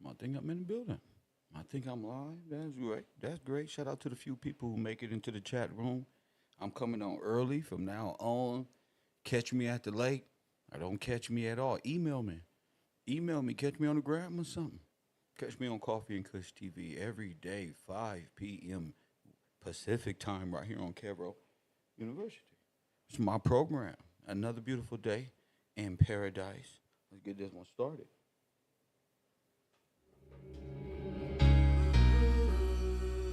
I think I'm in the building. I think I'm live. That's great. That's great. Shout out to the few people who make it into the chat room. I'm coming on early from now on. Catch me at the lake. Or don't catch me at all. Email me. Email me. Catch me on the gram or something. Catch me on Coffee and Kush TV every day, 5 p.m. Pacific time, right here on KevRow University. It's my program. Another beautiful day in paradise. Let's get this one started.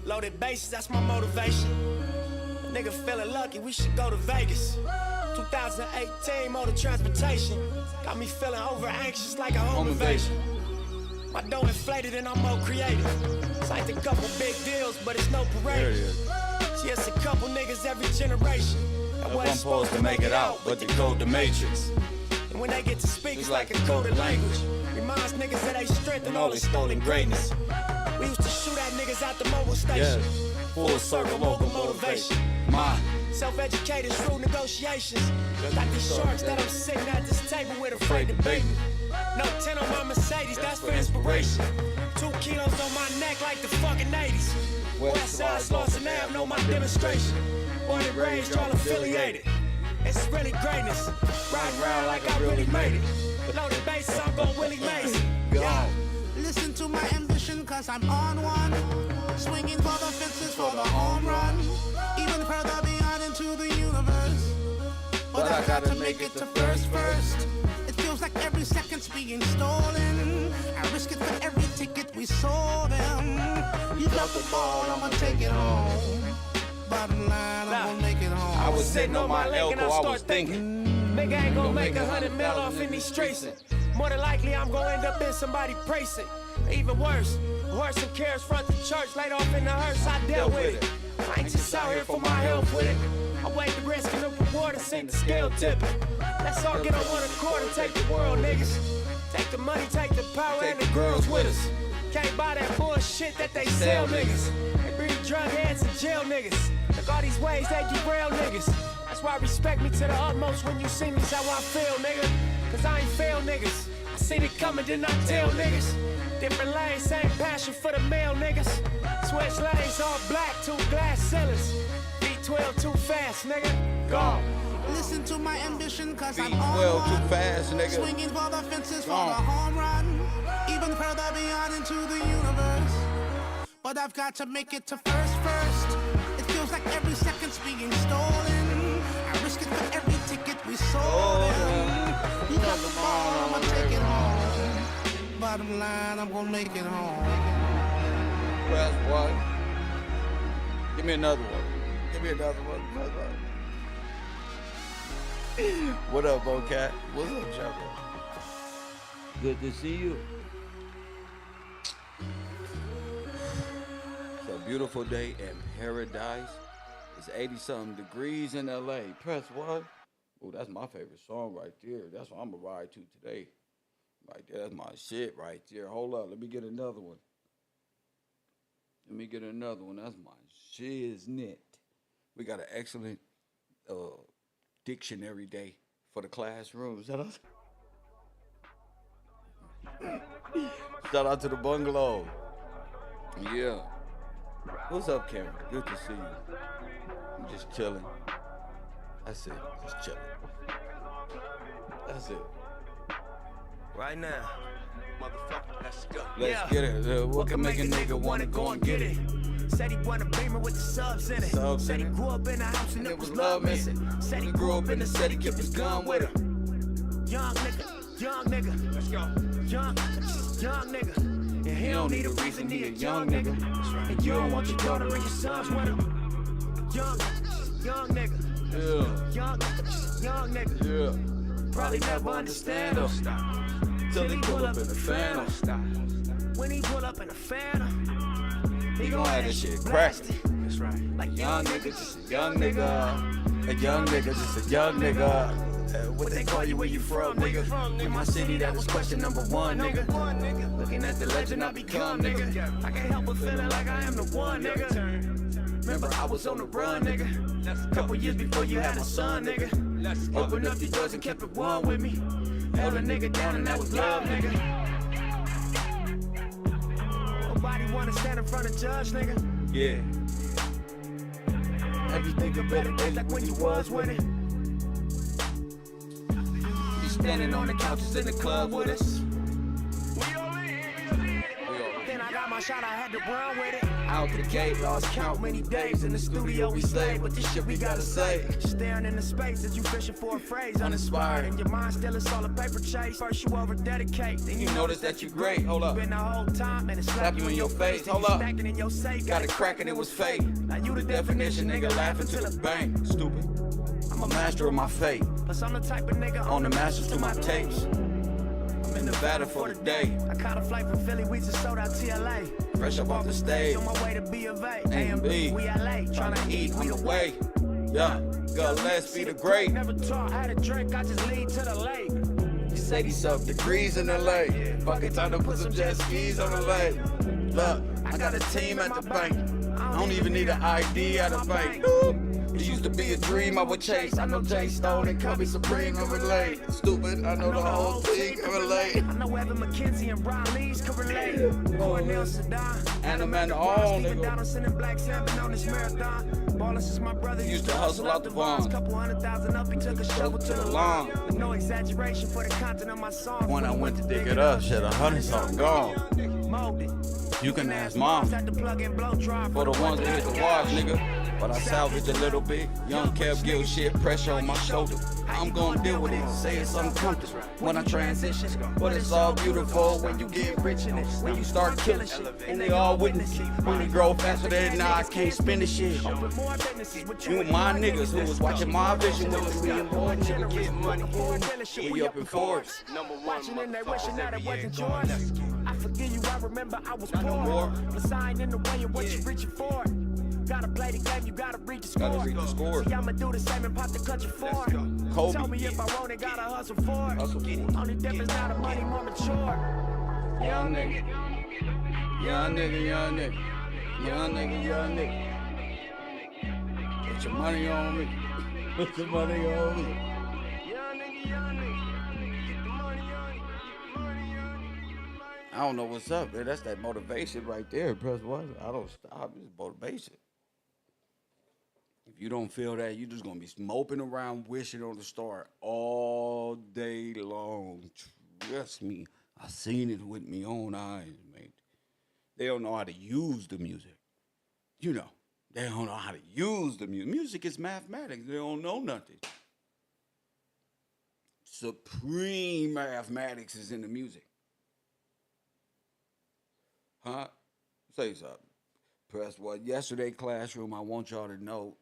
Loaded bases, that's my motivation. A nigga feeling lucky, we should go to Vegas. 2018 motor transportation got me feeling over anxious like a home invasion. My dough inflated and I'm more creative. Signed a couple big deals, but it's no parade. See, it's a couple niggas every generation that wasn't supposed to make it out, but they code the matrix. And when they get to speak, it's like a coded language. Reminds niggas that they strength and all this stolen greatness. We used to shoot at niggas at the mobile station. Full circle local motivation. My self-educated through negotiations. Got these sharks that I'm sitting at this table with afraid to bait me. No 10 on my Mercedes, that's for inspiration. 2 kilos on my neck like the fucking 80s. Westside Slauson Ave, know my demonstration. Born and raised, all affiliated. It's really greatness. Riding around like I really made it. Loaded bases, I'm gon' Willie Mays. Yeah. Listen to my ambition, cause I'm on one. Swinging for the fences for the home run. Even further beyond into the universe. But I gotta make it to first. It feels like every second's being stolen. I risk it for every ticket we sold them. You drop the ball, I'ma take it home. Bottom line, I'm gonna make it home. I was sitting on my lake and I start thinking, nigga ain't gonna make 100 mil off in these streets. More than likely I'm gonna end up in somebody precinct. Even worse, horse and carriage front the church, laid off in the hearse, I dealt with it. I ain't just out here for my health with it. I weighed the risk and the reward and sent the scale tipping. Let's all get on one accord and take the world, niggas. Take the money, take the power, and the girls with us. Can't buy that bullshit that they sell, niggas. They breed drug heads and jail niggas. Look all these ways they derail niggas. That's why respect me to the utmost when you see me's how I feel, nigga. Cause I ain't fail niggas. I seen it coming, then I tell niggas. Different lanes, same passion for the male niggas. Switch lanes, all black, 2 glass ceilings. V12 too fast, nigga. Gone. Listen to my ambition, cause I'm V12 on too one. fast, nigga. Swinging for the fences for the home run. Even further beyond into the universe. But I've got to make it to first. It feels like every second's being stolen. I risk it for every ticket we sold them. You got the ball, I'ma take it home. Bottom line, I'm gonna make it home. Press what? Give me another one. Give me another one. What up, Bocat? What's up, Chopper? Good to see you. It's a beautiful day in paradise. It's 80-something degrees in LA. Press what? Oh, that's my favorite song right there. That's what I'm gonna ride to today. Right there, that's my shit right there. Hold up, let me get another one. That's my shiznit. We got an excellent dictionary day for the classroom. Shout out to the bungalow. Yeah. What's up, Cameron? Good to see you. I'm just chilling. That's it. Just chilling. That's it. Right now, motherfucker, let's go. Let's get it. What can make a nigga wanna go and get it? Said he want a Beamer with the subs in it. Said he grew up in a house and it was love missing. Said he grew up in the city, kept his gun with him. Young nigga, let's go. Young nigga. And he don't need a reason, he a young nigga. And you don't want your daughter and your sons with him. Young nigga. Yeah. Young nigga. Yeah. Probably never understand him. Till he pull up in the Phantom. When he pull up in the Phantom, He gon' have this shit crackin'. That's right. Like Young nigga, just a young nigga. A young nigga, just a young nigga. What they call you, where you from, nigga? In my city, that was question number one, nigga. Looking at the legend I become, nigga. I can't help but feeling like I am the one, nigga. Remember, I was on the run, nigga. Couple years before you had my son, nigga. Opened up your doors and kept it one with me. Held a nigga down and that was love, nigga. wanna stand in front of judge, nigga? Yeah. Everything a better day like when you was winning. You standing on the couches in the club with us. Then I got my shot, I had to run with it. Out the gate, lost count many days in the studio we slayed, but this shit we gotta say. Staring in the space as you fishing for a phrase, uninspired. In your mind still it's all a paper chase. First you over dedicate, then you notice that you great. Hold up. Been the whole time and it's slap you in your face. Hold up. Stacking in your safe, got it cracking, it was fate. Now you the definition, nigga, laughing to the bank. Stupid. I'm a master of my fate. Plus I'm the type of nigga on the masters to my tapes. I'm in Nevada for the day. I caught a flight from Philly, we just sold out TLA. Fresh up off the stage, on my way to B of A. A&B, we LA, tryna eat, we the way. Yeah, God, let's be the great. Never talk, had a drink, I just lead to the lake. You say these up degrees in the lake. Fucking time to put some jet skis on the lake. Look, I got a team at the bank. I don't even need an ID at the bank. It used to be a dream I would chase. I know Jay Stone and Cubby Supreme can relate. Stupid, I know the whole team can relate. I know Evan McKenzie and Brian Lees can relate. Cornell Sedan and Amanda All, nigga. Down sending Black Sabbath on this marathon. Ballin' since my brother used to hustle out the bonds. Couple 100,000 up, he took a shovel to the lawn. With no exaggeration for the content of my song. When I went to dig it up, shit, 100 something gone. Molded. You can ask mom for the ones that hit the wash, nigga. But I salvaged a little bit. Young Kev Gill shit, pressure on my shoulder. I'm gonna deal with it, say it's uncomfortable when I transition. But it's all beautiful when you get rich in it. When you start killing shit, and they all witness it. When you grow faster than now, I can't spend the shit. You my niggas who was watching my vision with us. We in boy, nigga, get money. We up in Forbes. Watching and they wishing that it wasn't yours. I forgive you, I remember I was poor. But sign in the way of what you reaching for. Gotta play the game, you gotta read the score. See, I'ma do the same and pop the cut you for. Kobe. Tell me if I want it, gotta hustle for it. Only difference now the money more mature. Young nigga. Young nigga, young nigga. Young nigga, young nigga. Put your money on me. Put your money on me. I don't know what's up, man. That's that motivation right there. Press one. I don't stop. It's motivation. If you don't feel that, you're just gonna be moping around, wishing on the star all day long. Trust me, I seen it with my own eyes, mate. They don't know how to use the music. You know, they don't know how to use the music. Music is mathematics. They don't know nothing. Supreme mathematics is in the music. Huh? Say something. Press one. Yesterday classroom, I want y'all to know,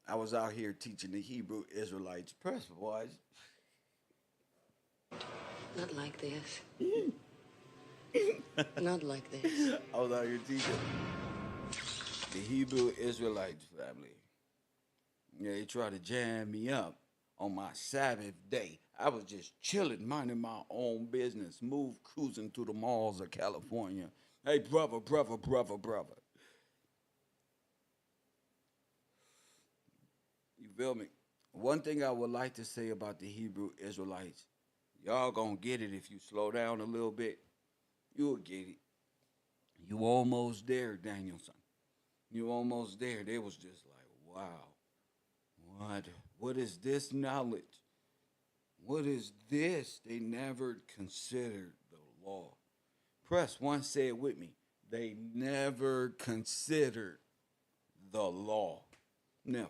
I was out here teaching the Hebrew Israelites. Press one. Not like this. Not like this. I was out here teaching the Hebrew Israelites family. Yeah, they tried to jam me up on my Sabbath day. I was just chilling, minding my own business, cruising through the malls of California. Hey, brother. You feel me? One thing I would like to say about the Hebrew Israelites, y'all gonna get it if you slow down a little bit. You'll get it. You almost there, Danielson. You almost there. They was just like, wow. What is this knowledge? What is this? They never considered the law. Press one, say it with me. They never considered the law. Never.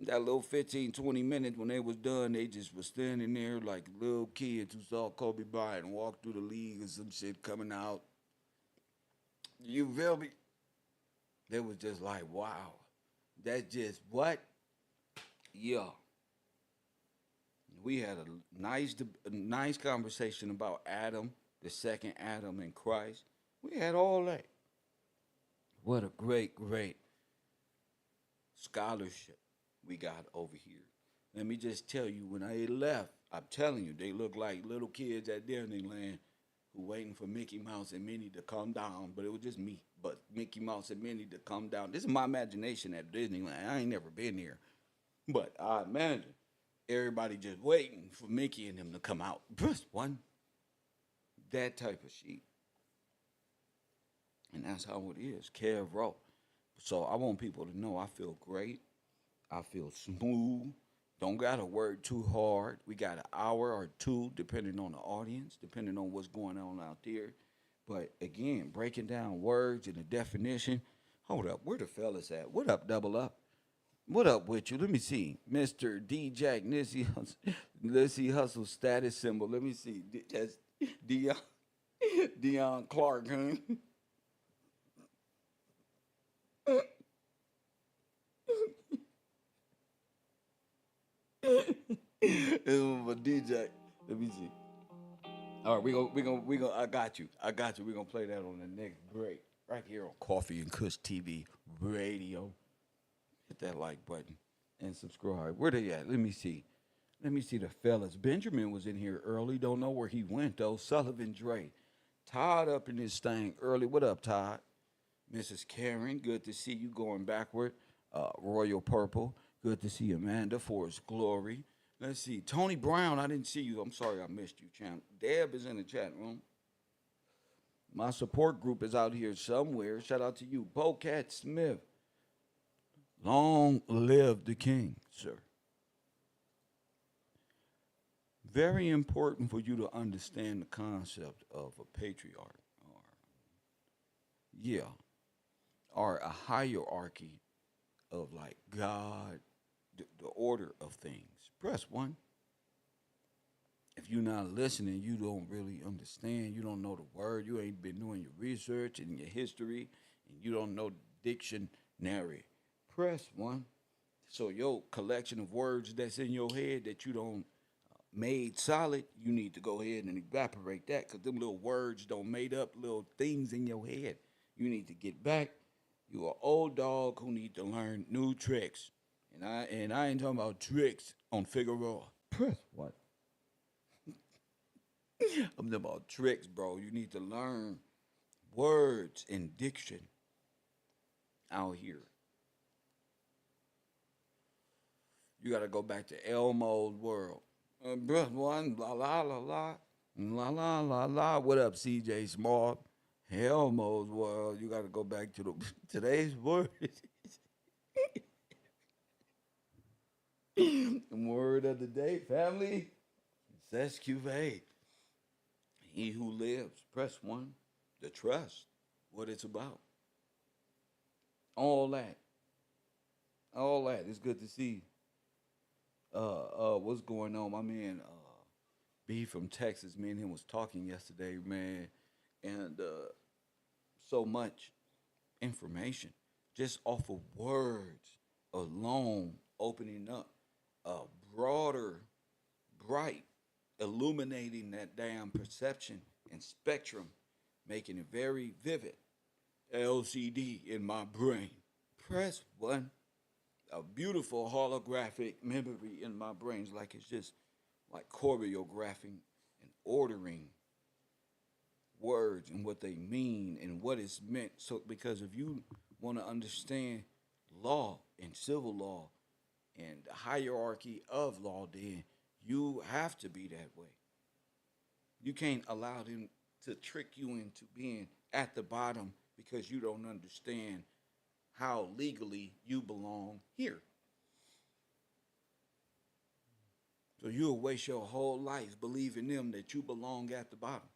That little 15, 20 minutes when they was done, they just was standing there like little kids who saw Kobe Bryant walk through the league and some shit coming out. You feel me? They was just like, wow. That's just what? Yeah. We had a nice conversation about Adam, the second Adam in Christ. We had all that. What a great scholarship we got over here. Let me just tell you, when I left, I'm telling you, they look like little kids at Disneyland who waiting for Mickey Mouse and Minnie to come down. But it was just me. But Mickey Mouse and Minnie to come down. This is my imagination at Disneyland. I ain't never been here. But I imagine everybody just waiting for Mickey and them to come out. Press one. That type of sheet. And that's how it is. KevRow. So I want people to know I feel great. I feel smooth. Don't gotta work too hard. We got an hour or two, depending on the audience, depending on what's going on out there. But again, breaking down words and the definition. Hold up, where the fellas at? What up, double up? What up with you? Let me see. Mr. D Jack Nissy Hustle. Let's see hustle status symbol. Let me see. That's Dion Dion Clark, huh? This was for DJ. Let me see. All right, we gonna. I got you. We gonna play that on the next break, right here on Coffee and Kush TV Radio. Hit that like button and subscribe. Where they at? Let me see. Let me see the fellas. Benjamin was in here early. Don't know where he went though. Sullivan Dre, Todd up in this thing early. What up, Todd? Mrs. Karen, good to see you going backward. Royal Purple, good to see Amanda, Forest Glory. Let's see. Tony Brown, I didn't see you. I'm sorry I missed you, champ. Deb is in the chat room. My support group is out here somewhere. Shout out to you. Bocat Smith. Long live the king, sir. Very important for you to understand the concept of a patriarch. Or, yeah. Or a hierarchy of like God, the order of things. Press one. If you're not listening, you don't really understand. You don't know the word. You ain't been doing your research and your history, and you don't know dictionary. Press one. So your collection of words that's in your head that you don't made solid, you need to go ahead and evaporate that because them little words don't made up little things in your head. You need to get back. You an old dog who need to learn new tricks. And I ain't talking about tricks on Figueroa. Press what? I'm talking about tricks, bro. You need to learn words and diction out here. You got to go back to Elmo's world. Bruh, one, la la la la, la la la la. What up, CJ Small? Elmo's world. You got to go back to the today's word. The word of the day, family. Cestui. He who lives. Press one. The trust. What it's about. All that. All that. It's good to see. What's going on? My man, B from Texas. Me and him was talking yesterday, man, and so much information just off of words alone, opening up a broader, bright, illuminating that damn perception and spectrum, making it very vivid. LCD in my brain. Press one. A beautiful holographic memory in my brains, like it's just like choreographing and ordering words and what they mean and what it's meant. So, because if you want to understand law and civil law and the hierarchy of law, then you have to be that way. You can't allow them to trick you into being at the bottom because you don't understand how legally you belong here. So you'll waste your whole life believing them that you belong at the bottom.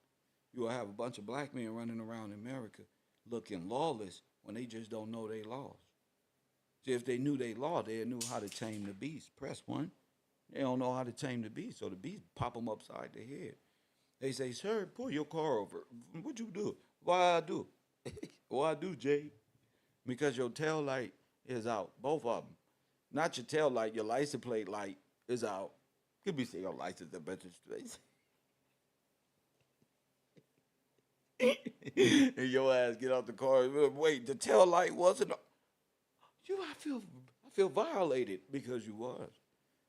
You'll have a bunch of black men running around America looking lawless when they just don't know their laws. See, if they knew their law, they knew how to tame the beast. Press one. They don't know how to tame the beast, so the beast pop them upside the head. They say, sir, pull your car over. What you do? Why I do? Why I do, Jay? Because your tail light is out, both of them. Not your tail light, your license plate light is out. Could be say your license a better straight. And your ass get out the car. Wait, the tail light wasn't. I feel violated because you was,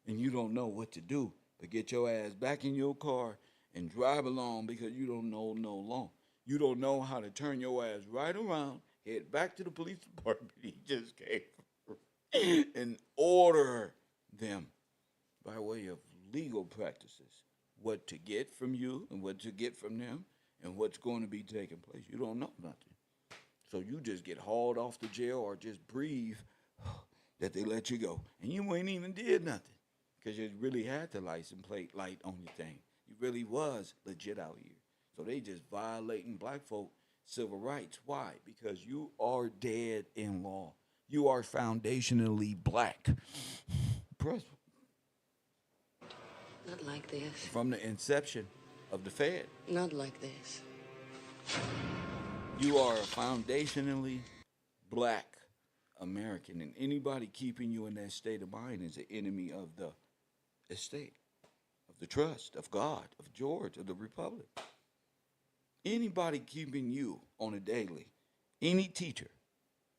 and you don't know what to do. But get your ass back in your car and drive along because you don't know no law. You don't know how to turn your ass right around. Head back to the police department he just came from and order them by way of legal practices what to get from you and what to get from them and what's going to be taking place. You don't know nothing. So you just get hauled off to jail or just breathe that they let you go. And you ain't even did nothing because you really had the license plate light on your thing. You really was legit out here. So they just violating black folk civil rights. Why? Because you are dead in law. You are foundationally black. Press Not like this. from the inception of the Fed. Not like this. You are a foundationally black American, and anybody keeping you in that state of mind is an enemy of the estate, of the trust, of God, of George, of the Republic. Anybody keeping you on a daily, any teacher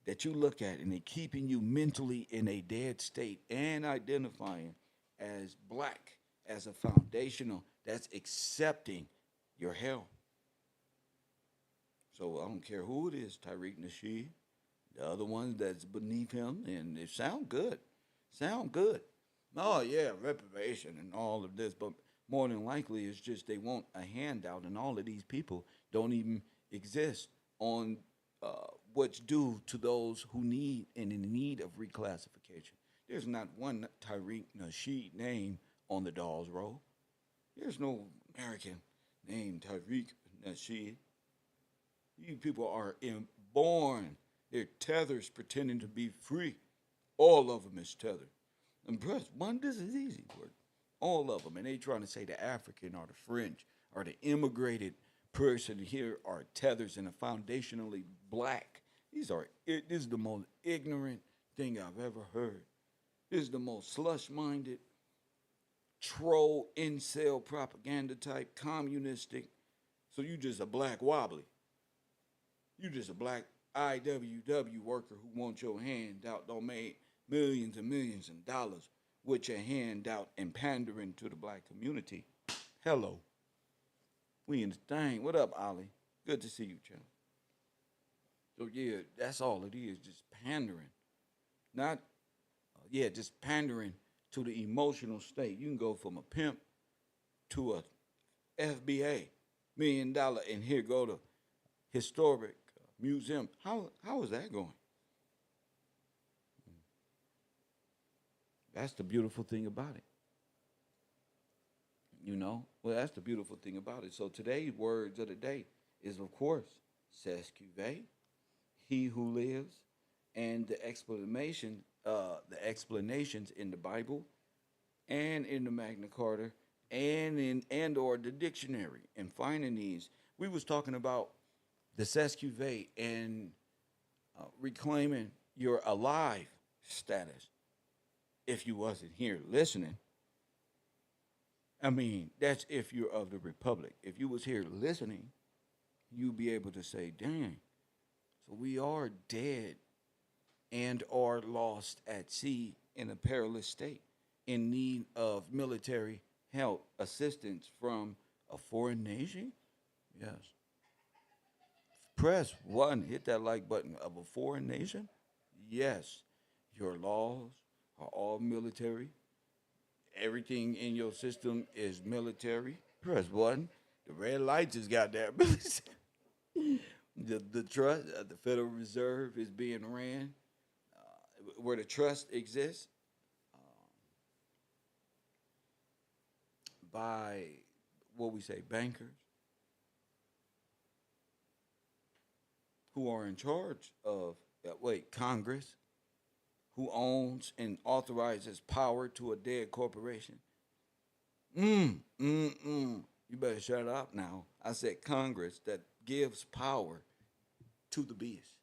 that you look at and they keeping you mentally in a dead state and identifying as black as a foundational, that's accepting your hell. So I don't care who it is, Tariq Nasheed, the other ones that's beneath him, and it sound good. Sound good. Oh yeah, reprobation and all of this, but more than likely it's just they want a handout, and all of these people don't even exist on what's due to those who need and in need of reclassification. There's not one Tariq Nasheed name on the Dawes roll. There's no American named Tariq Nasheed. These people are born. They're tethers pretending to be free. All of them is tethered. And press one, this is easy work. All of them. And they trying to say the African or the French or the immigrated person here are tethers and are foundationally black. This is the most ignorant thing I've ever heard. This is the most slush-minded, troll, incel, propaganda type, communistic. So you just a black wobbly. You just a black IWW worker who wants your handout, don't make millions and millions of dollars with your handout and pandering to the black community. Hello. We in the thing. What up, Ollie? Good to see you, Chum. So yeah, that's all it is, just pandering. Not, just pandering to the emotional state. You can go from a pimp to a FBA, $1 million, and here go to historic museum. How is that going? That's the beautiful thing about it. You know? Well, that's the beautiful thing about it. So today's words of the day is, of course, Cestui, he who lives, and the explanations in the Bible and in the Magna Carta and or the dictionary. And finding these, we was talking about the Cestui and reclaiming your alive status. If you wasn't here listening, I mean, that's if you're of the Republic. If you was here listening, you'd be able to say, dang, so we are dead and are lost at sea in a perilous state, in need of military help, assistance from a foreign nation? Yes. Press 1, hit that like button, of a foreign nation? Yes. Your laws are all military. Everything in your system is military. Press 1. The red lights has got that military. The trust, the Federal Reserve is being ran where the trust exists by what we say bankers who are in charge of Congress, who owns and authorizes power to a dead corporation. You better shut up now. I said Congress that gives power to the beast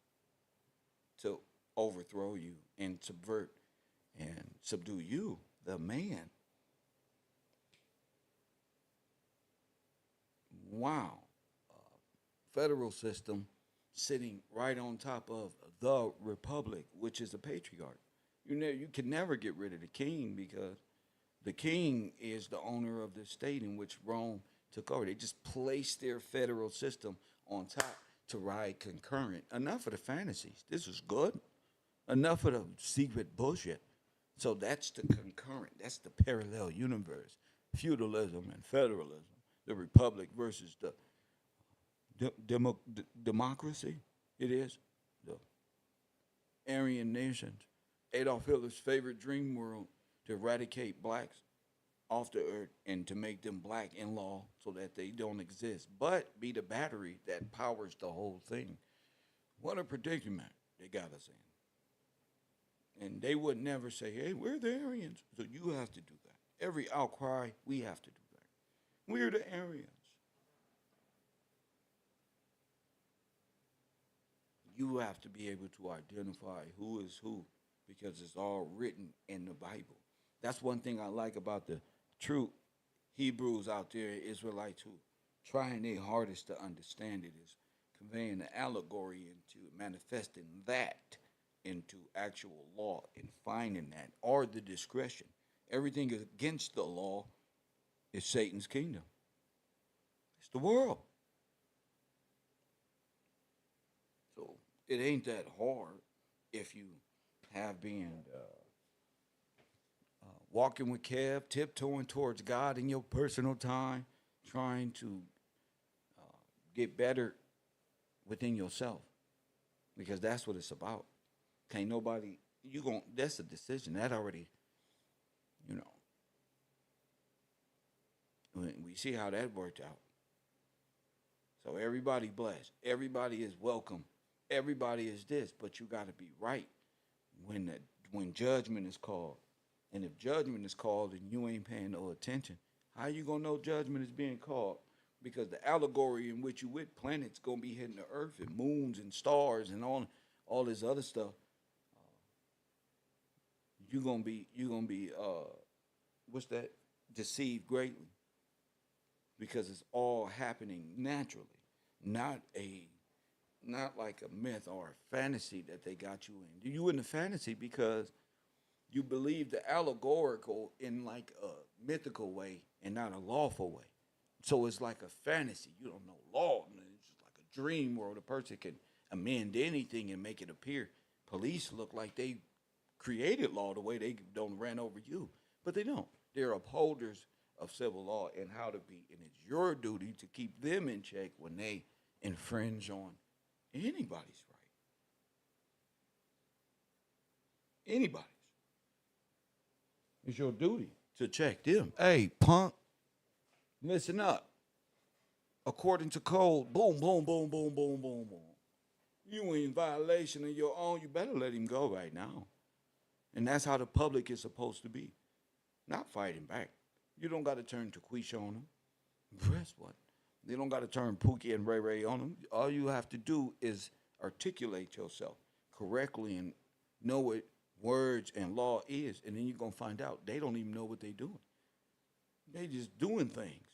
to overthrow you and subvert and subdue you, the man. Wow. Federal system sitting right on top of the Republic, which is a patriarch. You can never get rid of the king because the king is the owner of the state in which Rome took over. They just placed their federal system on top to ride concurrent. Enough of the fantasies. This is good. Enough of the secret bullshit. So that's the concurrent. That's the parallel universe. Feudalism and federalism. The Republic versus the democracy. It is the Aryan nations. Adolf Hitler's favorite dream world to eradicate blacks off the earth and to make them black in law so that they don't exist, but be the battery that powers the whole thing. What a predicament they got us in. And they would never say, hey, we're the Aryans. So you have to do that. Every outcry, we have to do that. We're the Aryans. You have to be able to identify who is who because it's all written in the Bible. That's one thing I like about the true Hebrews out there, Israelites who trying their hardest to understand it is conveying the allegory into manifesting that into actual law and finding that or the discretion. Everything against the law is Satan's kingdom. It's the world. So it ain't that hard if you have been walking with Kev, tiptoeing towards God in your personal time, trying to get better within yourself, because that's what it's about. Can't nobody that's a decision that already, we see how that worked out. So everybody blessed, everybody is welcome, everybody is this, but you got to be right when judgment is called. And if judgment is called and you ain't paying no attention, how you gonna know judgment is being called? Because the allegory in which you with planets gonna be hitting the earth and moons and stars and all this other stuff. You gonna be what's that? Deceived greatly. Because it's all happening naturally, not like a myth or a fantasy that they got you in. You in the fantasy because you believe the allegorical in like a mythical way and not a lawful way. So it's like a fantasy. You don't know law. It's just like a dream world. A person can amend anything and make it appear. Police look like they created law the way they don't ran over you. But they don't. They're upholders of civil law and how to be. And it's your duty to keep them in check when they infringe on anybody's right. Anybody's. It's your duty to check them. Hey, punk, listen up. According to code, boom, boom, boom, boom, boom, boom, boom. You in violation of your own, you better let him go right now. And that's how the public is supposed to be. Not fighting back. You don't got to turn Taquisha on them. Press what? You don't got to turn Pookie and Ray Ray on them. All you have to do is articulate yourself correctly and know what words and law is, and then you're going to find out they don't even know what they're doing. They just doing things,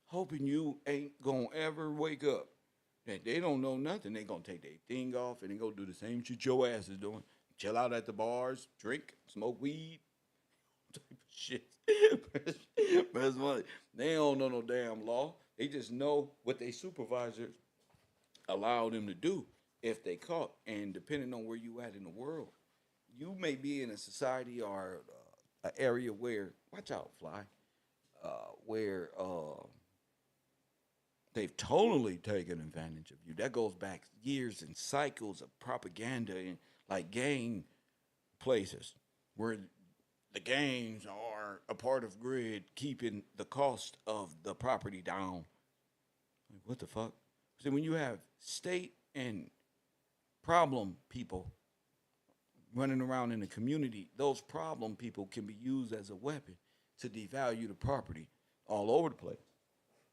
hoping you ain't going to ever wake up. That they don't know nothing. They going to take their thing off and they go do the same shit your ass is doing. Chill out at the bars, drink, smoke weed, type of shit. That's funny. They don't know no damn law. They just know what their supervisors allow them to do if they caught. And depending on where you at in the world, you may be in a society or an area where, watch out, fly, where they've totally taken advantage of you. That goes back years and cycles of propaganda in like gang places where the gangs are a part of grid keeping the cost of the property down. Like, what the fuck? So when you have state and problem people running around in the community, those problem people can be used as a weapon to devalue the property all over the place.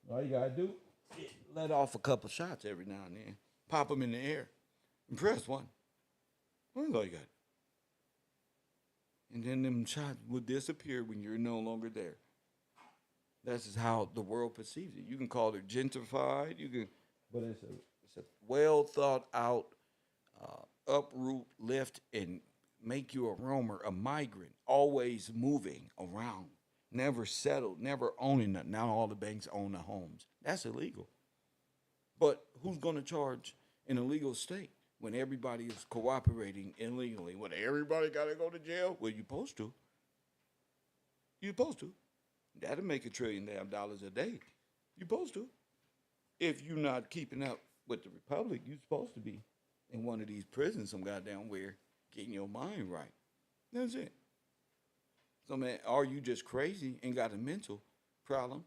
All you gotta do is let off a couple shots every now and then, pop them in the air, and press one. That's all you got. And then them shots will disappear when you're no longer there. That's just how the world perceives it. You can call it gentrified, but it's a well thought out uproot, lift, and make you a roamer, a migrant, always moving around, never settled, never owning nothing. Now all the banks own the homes. That's illegal. But who's going to charge an illegal state when everybody is cooperating illegally? When everybody got to go to jail? Well, you're supposed to. You're supposed to. That'll make $1 trillion a day. You're supposed to. If you're not keeping up with the Republic, you're supposed to be in one of these prisons some goddamn where getting your mind right. That's it. So, man, are you just crazy and got a mental problem?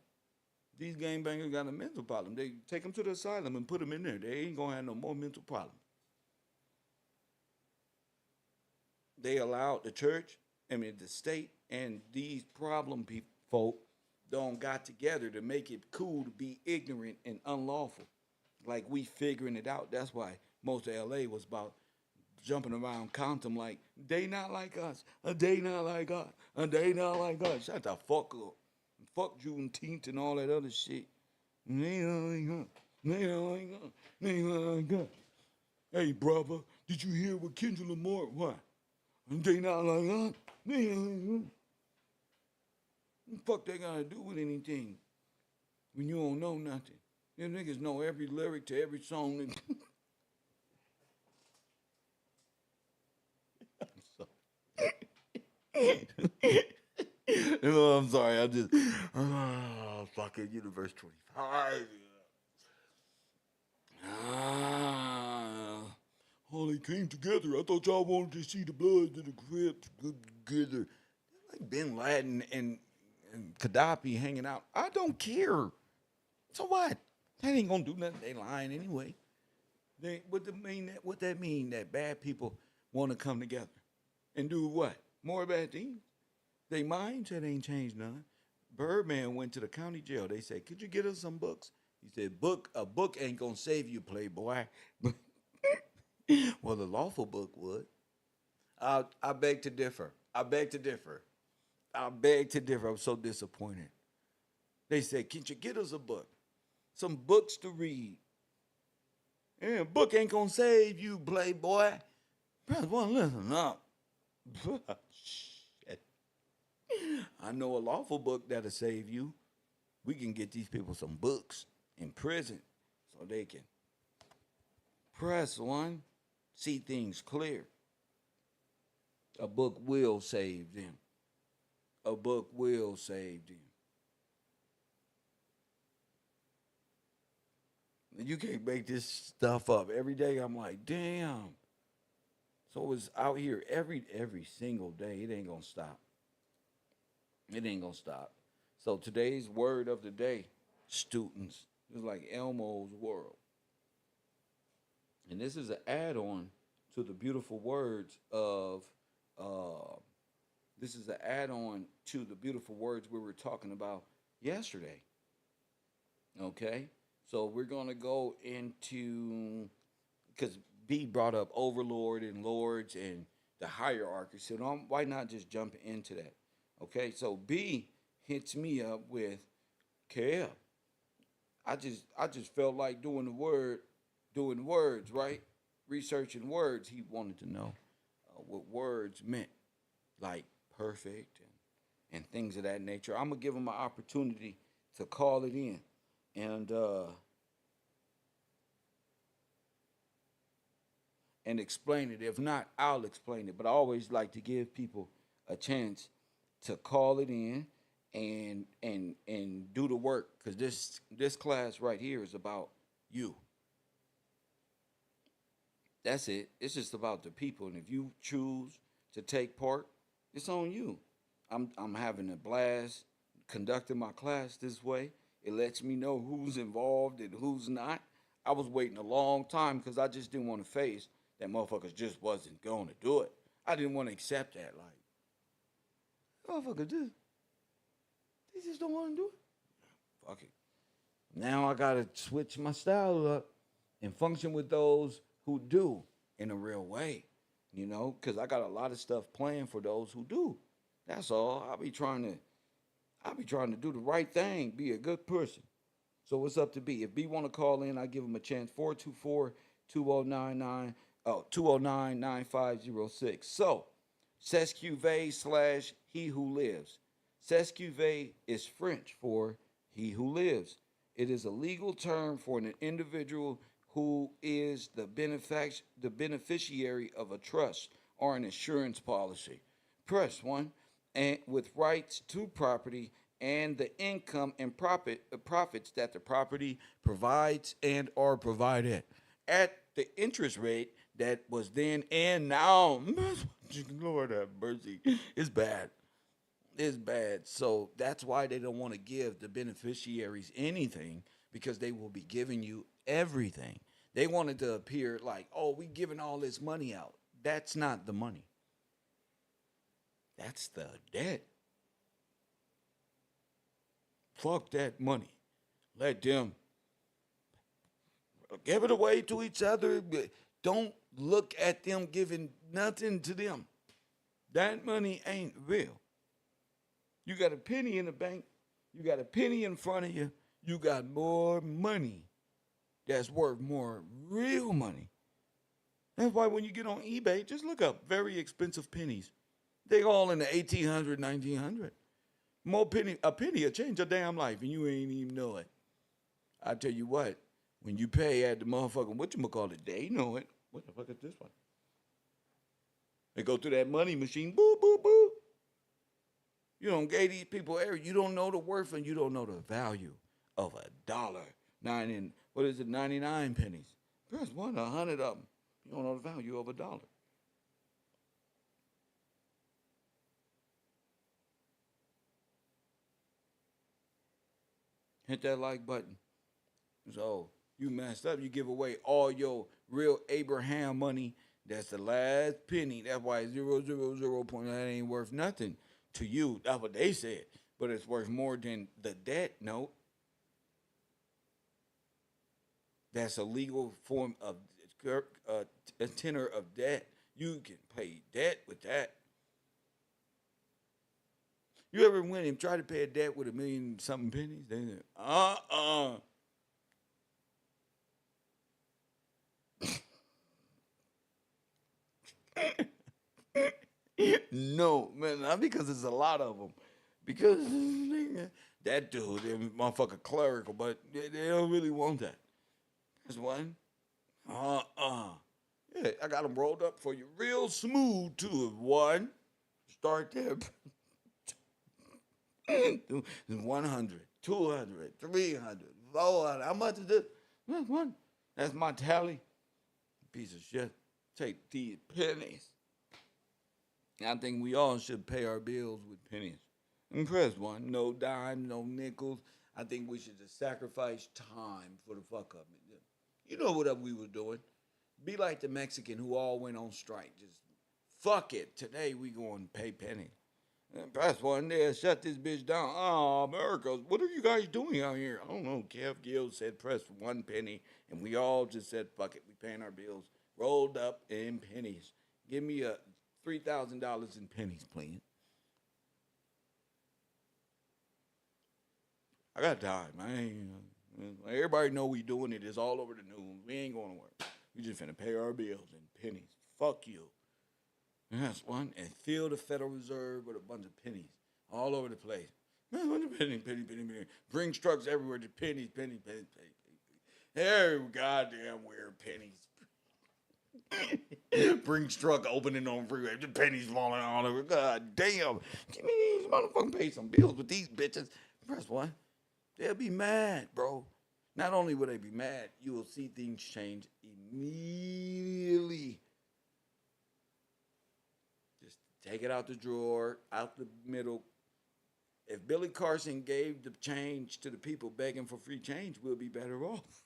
These gangbangers got a mental problem. They take them to the asylum and put them in there. They ain't going to have no more mental problems. They allowed the church, the state, and these problem folk don't got together to make it cool to be ignorant and unlawful. Like we figuring it out. That's why most of LA was about jumping around Compton like, they not like us, they not like us, they not like us. Shut the fuck up. Fuck Juneteenth and all that other shit. They not like us. They not like us. They not like us. Hey, brother, did you hear what Kendrick Lamar? What? They not like us. They not like us. What the fuck they gotta do with anything when you don't know nothing? Them niggas know every lyric to every song. I'm sorry. I just fucking Universe 25. Oh, they came together. I thought y'all wanted to see the Bloods and the Crips together. Like Bin Laden and Gaddafi hanging out. I don't care. So what? That ain't gonna do nothing. They lying anyway. What that mean? That bad people want to come together and do what? More bad things. They mindset ain't changed none. Birdman went to the county jail. They said, "Could you get us some books?" He said, a book ain't gonna save you, playboy." Well, the lawful book would. I beg to differ. I beg to differ. I'm so disappointed. They said, "Can't you get us a book? Some books to read." Yeah, book ain't gonna save you, playboy. Press one, listen up. Shit. I know a lawful book that'll save you. We can get these people some books in prison so they can press one, see things clear. A book will save them. A book will save them. You can't make this stuff up. Every day I'm like, damn. So it's out here every single day. It ain't gonna stop. It ain't gonna stop. So today's word of the day, students, is like Elmo's world. And this is an add-on to the beautiful words of this is an add-on to the beautiful words we were talking about yesterday. Okay? So we're gonna go into, because B brought up overlord and lords and the hierarchy. So why not just jump into that? Okay, so B hits me up with, Kev, I just felt like doing words, right? Researching words. He wanted to know what words meant, like perfect and things of that nature. I'm gonna give him an opportunity to call it in, and explain it. If not, I'll explain it. But I always like to give people a chance to call it in and do the work, because this class right here is about you. That's it. It's just about the people, and if you choose to take part, it's on you. I'm having a blast conducting my class this way. It lets me know who's involved and who's not. I was waiting a long time because I just didn't want to face that motherfuckers just wasn't going to do it. I didn't want to accept that. Like, motherfuckers they just don't want to do it. Fuck it. Now I got to switch my style up and function with those who do in a real way, because I got a lot of stuff planned for those who do. That's all. I'll be trying to do the right thing, be a good person. So it's up to B. If B want to call in, I give him a chance. 424-2099-9506. So, Cestui / he who lives. Cestui is French for he who lives. It is a legal term for an individual who is the beneficiary of a trust or an insurance policy. Press 1, and with rights to property and the income and profits that the property provides and are provided at the interest rate that was then and now. Lord have mercy, it's bad. It's bad. So that's why they don't want to give the beneficiaries anything, because they will be giving you everything. They wanted to appear like, oh, we giving all this money out. That's not the money. That's the debt. Fuck that money. Let them give it away to each other. Don't look at them giving nothing to them. That money ain't real. You got a penny in the bank. You got a penny in front of you. You got more money that's worth more real money. That's why when you get on eBay, just look up very expensive pennies. They all in the 1800, 1900. More a penny will change your damn life, and you ain't even know it. I tell you what, when you pay at the motherfucking whatchamacallit, they know it. What the fuck is this one? They go through that money machine, boop, boop, boop. You don't gave these people every. You don't know the worth and you don't know the value of $1. 99 pennies. Press 100 of them. You don't know the value of $1. Hit that like button. So you messed up. You give away all your real Abraham money. That's the last penny. That's why 0.000 that ain't worth nothing to you. That's what they said. But it's worth more than the debt note. That's a legal form of a tenor of debt. You can pay debt with that. You ever went and tried to pay a debt with 1,000,000 something pennies? They said, no, man, not because there's a lot of them. Because that dude, that motherfucker clerical, but they don't really want that. That's one. Yeah, I got them rolled up for you real smooth, too. One. Start there. 100, 200, 300, 400. How much is this? That's one. That's my tally. Piece of shit. Take these pennies. I think we all should pay our bills with pennies. And press one. No dimes, no nickels. I think we should just sacrifice time for the fuck up. You know what we was doing. Be like the Mexican who all went on strike. Just fuck it. Today we going to pay pennies. Press one there, shut this bitch down. Oh, America, what are you guys doing out here? I don't know. Kev Gill said press 1 penny, and we all just said, fuck it. We paying our bills. Rolled up in pennies. Give me a $3,000 in pennies, please. I got time. Everybody know we doing it. It's all over the news. We ain't going to work. We just finna pay our bills in pennies. Fuck you. That's one. And fill the Federal Reserve with a bunch of pennies all over the place. Penny. Bring trucks everywhere. Just pennies. Every goddamn where pennies. Bring truck opening on freeway. The pennies falling all over. God damn. Give me these motherfucking pay some bills with these bitches. Press one. They'll be mad, bro. Not only will they be mad, you will see things change immediately. Just take it out the drawer, out the middle. If Billy Carson gave the change to the people begging for free change, we'll be better off.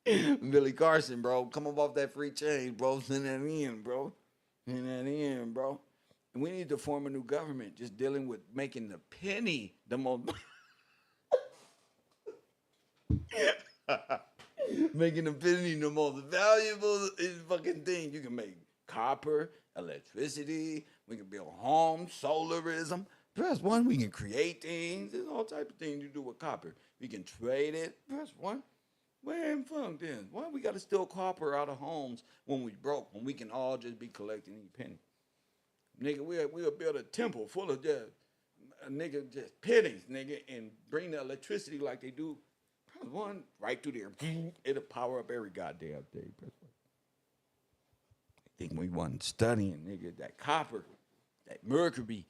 Billy Carson, bro, come up off that free change, bro. Send that in, bro. And we need to form a new government just dealing with making the penny the most... making the penny the most valuable fucking thing. You can make copper, electricity. We can build homes, solarism. Press one, we can create things. There's all type of things you do with copper. We can trade it. Press one. Where in fun then? Why we got to steal copper out of homes when we broke, when we can all just be collecting these pennies? Nigga, we'll build a temple full of just pennies, nigga, and bring the electricity like they do. Press one, right through there. It'll power up every goddamn thing. Press one. Think we wasn't studying, nigga. That copper, that mercury.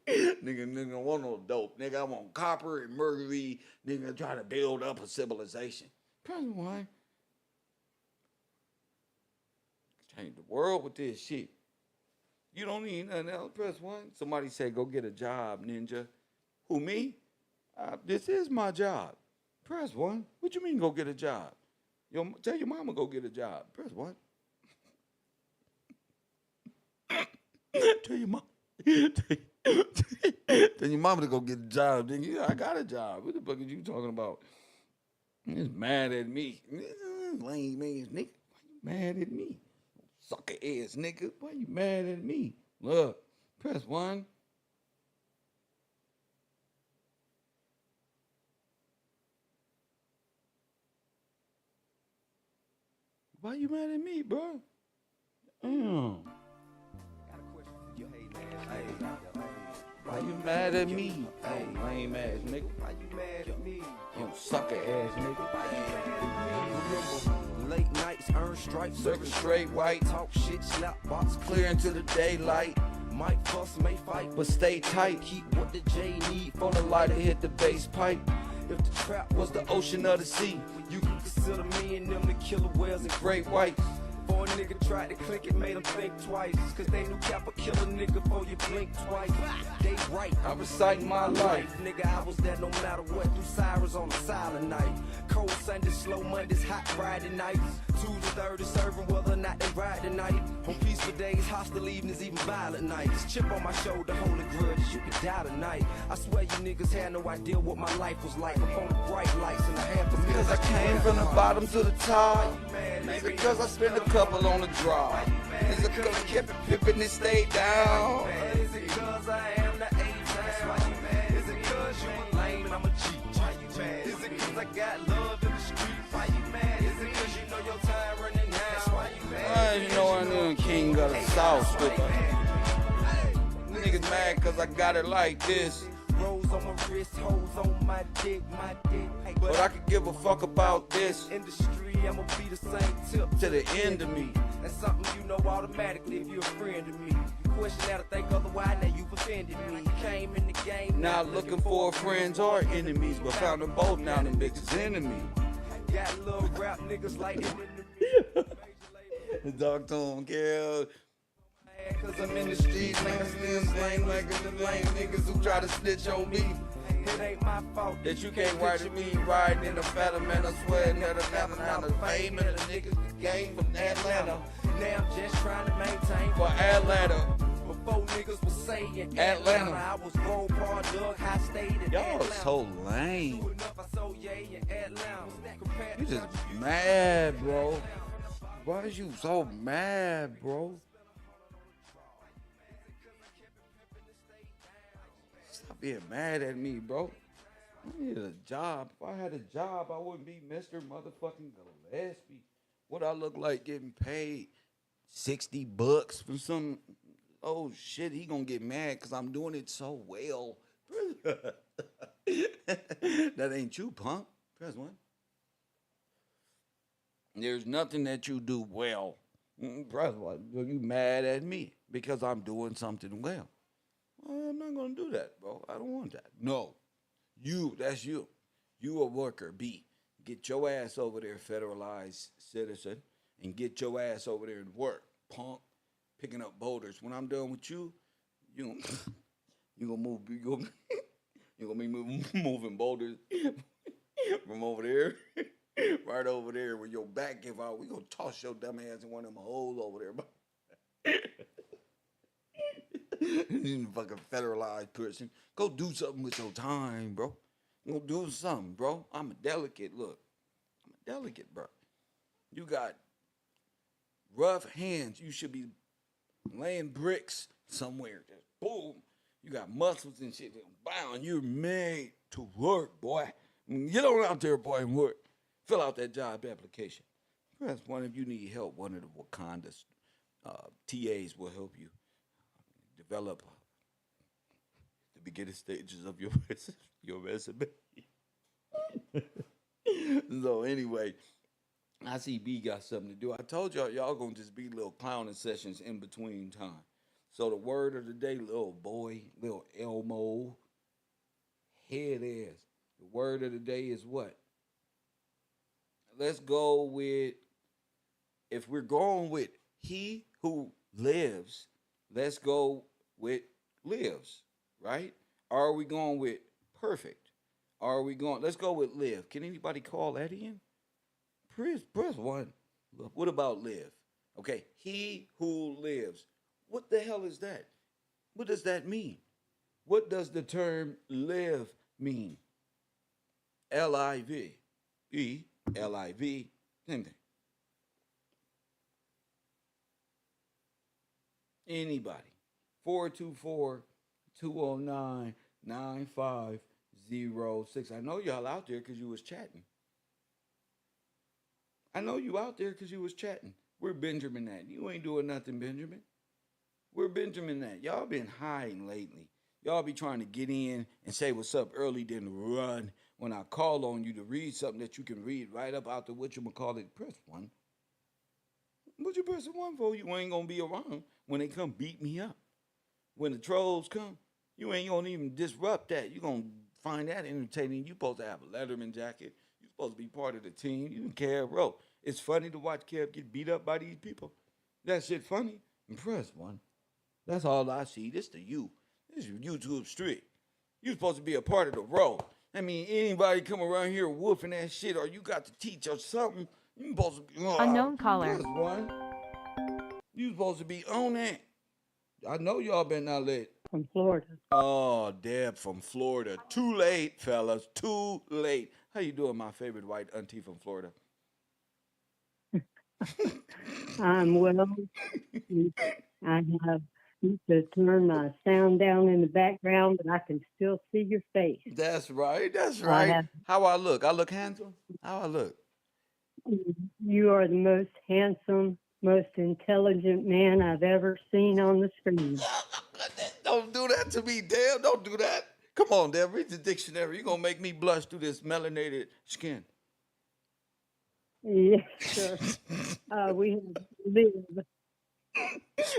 nigga want no dope. Nigga, I want copper and mercury. Nigga, try to build up a civilization. Press 1. Change the world with this shit. You don't need nothing else. Press 1. Somebody say, go get a job, ninja. Who, me? This is my job. Press 1. What you mean go get a job? Tell your mama go get a job. Press 1. Tell your mom. Tell your mama to go get a job. Then I got a job. What the fuck are you talking about? He's mad at me. Lame ass nigga. Why you mad at me? Sucker ass nigga. Why you mad at me? Look, press 1. Why you mad at me, bro? Damn. Why you mad at me? Hey, lame ass nigga. Why you mad at me? You sucker ass nigga. Late nights, earn stripes, Circle straight white. talk shit, slap box, Clear into the daylight. might fuss, may fight, But stay tight. keep what the J need For the lighter hit the bass pipe. If the trap Was the ocean of the sea. you can consider me and them the killer whales and Great white. For a nigga tried to click it, made them think twice. Cause they knew Cap would kill a nigga before you blink twice. They right, I recite my life. Nigga, I was there no matter what. Through sirens on the silent night. Cold Sundays, slow Mondays, hot Friday nights. Tuesday, Thursday, serving whether or not they ride tonight. On peaceful days, hostile evenings, even violent nights. Chip on my shoulder, holding grudges, you could die tonight. I swear you niggas had no idea what my life was like. Up on the bright lights and I had the Cause I came from the bottom to the top. It's because I spent a couple on the draw. It's because I kept it pimping and stayed down. Is it cause I am the A-man? Why you mad? Is it cause you a lame and I'm a cheat? Why you mad? Is it cause I got love in the street? Why you mad? Is it cause you know your time running out? Why you mad? You know I knew king of the south, stupid. Niggas mad cause I got it like this. Rose on my wrist, hoes on my dick, Hey, But I could give a fuck about this industry, I'ma be the same tip to the end of me. That's something you know automatically if you're a friend of me. You question that I think otherwise, now you've offended me. You came in the game, Now looking for friends or enemies, but found them both, now them bitches enemy. Got little rap niggas like it. Talk to him, girl. Cause I'm in the streets, Like a slim slang, like a lame niggas who try to snitch on me. It ain't my fault That you can't write to me riding in a fatter man. I swear that Atlanta now the fame and the niggas game from Atlanta. Now I'm just trying to maintain For Atlanta. Before niggas was saying Atlanta. I was grown, part dug, high stayed in Y'all Atlanta. so lame. Good enough, I sold yay in Atlanta. Compared You to just mad, bro. Why is you so mad, bro? Stop being mad at me, bro. I need a job. If I had a job, I wouldn't be Mr. Motherfucking Gillespie. What I look like getting paid $60 for some. Oh shit, he gonna get mad because I'm doing it so well. That ain't you, punk. Press 1. There's nothing that you do well. Press 1. You mad at me because I'm doing something well. Well, I'm not gonna do that, bro. I don't want that. No. You, that's you. You a worker, B. Get your ass over there, federalized citizen, and get your ass over there and work, punk. Picking up boulders. When I'm done with you, you gonna move. You gonna be moving boulders from over there, right over there where your back give out. We gonna toss your dumb ass in one of them holes over there. You fucking federalized person. Go do something with your time, bro. Go do something, bro. I'm a delicate. Look, I'm a delicate, bro. You got rough hands. You should be laying bricks somewhere. Just boom. You got muscles and shit. Bow, and you're made to work, boy. Get on out there, boy, and work. Fill out that job application. Press 1 if you need help. One of the Wakanda TAs will help you develop the beginning stages of your resume. So anyway, I see B got something to do. I told y'all gonna just be little clowning sessions in between time. So the word of the day, little boy, little Elmo, here it is. The word of the day is what? Let's go with, if we're going with he who lives, let's go with lives, right? Are we going with perfect? Are we going, let's go with live. Can anybody call that in? Press one. What about live? Okay, he who lives. What the hell is that? What does that mean? What does the term live mean? Live. Live. Same thing. Anybody. 424-209-9506. I know y'all out there because you was chatting. I know you out there because you was chatting. We're Benjamin that. You ain't doing nothing, Benjamin. We're Benjamin that. Y'all been hiding lately. Y'all be trying to get in and say what's up early, then run when I call on you to read something that you can read right up out the whatchamacallit. Press one. What you pressing one for? You ain't gonna be around when they come beat me up. When the trolls come, you ain't gonna even disrupt that. You gonna find that entertaining. You supposed to have a Letterman jacket. You supposed to be part of the team. You KevRow. It's funny to watch Kev get beat up by these people. That shit funny. And press one. That's all I see. This the you. This is YouTube street. You supposed to be a part of the row. I mean, anybody come around here woofing that shit, or you got to teach or something, you supposed to be Unknown caller. press one. You supposed to be on that. I know y'all been not lit. From Florida. Oh, Deb from Florida. Too late, fellas. Too late. How you doing, my favorite white auntie from Florida? I'm well. I have to turn my sound down in the background, but I can still see your face. That's right. That's I right. have. How I look? I look handsome? How I look? You are the most handsome, most intelligent man I've ever seen on the screen. Don't do that to me, Deb. Don't do that. Come on, Deb. Read the dictionary. You're going to make me blush through this melanated skin. Yes, sir. We have lived.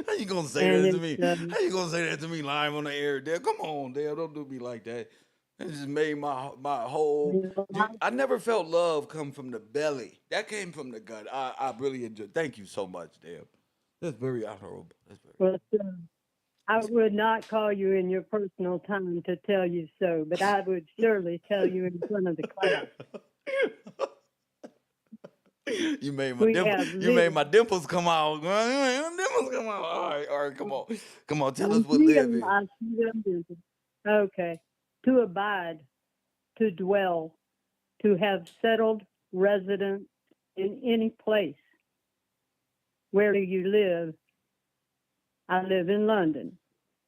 How you gonna say And that to it's, me? How you gonna say that to me live on the air, Deb? Come on, Deb. Don't do me like that. It just made my whole. I never felt love come from the belly. That came from the gut. I really enjoyed. Thank you so much, Deb. That's very honorable. That's very. well, sir, I would not call you in your personal time to tell you so, but I would surely tell you in front of the class. You made my dimples come out. Dimples come out. All right, come on. Tell us what live is. Okay, to abide, to dwell, to have settled residence in any place. Where do you live? I live in London.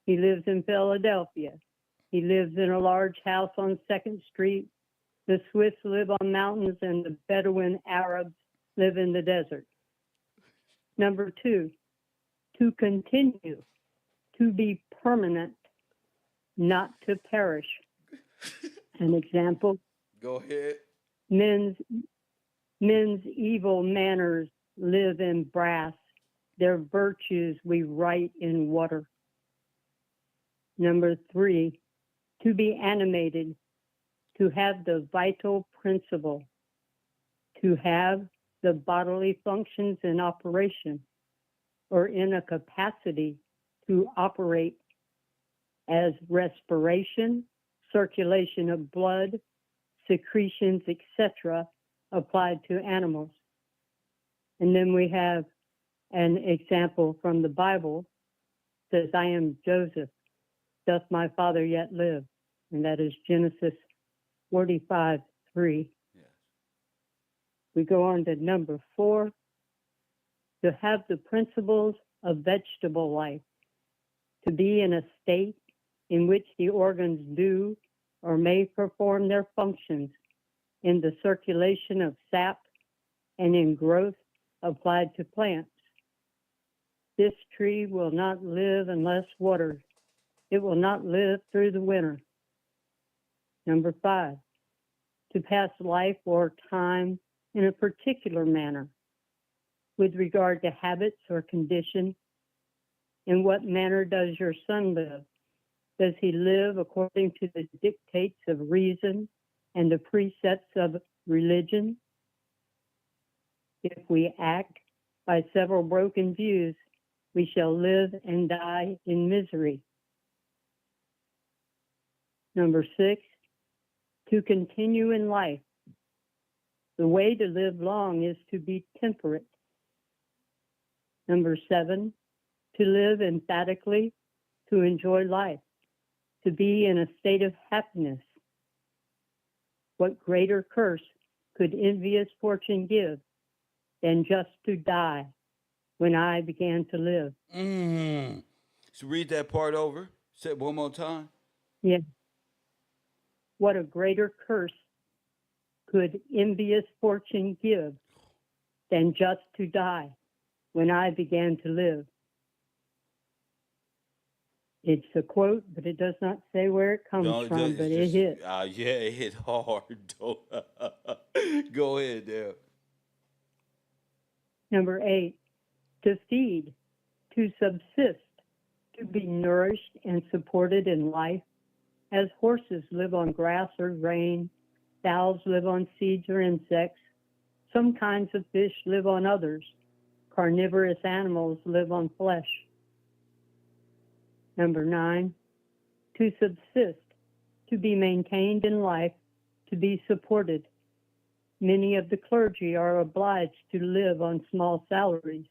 He lives in Philadelphia. He lives in a large house on 2nd Street. The Swiss live on mountains and the Bedouin Arabs live in the desert. Number 2, to continue, to be permanent, not to perish. An example. Go ahead. Men's evil manners live in brass. Their virtues we write in water. Number 3, to be animated, to have the vital principle, to have the bodily functions in operation or in a capacity to operate as respiration, circulation of blood, secretions, etc., applied to animals. And then we have an example from the Bible, says, I am Joseph, doth my father yet live? And that is Genesis 45:3. Yes. We go on to number 4, to have the principles of vegetable life, to be in a state in which the organs do or may perform their functions in the circulation of sap and in growth applied to plants. This tree will not live unless watered. It will not live through the winter. Number 5, to pass life or time in a particular manner with regard to habits or condition? In what manner does your son live? Does he live according to the dictates of reason and the precepts of religion? If we act by several broken views, we shall live and die in misery. Number 6, to continue in life. The way to live long is to be temperate. Number 7, to live emphatically, to enjoy life, to be in a state of happiness. What greater curse could envious fortune give than just to die when I began to live? So read that part over. Say it one more time. Yes. What a greater curse could envious fortune give than just to die when I began to live? It's a quote, but it does not say where it comes from, but it hit. Yeah, it hit hard. Go ahead, Deb. Number 8, to feed, to subsist, to be nourished and supported in life, as horses live on grass or grain, fowls live on seeds or insects, some kinds of fish live on others, carnivorous animals live on flesh. Number 9, to subsist, to be maintained in life, to be supported. Many of the clergy are obliged to live on small salaries.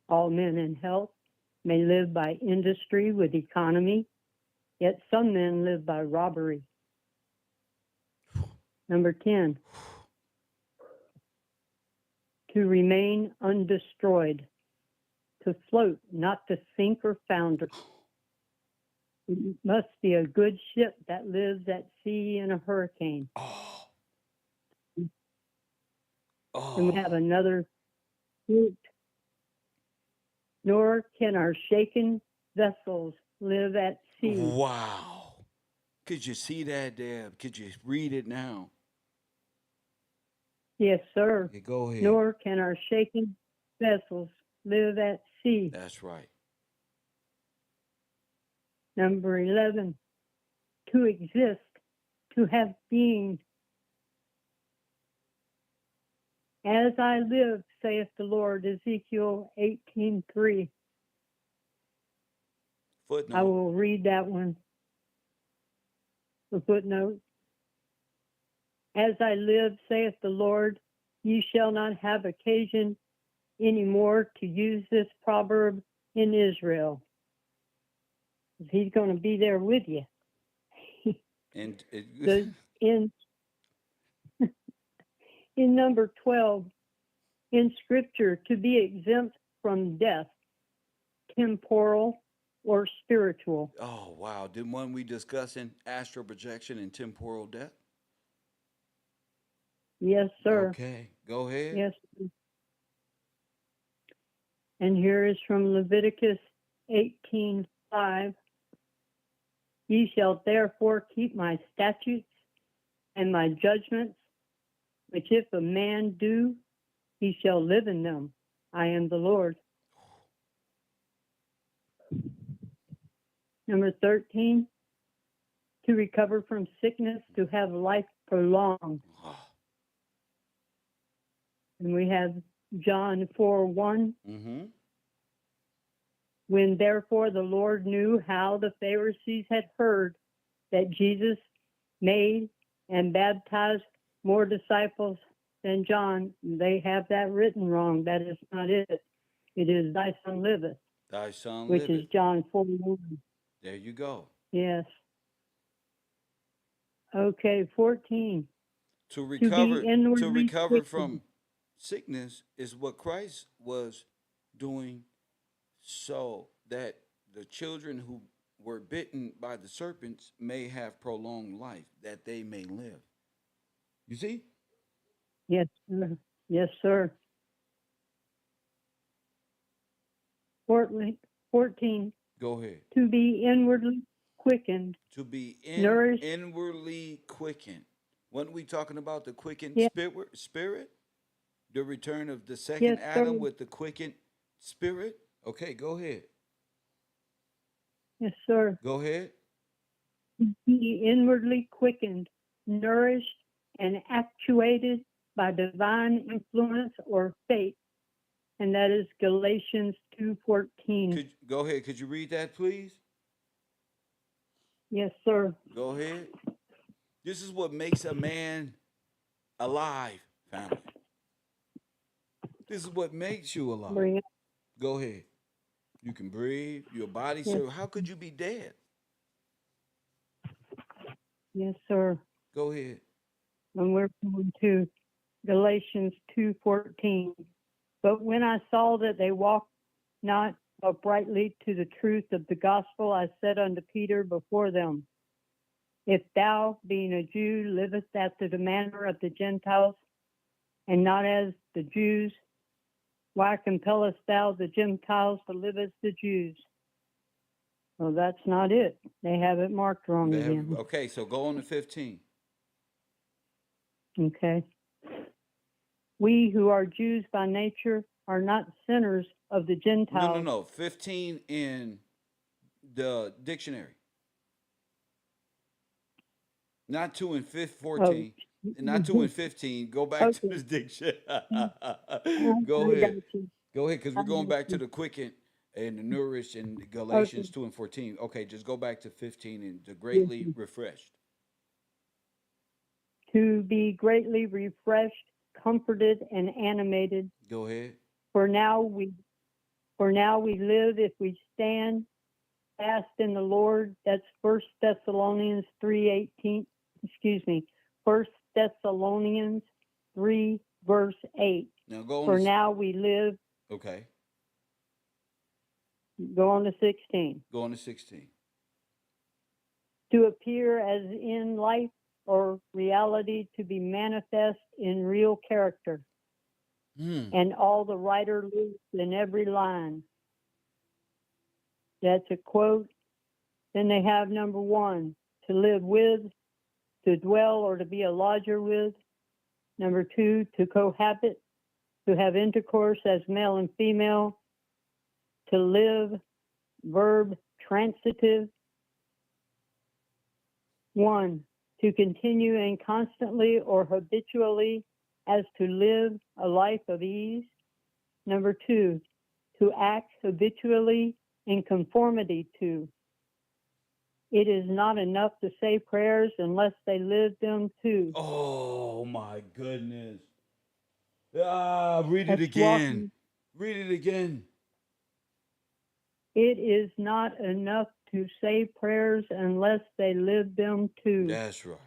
All men in health may live by industry with economy, yet some men live by robbery. Number 10, to remain undestroyed, to float, not to sink or founder. It must be a good ship that lives at sea in a hurricane. And we have another quote. Nor can our shaken vessels live at sea. Wow. Could you see that, Deb? Could you read it now? Yes, sir. Okay, go ahead. Nor can our shaken vessels live at sea. That's right. Number 11, to exist, to have being. As I live, saith the Lord, Ezekiel 18:3. Footnote. I will read that one. The footnote. As I live, saith the Lord, ye shall not have occasion any more to use this proverb in Israel. He's going to be there with you. And in number 12, in Scripture, to be exempt from death, temporal or spiritual. oh wow, didn't one we discussing astral projection and temporal death? Yes, sir. Okay, go ahead. Yes. And here is from Leviticus 18:5. Ye shall therefore keep my statutes and my judgments, which if a man do, he shall live in them. I am the Lord. Number 13, to recover from sickness, to have life prolonged. And we have John 4:1. Mm-hmm. When therefore the Lord knew how the Pharisees had heard that Jesus made and baptized more disciples than John, they have that written wrong. That is not it. It is thy son liveth. Thy son which liveth. is John 4:1. There you go. Yes. Okay, 14. To be recover inwardly quickened. from sickness is what Christ was doing, so that the children who were bitten by the serpents may have prolonged life, that they may live. You see? Yes, sir. Yes, sir. 14. Go ahead. To be inwardly quickened. To be Nourished. inwardly quickened. Weren't we talking about the quickened Yeah. spirit? The return of the second Yes, sir. Adam with the quickened spirit. Okay, go ahead. Yes, sir. Go ahead. Be inwardly quickened, nourished, and actuated by divine influence or faith. And that is Galatians 2:14. Go ahead. Could you read that, please? Yes, sir. Go ahead. This is what makes a man alive, family. This is what makes you alive. Bring it. Go ahead. You can breathe. Your body Yes. serve. How could you be dead? Yes, sir. Go ahead. And we're going to Galatians 2:14. But when I saw that they walked not uprightly to the truth of the gospel, I said unto Peter before them, if thou, being a Jew, livest after the manner of the Gentiles, and not as the Jews, why compellest thou the Gentiles to live as the Jews? Well, that's not it. They have it marked wrong again. Okay, so go on to 15. Okay. We who are Jews by nature are not sinners of the Gentiles. No. 15 in the dictionary. Not 2 and 14. Not 2 and 15. Go back to the dictionary. Go ahead. Go ahead, because we're going back to the quickened and the nourished in Galatians 2 and 14. Okay, just go back to 15 and the greatly refreshed. To be greatly refreshed, comforted, and animated. Go ahead. For now we live if we stand fast in the Lord. That's 1 Thessalonians 3:18. Excuse me. 1 Thessalonians 3 verse 8. Now go on. For now we live. Okay. Go on to 16. Go on to 16. To appear as in life or reality, to be manifest in real character. And all the writer lives in every line. That's a quote. Then they have number 1, to live with, to dwell or to be a lodger with. Number 2, to cohabit, to have intercourse as male and female. To live, verb transitive. 1, to continue and constantly or habitually as to live a life of ease. Number 2, to act habitually in conformity to. It is not enough to say prayers unless they live them too. Oh my goodness. Read it That's again. walking. Read it again. It is not enough to say prayers unless they live them too. That's right.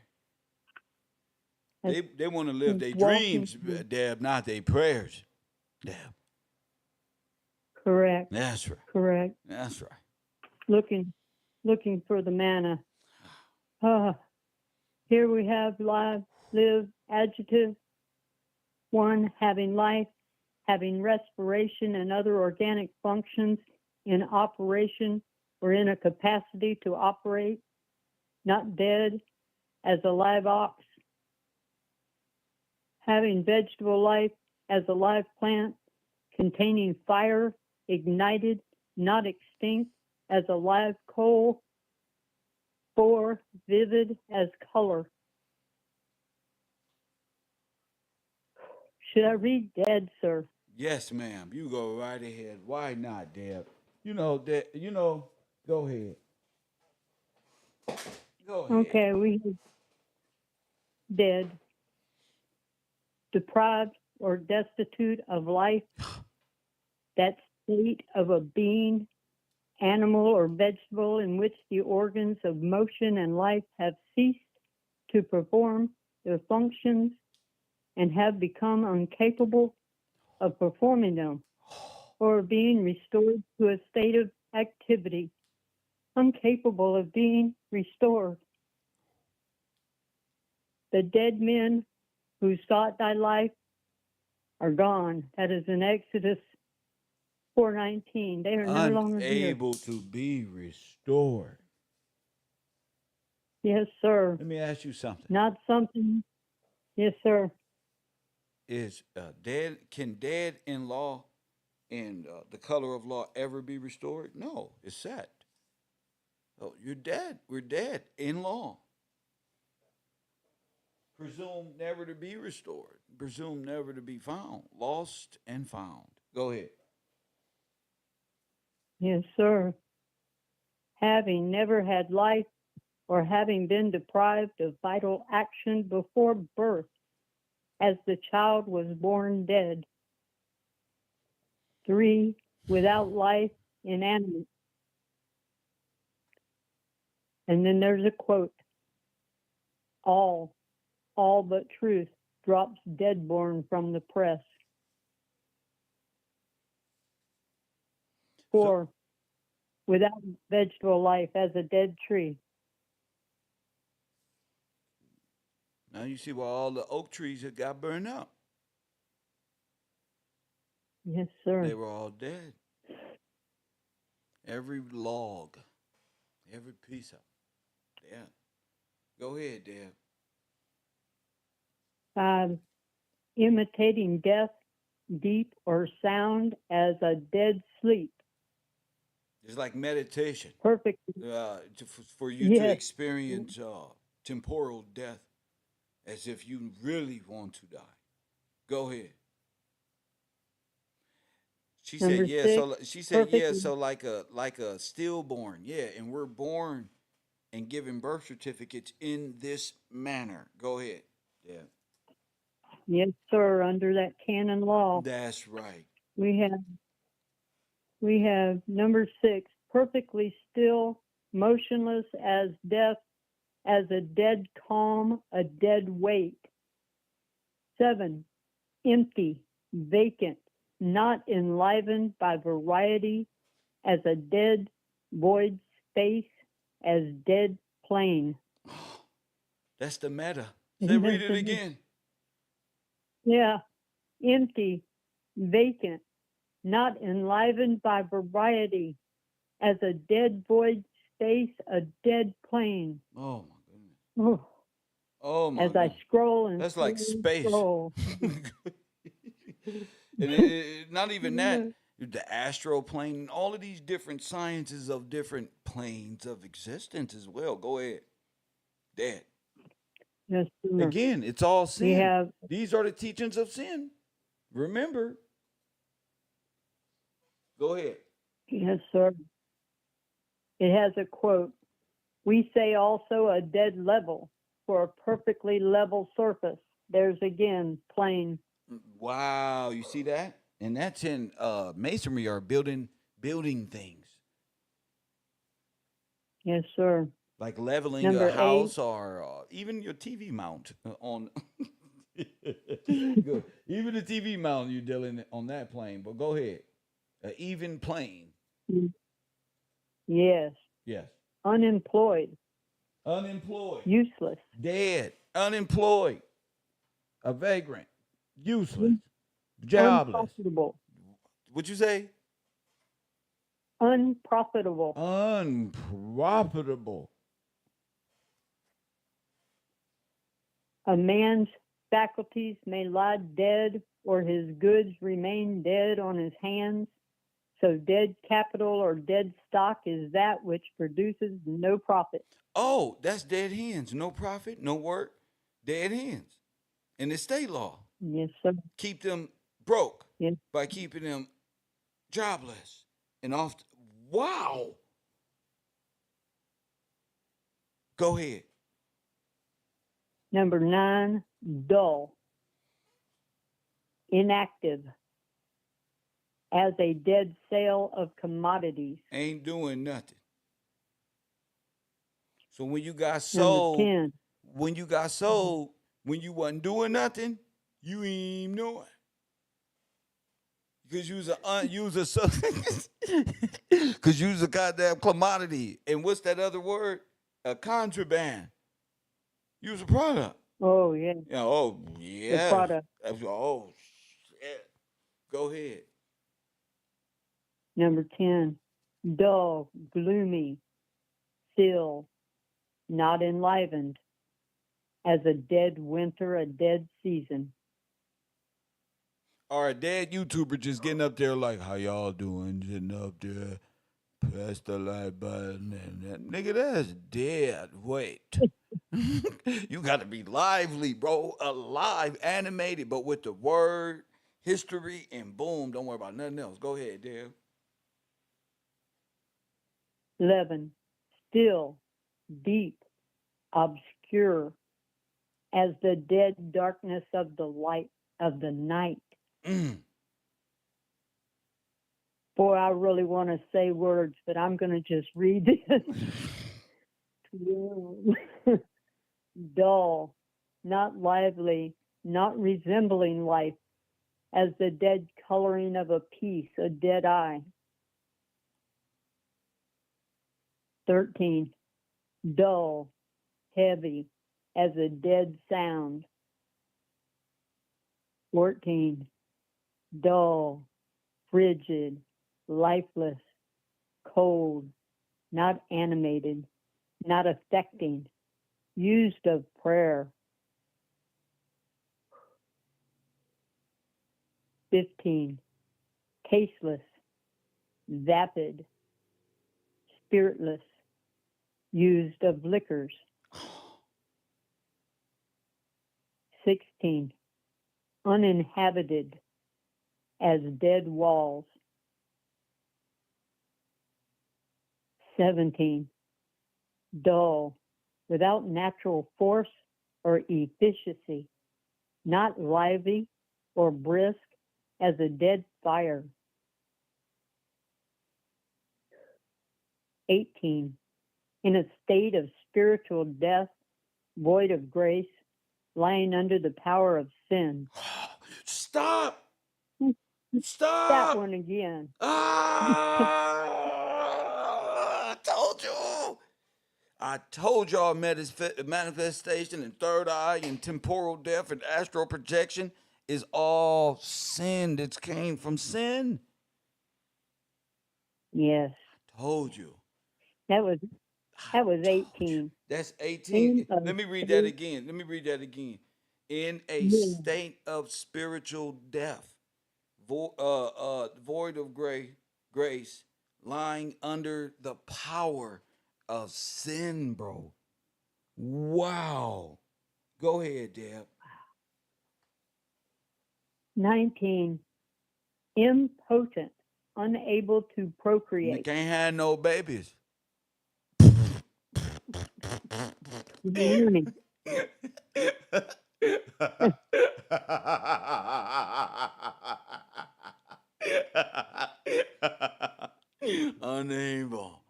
That's They want to live their walking. dreams, Deb, not their prayers. Deb. Correct. That's right. Correct. That's right. Looking for the manna. Here we have live, live, adjective. 1, having life, having respiration and other organic functions in operation or in a capacity to operate, not dead as a live ox. Having vegetable life as a live plant, containing fire, ignited, not extinct, as a live coal. 4, vivid as color. Should I read dead, sir? Yes, ma'am. You go right ahead. Why not, Deb? Go ahead. Go ahead. Okay, we have dead. Deprived or destitute of life. That state of a being, animal or vegetable, in which the organs of motion and life have ceased to perform their functions and have become incapable of performing them, or being restored to a state of activity, incapable of being restored. The dead men who sought thy life are gone. That is in Exodus 4:19. They are no longer here. Unable to be restored. Yes, sir. Let me ask you something. Not something. Yes, sir. is dead. Can dead in law and the color of law ever be restored? No, it's set. Oh, you're dead. We're dead in law. Presumed never to be restored. Presumed never to be found. Lost and found. Go ahead. Yes, sir. Having never had life or having been deprived of vital action before birth, as the child was born dead. 3, without life, inanimate. And then there's a quote, all but truth drops dead-born from the press. 4, without vegetable life, as a dead tree. Now you see why all the oak trees that got burned up. Yes, sir. They were all dead. Every log, every piece of it. Yeah. Go ahead, Deb. 5, imitating death, deep or sound, as a dead sleep. It's like meditation Perfect. for you to Yes. experience temporal death as if you really want to die. Go ahead. She Number said, yeah. 6, So she said, yeah. perfect. So like a stillborn, yeah. And we're born and given birth certificates in this manner. Go ahead. Yeah. Yes, sir. Under that canon law, That's right. we have number 6, perfectly still, motionless as death, as a dead calm, a dead weight. 7, empty, vacant, not enlivened by variety, as a dead void space, as dead plain. That's the meta. Say, read it again. Yeah, empty, vacant, not enlivened by variety, as a dead void space, a dead plain. Oh my goodness. Oh, Oh my as I goodness. scroll and That's like space. scroll. And not even that. The astral plane, all of these different sciences of different planes of existence as well. Go ahead. Dad. Yes, sir. Again, it's all We sin. have, These are the teachings of sin. Remember. Go ahead. yes, sir. It has a quote. We say also a dead level for a perfectly level surface. There's again, plain. Wow, you see that? And that's in masonry or building things. Yes, sir. Like leveling Number a 8, house or even your TV mount on. Good. Even the TV mount you're dealing on that plane. But go ahead. An even plane. yes. Yes. Unemployed, Unemployed. useless, Dead. Unemployed. A vagrant. Useless. Jobless. unprofitable, What'd you say? unprofitable, Unprofitable. a man's faculties may lie dead or his goods remain dead on his hands. So dead capital or dead stock is that which produces no profit. Oh, that's dead hands. No profit, no work. Dead hands. And the state law. Yes, sir. Keep them broke Yes. by keeping them jobless. And off. Wow. Go ahead. Number 9, dull, inactive, as a dead sale of commodities. Ain't doing nothing. So when you got Number sold, 10, when you got sold, when you wasn't doing nothing, you ain't even know it. Because you was a goddamn commodity. And what's that other word? A contraband. You was a product. oh, yeah, Yeah. Oh, the yeah. product. Oh, shit. Go ahead. Number 10, dull, gloomy, still, not enlivened, as a dead winter, a dead season. or a dead YouTuber just getting up there like, how y'all doing? Sitting up there, press the like button, and that nigga, that's dead. Wait. You got to be lively, bro. Alive, animated, but with the word, history, and boom. Don't worry about nothing else. Go ahead, Dale. 11. Still, deep, obscure, as the dead darkness of the light of the night. Mm. Boy, I really want to say words, but I'm going to just read this. Dull, not lively, not resembling life, as the dead coloring of a piece, a dead eye. 13. Dull, heavy, as a dead sound. 14. Dull, frigid, lifeless, cold, not animated, not affecting, used of prayer. 15. Tasteless, vapid, spiritless, used of liquors. 16. Uninhabited, as dead walls. 17. Dull, without natural force or efficiency, not lively or brisk as a dead fire. 18. In a state of spiritual death, void of grace, lying under the power of sin. Stop! That Stop! one again. I told you. I told y'all manifestation and third eye and temporal death and astral projection is all sin. It came from sin. Yes, Told you. that was I that was told you. 18. That's In 18. a Let me read that state, again. In a yeah, state of spiritual death, void of grace, lying under the power of sin, bro. Wow. Go ahead, Deb. 19. Impotent, unable to You procreate. can't have no babies. Good morning. Unable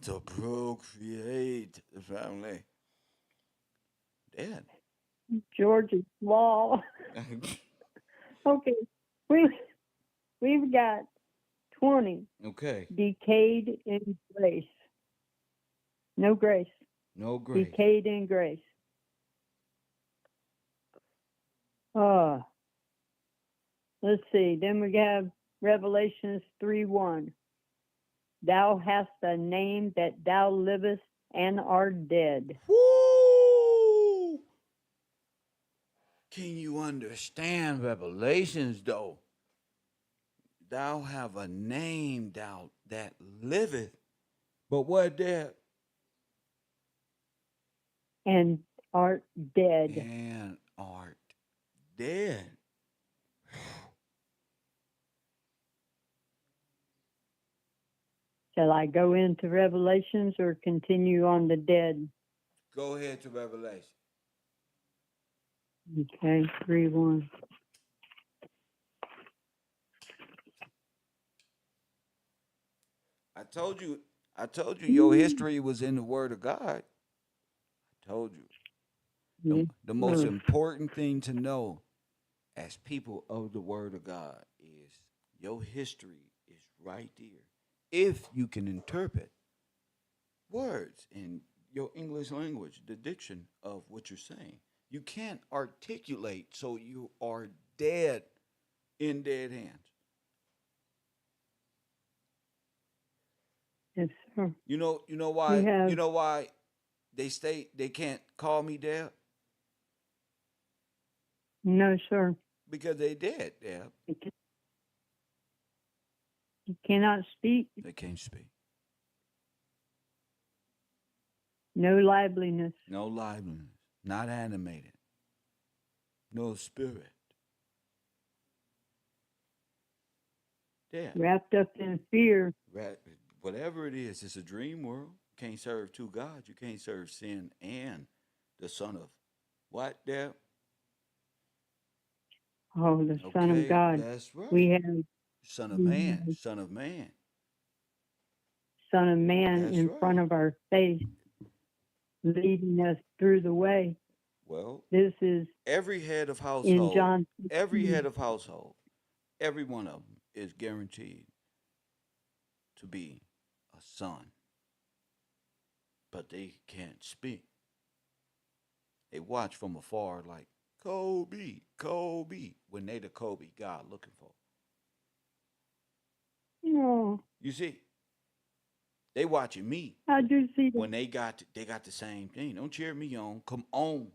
to procreate the family. Dead. George's Law. Okay, we we've got 20. Okay. Decayed in grace. No grace. No grace. Decayed in grace. Uh, let's see. Then we have Revelations 3:1. Thou hast a name that thou livest and art dead. Woo! Can you understand Revelations though? Thou have a name thou that liveth. But what that? And art dead. And art dead. Shall I go into Revelations or continue on the dead? Go ahead to Revelation. Okay, 3:1. I told you your history was in the Word of God. I told you. The most important thing to know as people of the Word of God is your history is right there. If you can interpret words in your English language, the diction of what you're saying, you can't articulate, so you are dead in dead hands. Yes, sir. You know We why? have You know why they can't call me dead? no, sir. Because they dead. Yeah, You cannot speak, they can't speak. no liveliness, No liveliness. Not animated. No spirit. Yeah. wrapped up in fear. Right. Whatever it is, it's a dream world. You can't serve two gods. You can't serve sin and the son of what there? Oh, the Son of Okay, God. that's right. We have Son of the man. Son of man. Son of Man That's in front right. of our face, leading us through the way. Well, This is every head of in household, John every 16. head of household, every one of them is guaranteed to be a son, but they can't speak. They watch from afar like Kobe, Kobe, when they the Kobe God looking for. Oh, You see, they watching me I do see that. when they got the same thing. Don't cheer me on. Come on.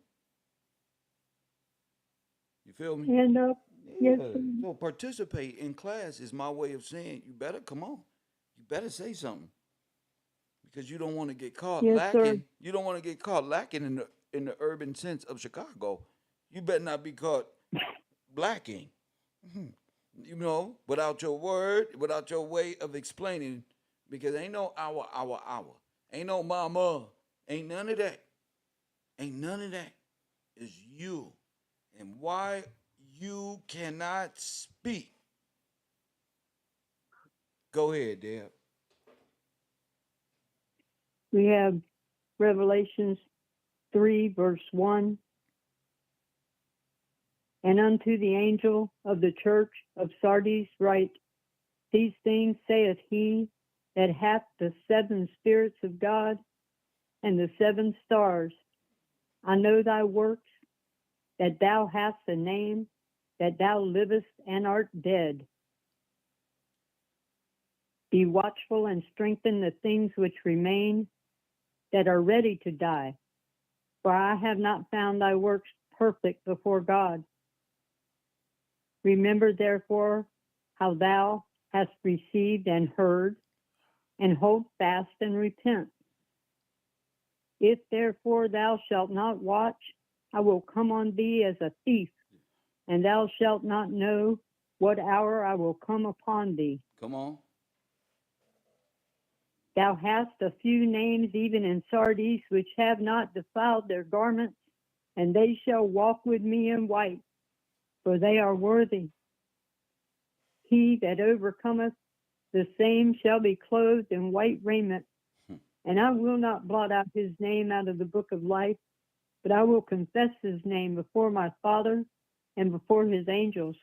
You feel me? Hand up. Yes, Yeah. sir. So participate in class is my way of saying you better come on. You better say something because you don't want to get caught Yes, sir. lacking. You don't want to get caught lacking in the urban sense of Chicago. You better not be caught blacking. You know, without your word, without your way of explaining, because ain't no our. Ain't no mama. Ain't none of that. Ain't none of that. It's you. And why you cannot speak. Go ahead, Deb. We have Revelations 3, verse 1. And unto the angel of the church of Sardis write, These things saith he that hath the 7 spirits of God and the 7 stars. I know thy works, that thou hast a name, that thou livest and art dead. Be watchful and strengthen the things which remain, that are ready to die. For I have not found thy works perfect before God. Remember therefore how thou hast received and heard, and hold fast and repent. If therefore thou shalt not watch, I will come on thee as a thief, and thou shalt not know what hour I will come upon thee. Come on. Thou hast a few names even in Sardis, which have not defiled their garments, and they shall walk with me in white, for they are worthy. He that overcometh, the same shall be clothed in white raiment, and I will not blot out his name out of the book of life, but I will confess his name before my Father and before his angels.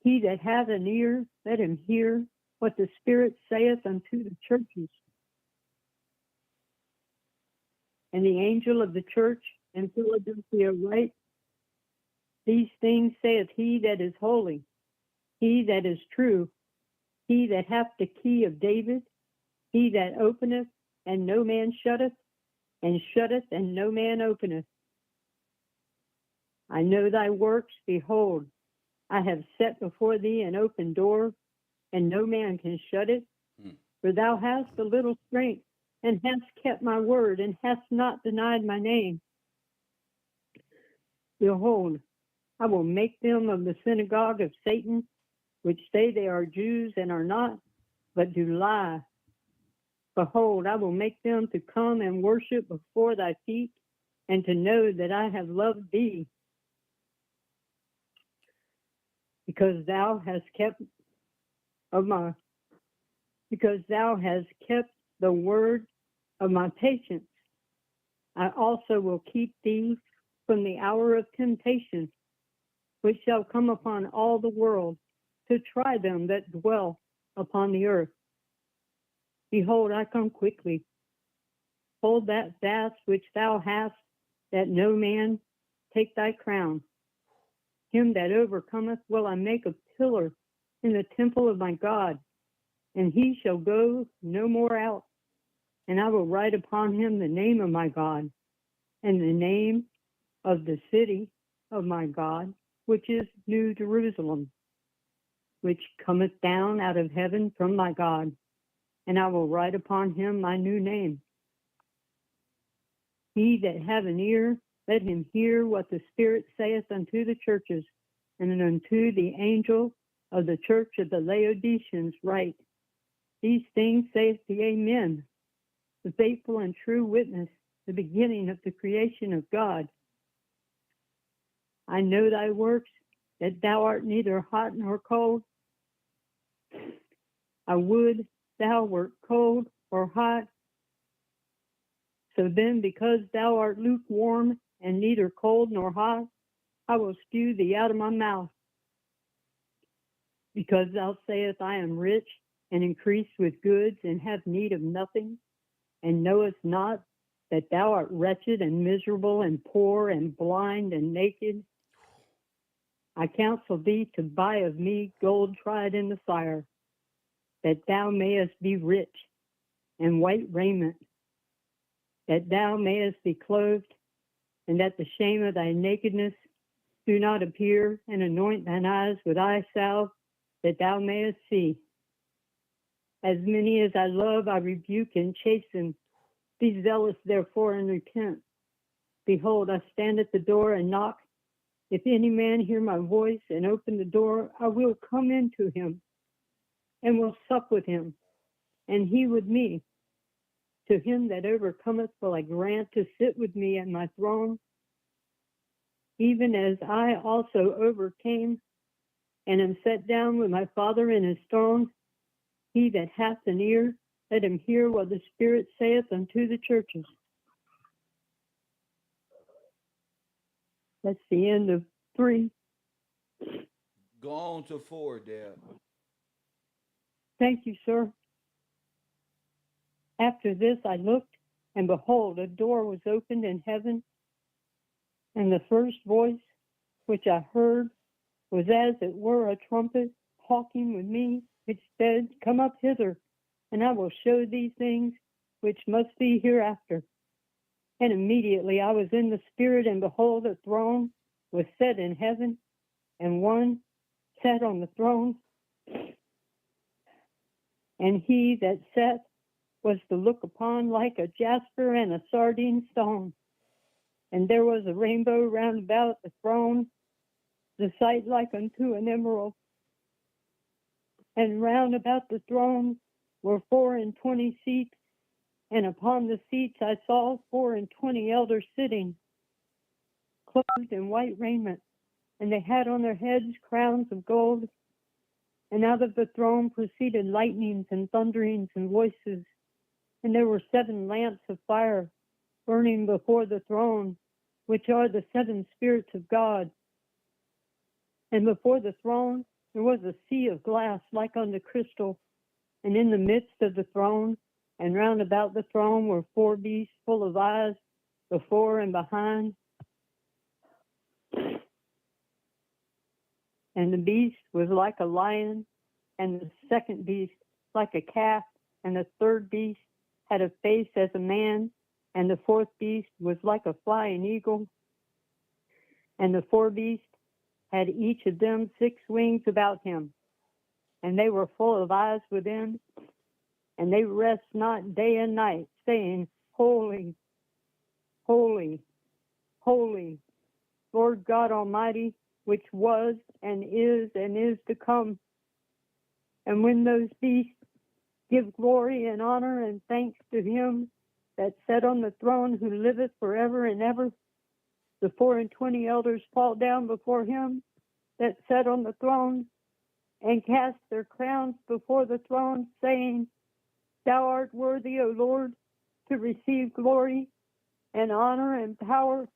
He that hath an ear, let him hear what the Spirit saith unto the churches. And the angel of the church in Philadelphia write, These things saith he that is holy, he that is true, he that hath the key of David, he that openeth, and no man shutteth, and shutteth, and no man openeth. I know thy works, behold, I have set before thee an open door, and no man can shut it. For thou hast a little strength, and hast kept my word, and hast not denied my name. Behold, I will make them of the synagogue of Satan, which say they are Jews and are not, but do lie. Behold, I will make them to come and worship before thy feet, and to know that I have loved thee, because thou hast kept the word of my patience. I also will keep thee from the hour of temptation, which shall come upon all the world, to try them that dwell upon the earth. Behold, I come quickly. Hold that fast which thou hast, that no man take thy crown. Him that overcometh will I make a pillar in the temple of my God, and he shall go no more out. And I will write upon him the name of my God, and the name of the city of my God, which is New Jerusalem, which cometh down out of heaven from my God, and I will write upon him my new name. He that hath an ear, let him hear what the Spirit saith unto the churches, and unto the angel of the church of the Laodiceans write, these things saith the Amen, the faithful and true witness, the beginning of the creation of God. I know thy works, that thou art neither hot nor cold. I would thou wert cold or hot. So then, because thou art lukewarm and neither cold nor hot, I will spew thee out of my mouth. Because thou sayest, I am rich and increase with goods and have need of nothing, and knowest not that thou art wretched and miserable and poor and blind and naked. I counsel thee to buy of me gold tried in the fire, that thou mayest be rich, and white raiment, that thou mayest be clothed, and that the shame of thy nakedness do not appear, and anoint thine eyes with eye salve, that thou mayest see. As many as I love, I rebuke and chasten. Be zealous, therefore, and repent. Behold, I stand at the door and knock. If any man hear my voice and open the door, I will come into him, and will sup with him, and he with me. To him that overcometh will I grant to sit with me at my throne, even as I also overcame and am set down with my Father in his throne. He that hath an ear, let him hear what the Spirit saith unto the churches. That's the end of 3. Go on to 4, Deb. Thank you, sir. After this I looked, and behold, a door was opened in heaven, and the first voice which I heard was as it were a trumpet talking with me, which said, come up hither, and I will show thee things which must be hereafter. And immediately I was in the Spirit, and behold, a throne was set in heaven, and one sat on the throne. And he that sat was to look upon like a jasper and a sardine stone. And there was a rainbow round about the throne, the sight like unto an emerald. And round about the throne were 24 seats, and upon the seats I saw 24 elders sitting, clothed in white raiment, and they had on their heads crowns of gold. And out of the throne proceeded lightnings and thunderings and voices. And there were 7 lamps of fire burning before the throne, which are the 7 spirits of God. And before the throne there was a sea of glass like unto crystal, and in the midst of the throne and round about the throne were 4 beasts full of eyes before and behind. And the beast was like a lion, and the second beast like a calf, and the third beast had a face as a man, and the fourth beast was like a flying eagle. And the 4 beasts had each of them 6 wings about him, and they were full of eyes within, and they rest not day and night, saying, Holy, holy, holy, Lord God Almighty, which was and is to come. And when those beasts give glory and honor and thanks to him that sat on the throne, who liveth forever and ever, the 24 elders fall down before him that sat on the throne, and cast their crowns before the throne, saying, Thou art worthy, O Lord, to receive glory and honor and power,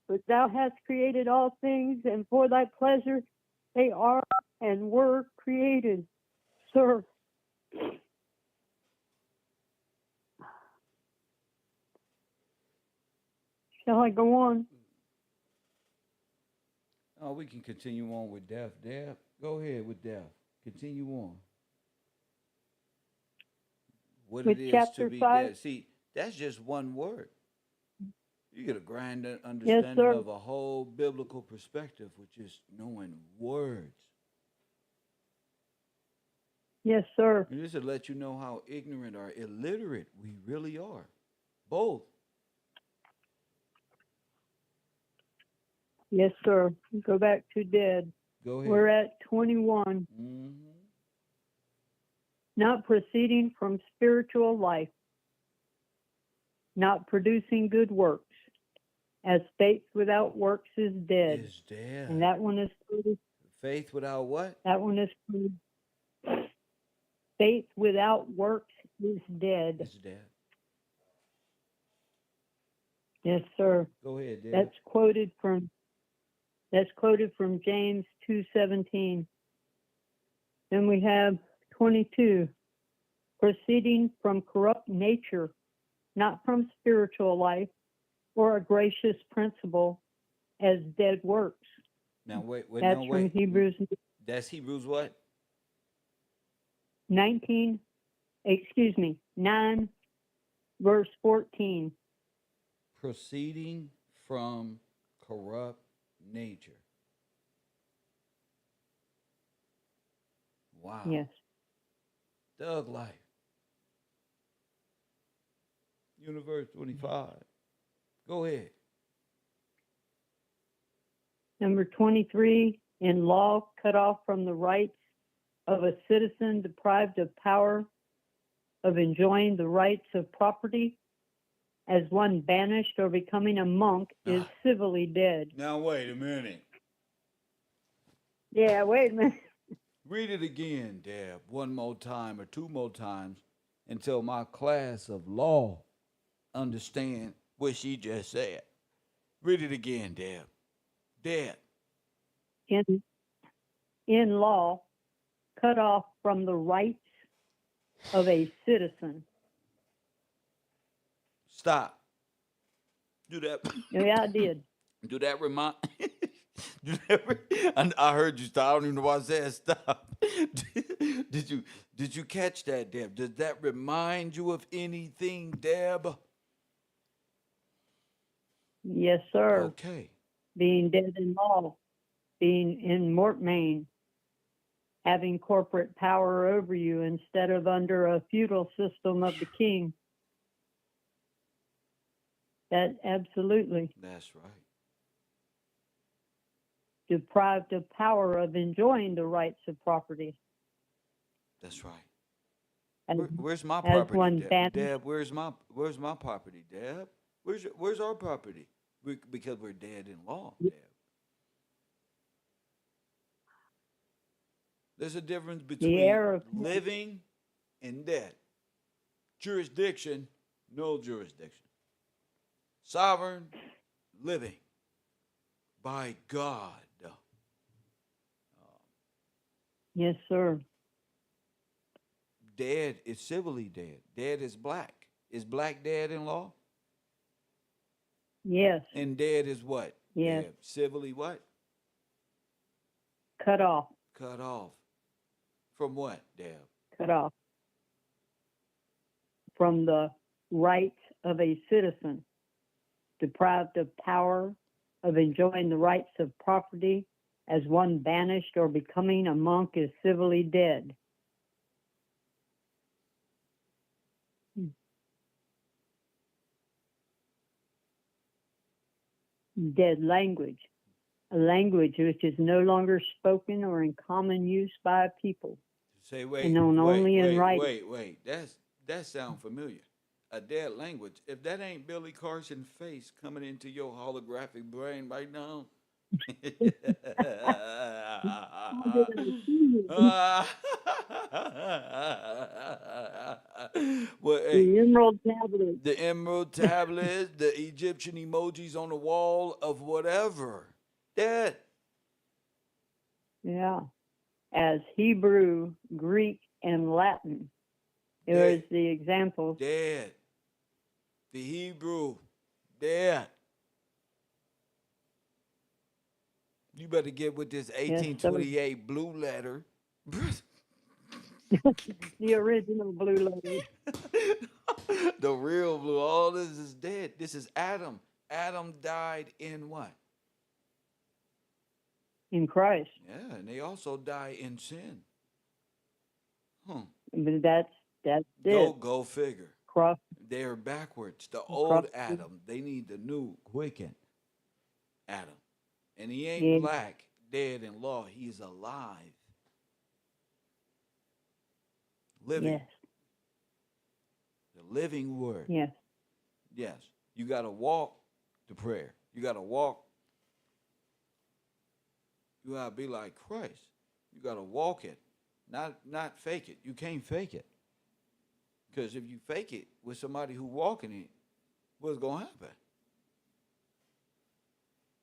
but thou hast created all things, and for thy pleasure they are and were created. Sir, shall I go on? Oh, we can continue on with Deb. Deb, go ahead with Deb. Continue on. What With it is to chapter be 5? dead. See, that's just one word. You get a grand Yes, understanding sir. of a whole biblical perspective with just knowing words. Yes, sir. And this will let you know how ignorant or illiterate we really are. Both. Yes, sir. Go back to dead. Go We're ahead. at 21. Hmm. Not proceeding from spiritual life, not producing good works, as faith without works is dead. Is dead. And that one is quoted. Faith without what? That one is quoted. Faith without works is dead. Is dead. Yes, sir. Go ahead, Dad. That's quoted from James 2:17. Then we have 22. Proceeding from corrupt nature, not from spiritual life or a gracious principle as dead works. Now wait, That's from Hebrews That's Hebrews what? 9, verse 14. Proceeding from corrupt nature. Wow. Yes. Thug life. Universe 25. Go ahead. Number 23, in law cut off from the rights of a citizen deprived of power of enjoying the rights of property, as one banished or becoming a monk is civilly dead. Now wait a minute. Yeah, wait a minute. Read it again, Deb, one more time or two more times until my class of law understand what she just said. Read it again, Deb. Deb. In law, cut off from the rights of a citizen. Stop. Do that. Yeah, I did. Do that remind? I heard you stop. I don't even know why I said stop. Did you catch that, Deb? Does that remind you of anything, Deb? Yes, sir. Okay. Being dead in law, being in mortmain, having corporate power over you instead of under a feudal system of the king. That absolutely. That's right. Deprived of power of enjoying the rights of property. That's right. As, Where's my as property, one Deb? banished. Deb, where's my property, Deb? Where's our property? Because we're dead in law, Deb. There's a difference between living and dead. Jurisdiction, no jurisdiction. Sovereign, living by God. Yes, sir. Dead is civilly dead. Dead is black. Is black dead in law? Yes. And dead is what? Yes. Dead. Civilly what? Cut off. Cut off. From what, Deb? Cut off. From the rights of a citizen. Deprived of power of enjoying the rights of property, as one banished or becoming a monk is civilly dead. Dead language, a language which is no longer spoken or in common use by a people. Say wait, and known only in writing. Wait. That sounds familiar. A dead language. If that ain't Billy Carson's face coming into your holographic brain right now. Well, hey, The emerald tablet. the emerald tablet, the Egyptian emojis on the wall of whatever. Dead. Yeah. As Hebrew, Greek, and Latin. There's the examples. Dead. The Hebrew. Dead. You better get with this 1828 blue letter. The original blue letter. The real blue. All this is dead. This is Adam. Adam died in what? In Christ. Yeah, and they also die in sin. But that's it. Go figure. Cross. They're backwards. The Cross. old Adam. They need the new, quickened Adam. And he ain't Yeah. black, dead in law. He's alive. Living. Yes. The living word. Yes. Yes. You got to walk the prayer. You got to walk. You got to be like Christ. You got to walk it, not fake it. You can't fake it. Because if you fake it with somebody who walking it, what's going to happen?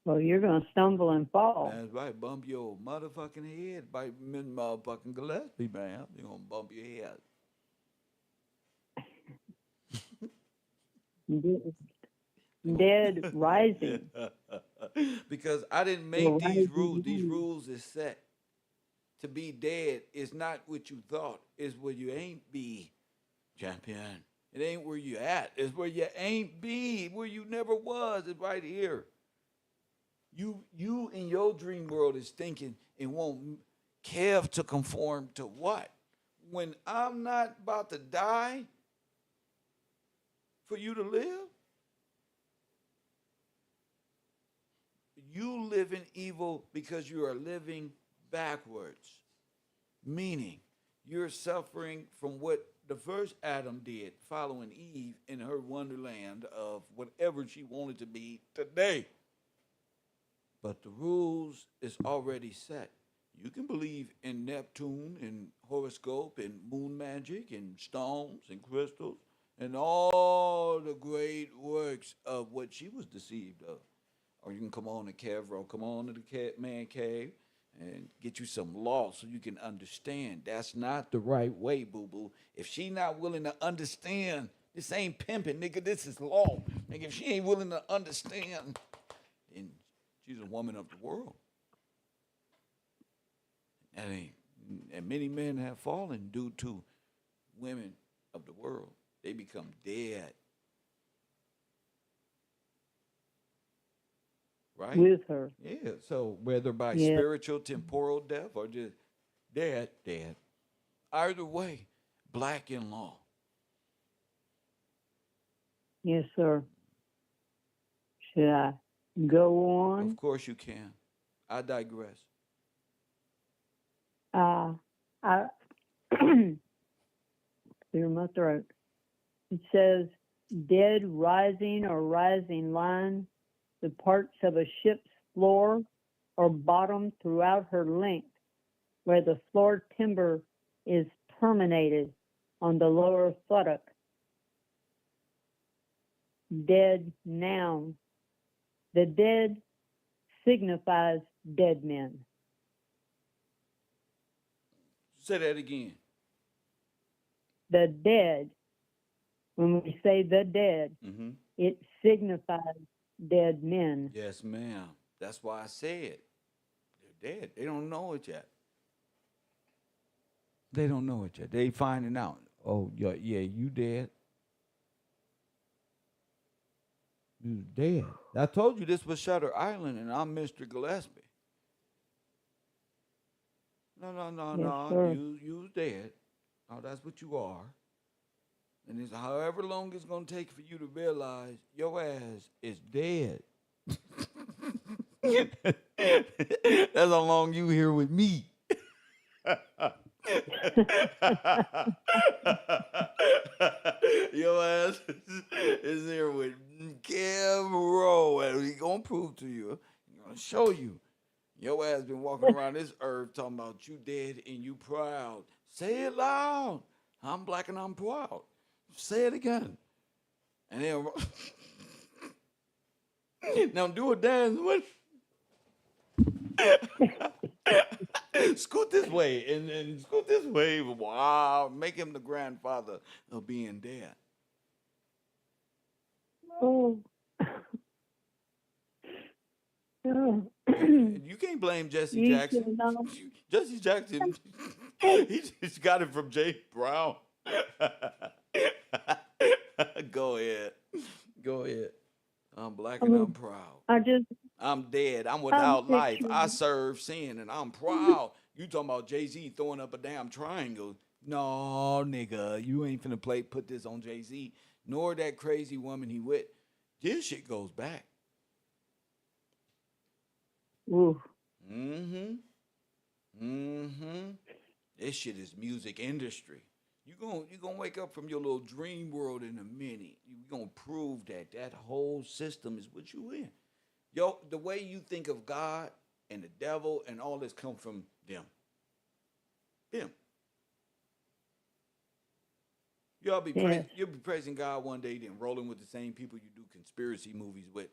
Well, you're going to stumble and fall. That's right. Bump your motherfucking head by motherfucking Gillespie, man. You're going to bump your head. Dead rising. Because I didn't make these rules. These rules is set. To be dead is not what you thought. It's where you ain't be, champion. It ain't where you at. It's where you ain't be. Where you never was. It's right here. You in your dream world is thinking and want Kev to conform to what? When I'm not about to die for you to live? You live in evil because you are living backwards. Meaning, you're suffering from what the first Adam did, following Eve in her wonderland of whatever she wanted to be today. But the rules is already set. You can believe in Neptune and horoscope and moon magic and stones and crystals and all the great works of what she was deceived of. Or you can come on to KevRow, come on to the Man Cave and get you some law so you can understand. That's not the right way, boo-boo. If she not willing to understand, this ain't pimping, nigga, this is law. Nigga, if she ain't willing to understand, then she's a woman of the world. And many men have fallen due to women of the world. They become dead. Right? With her. Yeah, so whether by spiritual, temporal death or just dead. Either way, black in law. Yes, sir. Should I go on? Of course you can. I digress. I clear my throat. It says, dead rising or rising line, the parts of a ship's floor or bottom throughout her length, where the floor timber is terminated on the lower futtock. Dead noun. The dead signifies dead men. Say that again. The dead, when we say the dead, it signifies dead men. Yes, ma'am. That's why I said they're dead. They don't know it yet. They don't know it yet. They finding out. Oh, yeah, you dead. You dead. I told you this was Shutter Island, and I'm Mr. Gillespie. No. Sir. You dead. Oh, that's what you are. And it's however long it's gonna take for you to realize your ass is dead. That's how long you here with me. Your ass is here with KevRow, and we gonna prove to you. We're gonna show you. Your ass been walking around this earth talking about you dead and you proud. Say it loud. I'm black and I'm proud. Say it again. And then now do a dance with. Scoot this way and scoot this way. Wow, make him the grandfather of being dead. Oh. You can't blame Jesse Jackson. Jesse Jackson, he just got it from Jay Brown. Go ahead. I'm black and Oh, I'm proud. I just, I'm dead. I'm I'm without life. I picturing. serve sin and I'm proud. You talking about Jay-Z throwing up a damn triangle. No, nigga, you ain't finna put this on Jay-Z, nor that crazy woman he with. This shit goes back. Ooh, Mm-hmm. Mm-hmm. This shit is music industry. You gonna wake up from your little dream world in a minute. You gonna prove that that whole system is what you in. Yo, the way you think of God and the devil and all this come from them. Them. yes. You'll be praising God one day, then rolling with the same people you do conspiracy movies with.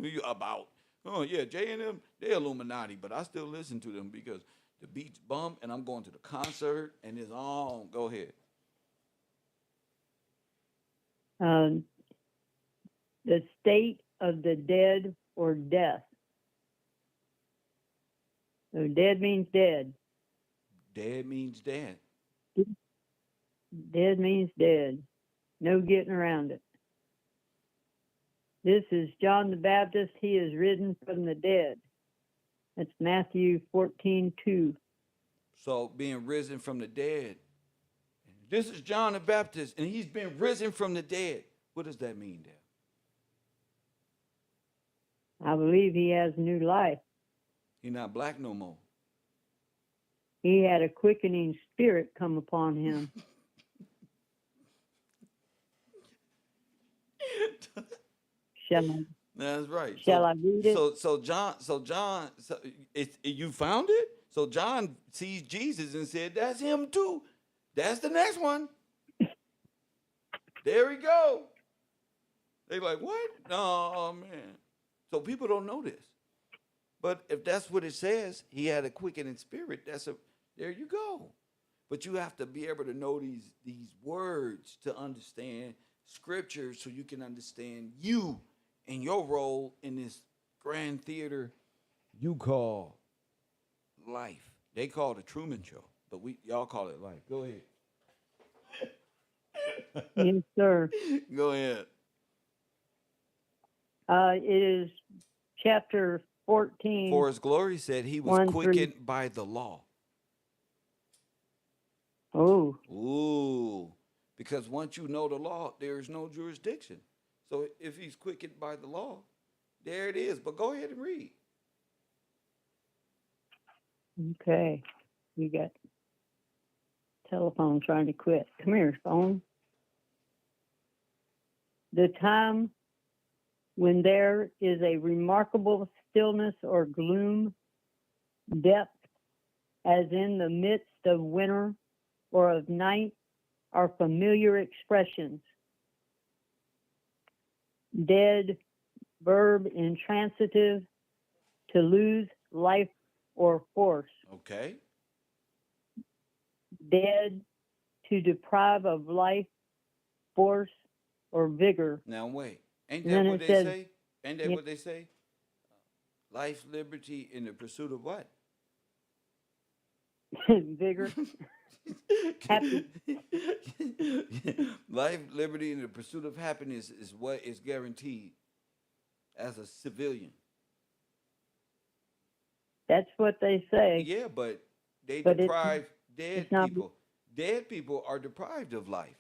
You about. Oh yeah, Jay and them, they Illuminati, but I still listen to them because the beats bump and I'm going to the concert and it's on. Go ahead. Um, the state of the dead or death. So dead means dead. Dead means dead. Dead means dead. No getting around it. This is John the Baptist. He is risen from the dead. That's Matthew 14:2. So being risen from the dead. This is John the Baptist, and he's been risen from the dead. What does that mean, Dad? I believe he has new life. He's not black no more. He had a quickening spirit come upon him. Shall I, That's right. shall I read it? You found it. So John sees Jesus and said, "That's him too. That's the next one." There we go. They like, what? Oh man. So people don't know this. But if that's what it says, he had a quickening spirit. There you go. But you have to be able to know these words to understand scripture so you can understand you and your role in this grand theater you call life. They call it the Truman Show, but y'all call it life. Go ahead. Yes, sir. Go ahead. It is chapter 14, For his glory said he was 1 through. quickened by the law. Oh, Ooh. Because once you know the law, there is no jurisdiction. So if he's quickened by the law, there it is. But go ahead and read. okay. You got telephone trying to quit. Come here, phone. The time when there is a remarkable stillness or gloom, depth, as in the midst of winter or of night, are familiar expressions. Dead, verb intransitive, to lose life or force. Okay. Dead, to deprive of life, force, or vigor. Now wait. Ain't And that then what it they says, say? Ain't that yeah. what they say? Life, liberty, in the pursuit of what? vigor, happy. Life, liberty, and the pursuit of happiness is what is guaranteed as a civilian. That's what they say. Yeah, but they But deprive dead it's not people. Dead people are deprived of life.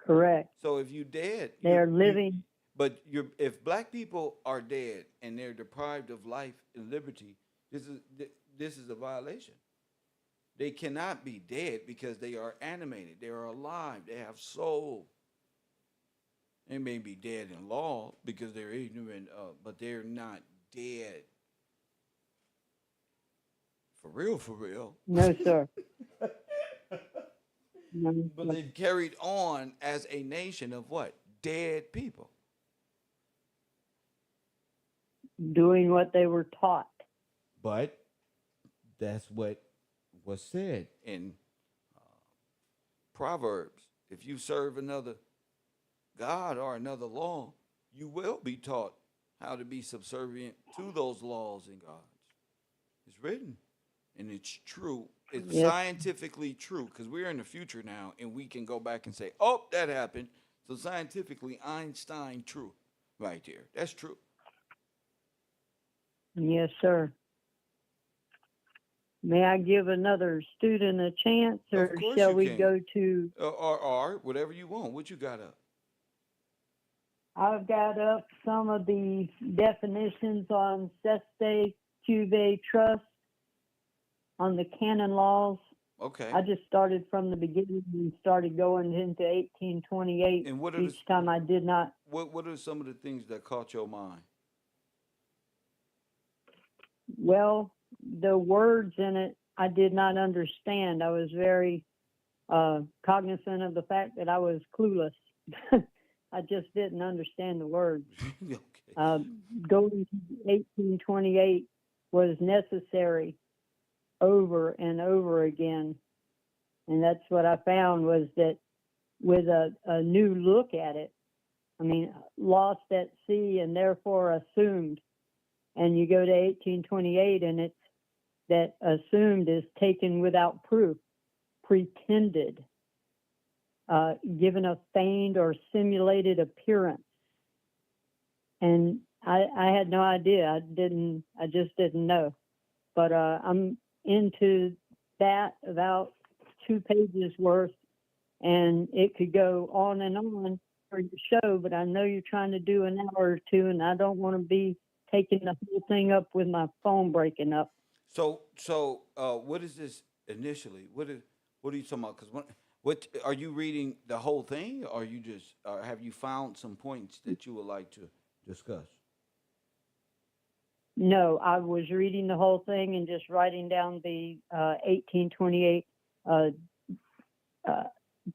correct. So if you dead, They're living. but if black people are dead and they're deprived of life and liberty, this is a violation. They cannot be dead because they are animated. They are alive. They have soul. They may be dead in law because they're ignorant, but they're not dead. For real, for real. No, sir. No, But they've carried on as a nation of what? Dead people. doing what they were taught. But that's what was said in Proverbs. If you serve another God or another law, you will be taught how to be subservient to those laws and gods. It's written. And it's true. It's Yes. scientifically true because we're in the future now and we can go back and say, oh, that happened So scientifically, Einstein true, right there. That's true. Yes, sir. May I give another student a chance, Of or course shall you we can. go to? Or whatever you want. What you got up? I've got up some of the definitions on Cestui Cuve Trust, on the canon laws. Okay. I just started from the beginning and started going into 1828 And what are each time I did not. what are some of the things that caught your mind? Well, the words in it I did not understand. I was very cognizant of the fact that I was clueless. I just didn't understand the words. Okay. Going to 1828 was necessary over and over again. And that's what I found was that with a new look at it, I mean, lost at sea and therefore assumed. And you go to 1828 and it's that assumed is taken without proof, pretended, given a feigned or simulated appearance. And I had no idea. I just didn't know. But I'm into that about 2 pages worth, and it could go on and on for your show, but I know you're trying to do an hour or two, and I don't want to be taking the whole thing up with my phone breaking up. So what is this initially? What are you talking about? Because what are you reading the whole thing, or you just have you found some points that you would like to discuss? No, I was reading the whole thing and just writing down the 1828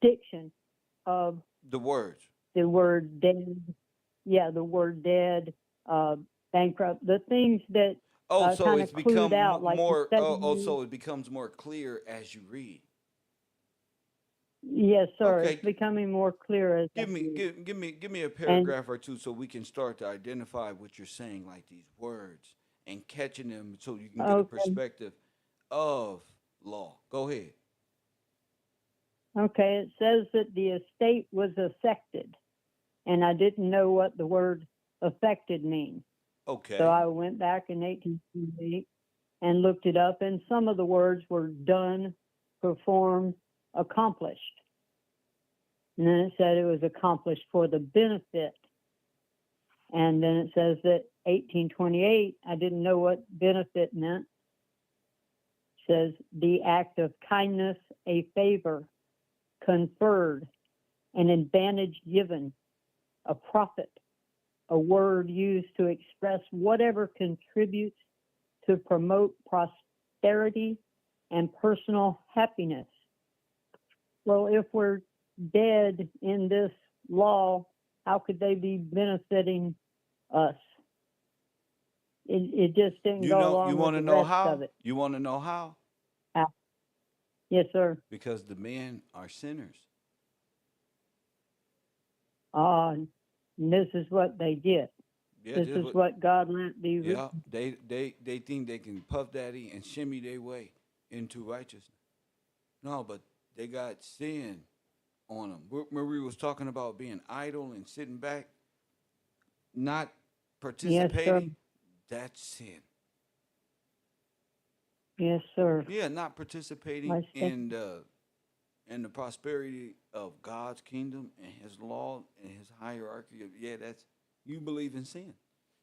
diction of The words. the word dead. Yeah, the word dead, bankrupt, the things that Oh, so kind it's of become clued out, like the more. Oh, 7 years. so it becomes more clear as you read. Yes, sir. Okay, It's becoming more clear as I give me read. give me a And paragraph or two so we can start to identify what you're saying, like these words and catching them, so you can get a okay, perspective of law. Go ahead. okay. It says that the estate was affected, and I didn't know what the word affected means. So Okay. I went back in 1828 and looked it up, and some of the words were done, performed, accomplished. And then it said it was accomplished for the benefit. And then it says that 1828, I didn't know what benefit meant. It says the act of kindness, a favor conferred, an advantage given, a profit, a word used to express whatever contributes to promote prosperity and personal happiness. Well, if we're dead in this law, how could they be benefiting us? It just didn't You go know, you along with want the to know rest of how? it. You want to know how? Uh, Yes, sir. Because the men are sinners. And this is what they get. Yeah, This this is what. what God let be Yeah, written. they think they can puff daddy and shimmy their way into righteousness. No, but they got sin on them. Marie was talking about being idle and sitting back, not Yes, sir. participating. That's sin. Yes, sir. Yeah, not participating I think, in the prosperity of God's kingdom and His law and His hierarchy. Yeah, that's you believe in sin.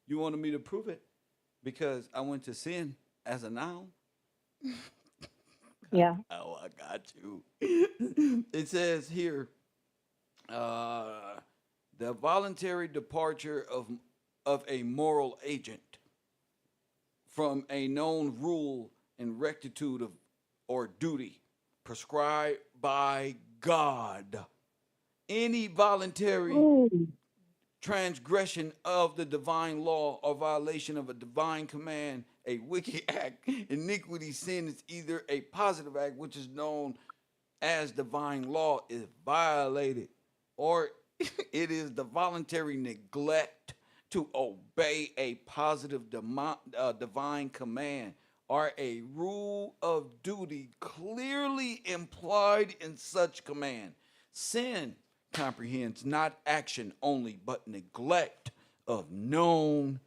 You wanted me to prove it because I went to sin as a noun. yeah. Oh, I got you. It says here, the voluntary departure of a moral agent from a known rule and rectitude of or duty prescribed by God. Any voluntary Oh, transgression of the divine law or violation of a divine command, a wicked act, iniquity, sin is either a positive act, which is known as divine law, is violated, or it is the voluntary neglect to obey a positive divine command or a rule of duty clearly implied in such command. Sin comprehends not action only, but neglect of known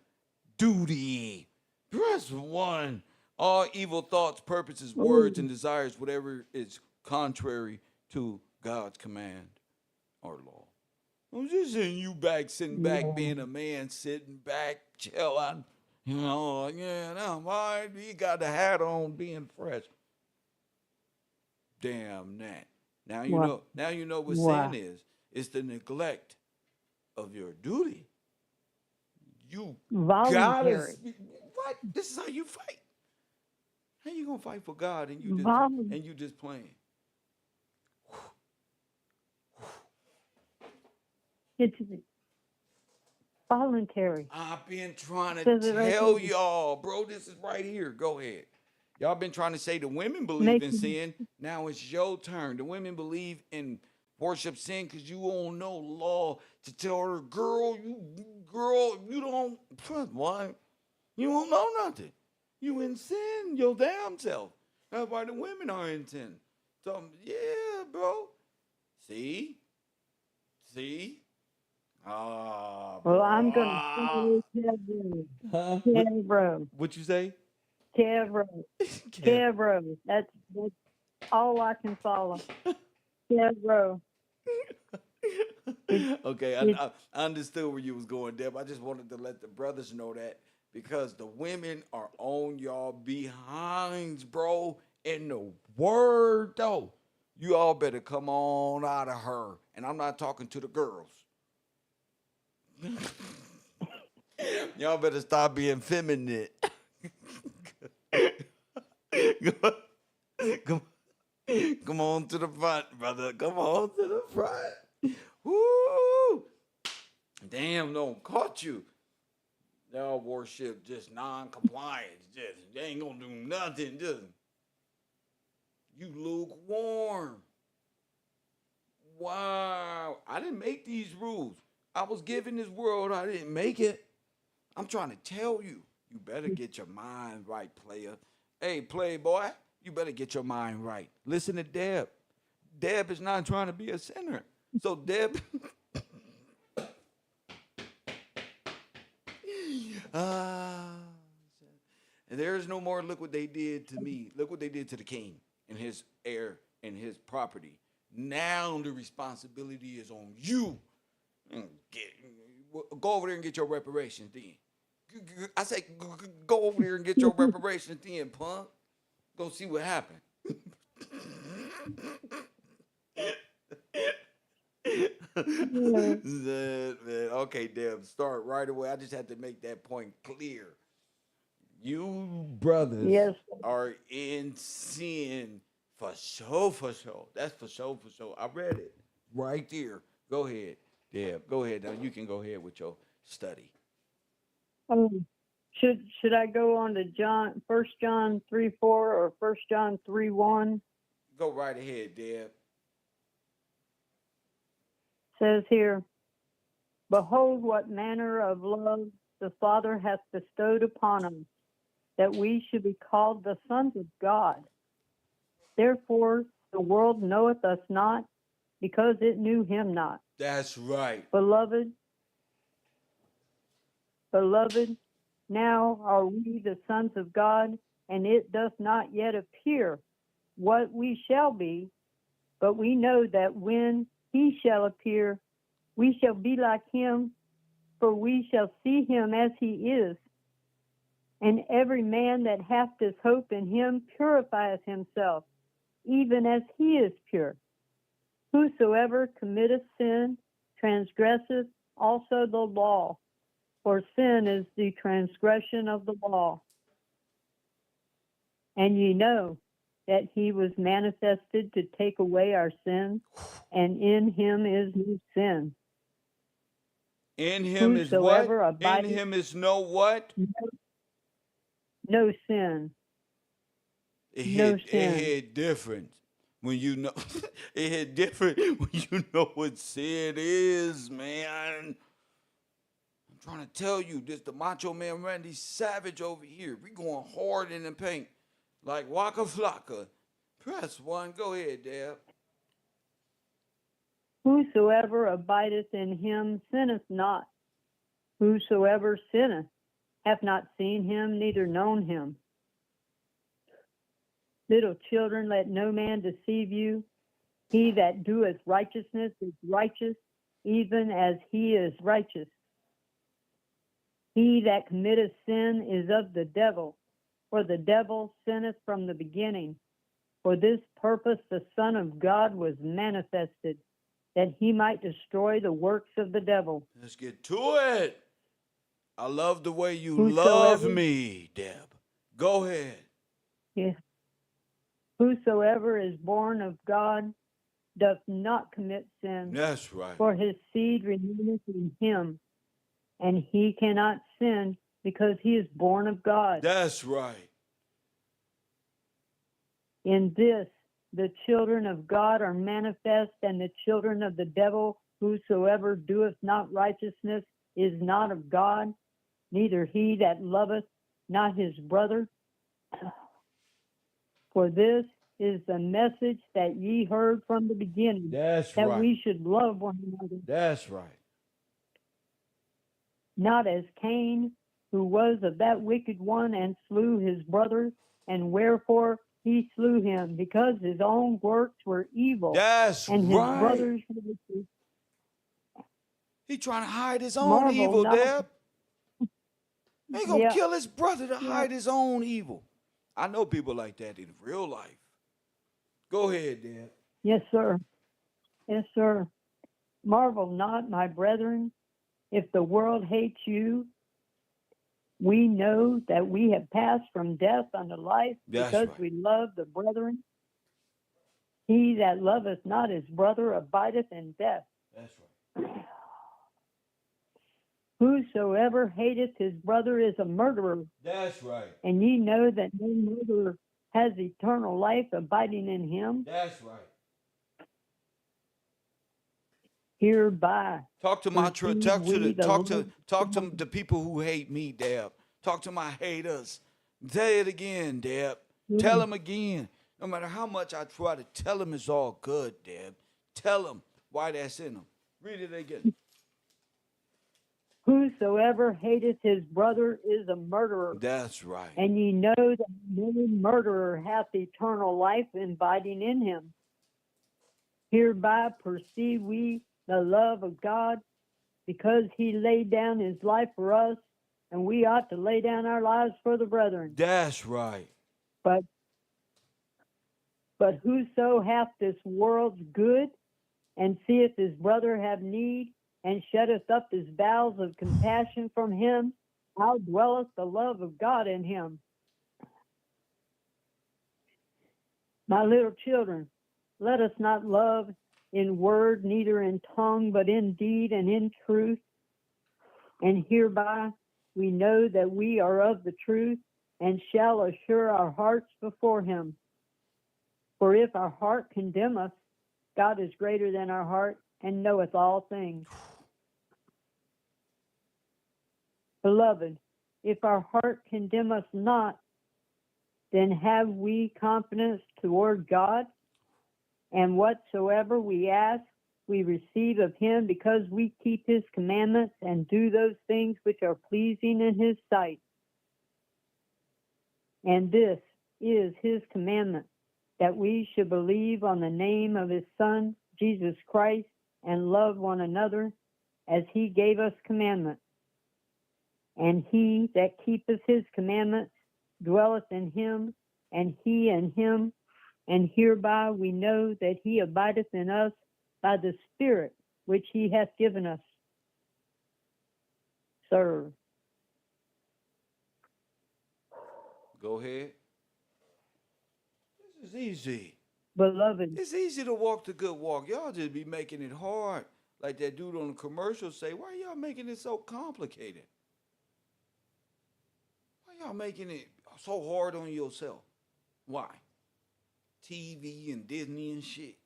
duty. Press 1. All evil thoughts, purposes, words, and desires, whatever is contrary to God's command or law. I'm just saying you back, sitting back, being a man, sitting back, chilling. You know, yeah, no, why you got the hat on, being fresh. Damn that. Now you Wow. know. Now you know what Wow. sin is. It's the neglect of your duty. You gotta Voluntary. what? This is how you fight. How you gonna fight for God and Voluntary. you just playing? It's voluntary. I've been trying to Says it right tell there. y'all, bro. This is right here. Go ahead. Y'all been trying to say the women believe Make in it- sin. Now it's your turn. The women believe in worship sin because you don't know law to tell her, girl, you don't. Why? You don't know nothing. You in sin your damn self. That's why the women are in sin. So yeah, bro. See? Well, I'm going bro. to KevRow. Huh? KevRow. What you say? KevRow. KevRow. That's all I can follow. KevRow. Okay, It's I understood where you was going, Deb. I just wanted to let the brothers know that because the women are on y'all behinds, bro. In the word, though, you all better come on out of her. And I'm not talking to the girls. Y'all better stop being feminine. come, come on to the front, brother. Come on to the front. Woo! Damn, no, caught you. Y'all worship just non-compliance. Just they ain't gonna do nothing. Just you lukewarm. Wow, I didn't make these rules. I was given this world. I didn't make it. I'm trying to tell you. You better get your mind right, player. Hey, playboy, you better get your mind right. Listen to Deb. Deb is not trying to be a sinner. So Deb. And there is no more. Look what they did to me. Look what they did to the king and his heir and his property. Now the responsibility is on you. Go over there and get your reparations then. I say, go over there and get your reparations then, punk. Go see what happened. Okay, Deb, start right away. I just had to make that point clear. You brothers yes. are in sin for sure, for sure. That's for sure, for sure. I read it right there. Go ahead, Deb. Go ahead. Now you can go ahead with your study. Should I go on to John 1 John 3:4 or 1 John 3:1? Go right ahead, Deb. Says here, behold what manner of love the Father hath bestowed upon us, that we should be called the sons of God. Therefore the world knoweth us not, because it knew him not. That's right. Beloved, now are we the sons of God, and it doth not yet appear what we shall be, but we know that when he shall appear, we shall be like him, for we shall see him as he is. And every man that hath this hope in him purifieth himself, even as he is pure. Whosoever committeth sin transgresseth also the law, for sin is the transgression of the law. And ye know that he was manifested to take away our sins, and in him is no sin. In him is what? Whosoever In abideth, him is no what? no sin. It No hit, sin. it hit different when you know. It hit different when you know what sin is, man. I'm trying to tell you, this the Macho Man Randy Savage over here. We going hard in the paint, like Waka Flocka. Press 1. Go ahead, Deb. Whosoever abideth in him sinneth not. Whosoever sinneth hath not seen him, neither known him. Little children, let no man deceive you. He that doeth righteousness is righteous, even as he is righteous. He that committeth sin is of the devil, for the devil sinneth from the beginning. For this purpose the Son of God was manifested, that he might destroy the works of the devil. Let's get to it. I love the way you Whosoever- love me, Deb. Go ahead. Yeah. Whosoever is born of God doth not commit sin, That's right. for his seed remaineth in him, and he cannot sin because he is born of God. That's right. In this, the children of God are manifest, and the children of the devil. Whosoever doeth not righteousness is not of God, neither he that loveth not his brother. For this is the message that ye heard from the beginning, That's that right. we should love one another, That's right. not as Cain, who was of that wicked one and slew his brother, and wherefore he slew him, because his own works were evil, That's and his right. brothers were He trying to hide his own marvel evil, not. Deb. He gonna Yeah. kill his brother to Yeah. hide his own evil. I know people like that in real life. Go ahead, Deb. Yes, sir. Yes, sir. Marvel not, my brethren, if the world hates you. We know that we have passed from death unto life, That's because right. we love the brethren. He that loveth not his brother abideth in death. That's right. Whosoever hateth his brother is a murderer, That's right. and ye know that no murderer has eternal life abiding in him. That's right. Hereby Talk to my perceive talk to we the the talk to love talk to of the people who hate me, Deb. Talk to my haters. Say it again, Deb. Tell them again. No matter how much I try to tell them, it's all good, Deb. Tell them why that's in them. Read it again. Whosoever hateth his brother is a murderer, That's right. and ye know that no murderer hath eternal life abiding in him. Hereby perceive we the love of God, because he laid down his life for us, and we ought to lay down our lives for the brethren. That's right. But whoso hath this world's good, and seeth his brother have need, and shutteth up his bowels of compassion from him, how dwelleth the love of God in him? My little children, let us not love in word, neither in tongue, but in deed and in truth. And hereby we know that we are of the truth, and shall assure our hearts before him. For if our heart condemn us, God is greater than our heart, and knoweth all things. Beloved, if our heart condemn us not, then have we confidence toward God, and whatsoever we ask, we receive of him, because we keep his commandments and do those things which are pleasing in his sight. And this is his commandment, that we should believe on the name of his Son, Jesus Christ, and love one another as he gave us commandments. And he that keepeth his commandments dwelleth in him, and he in him. And hereby we know that he abideth in us by the Spirit which he hath given us. Sir. Go ahead. This is easy. Beloved, It's easy to walk the good walk. Y'all just be making it hard. Like that dude on the commercial say, why y'all making it so complicated? Why y'all making it so hard on yourself? Why? TV and Disney and shit.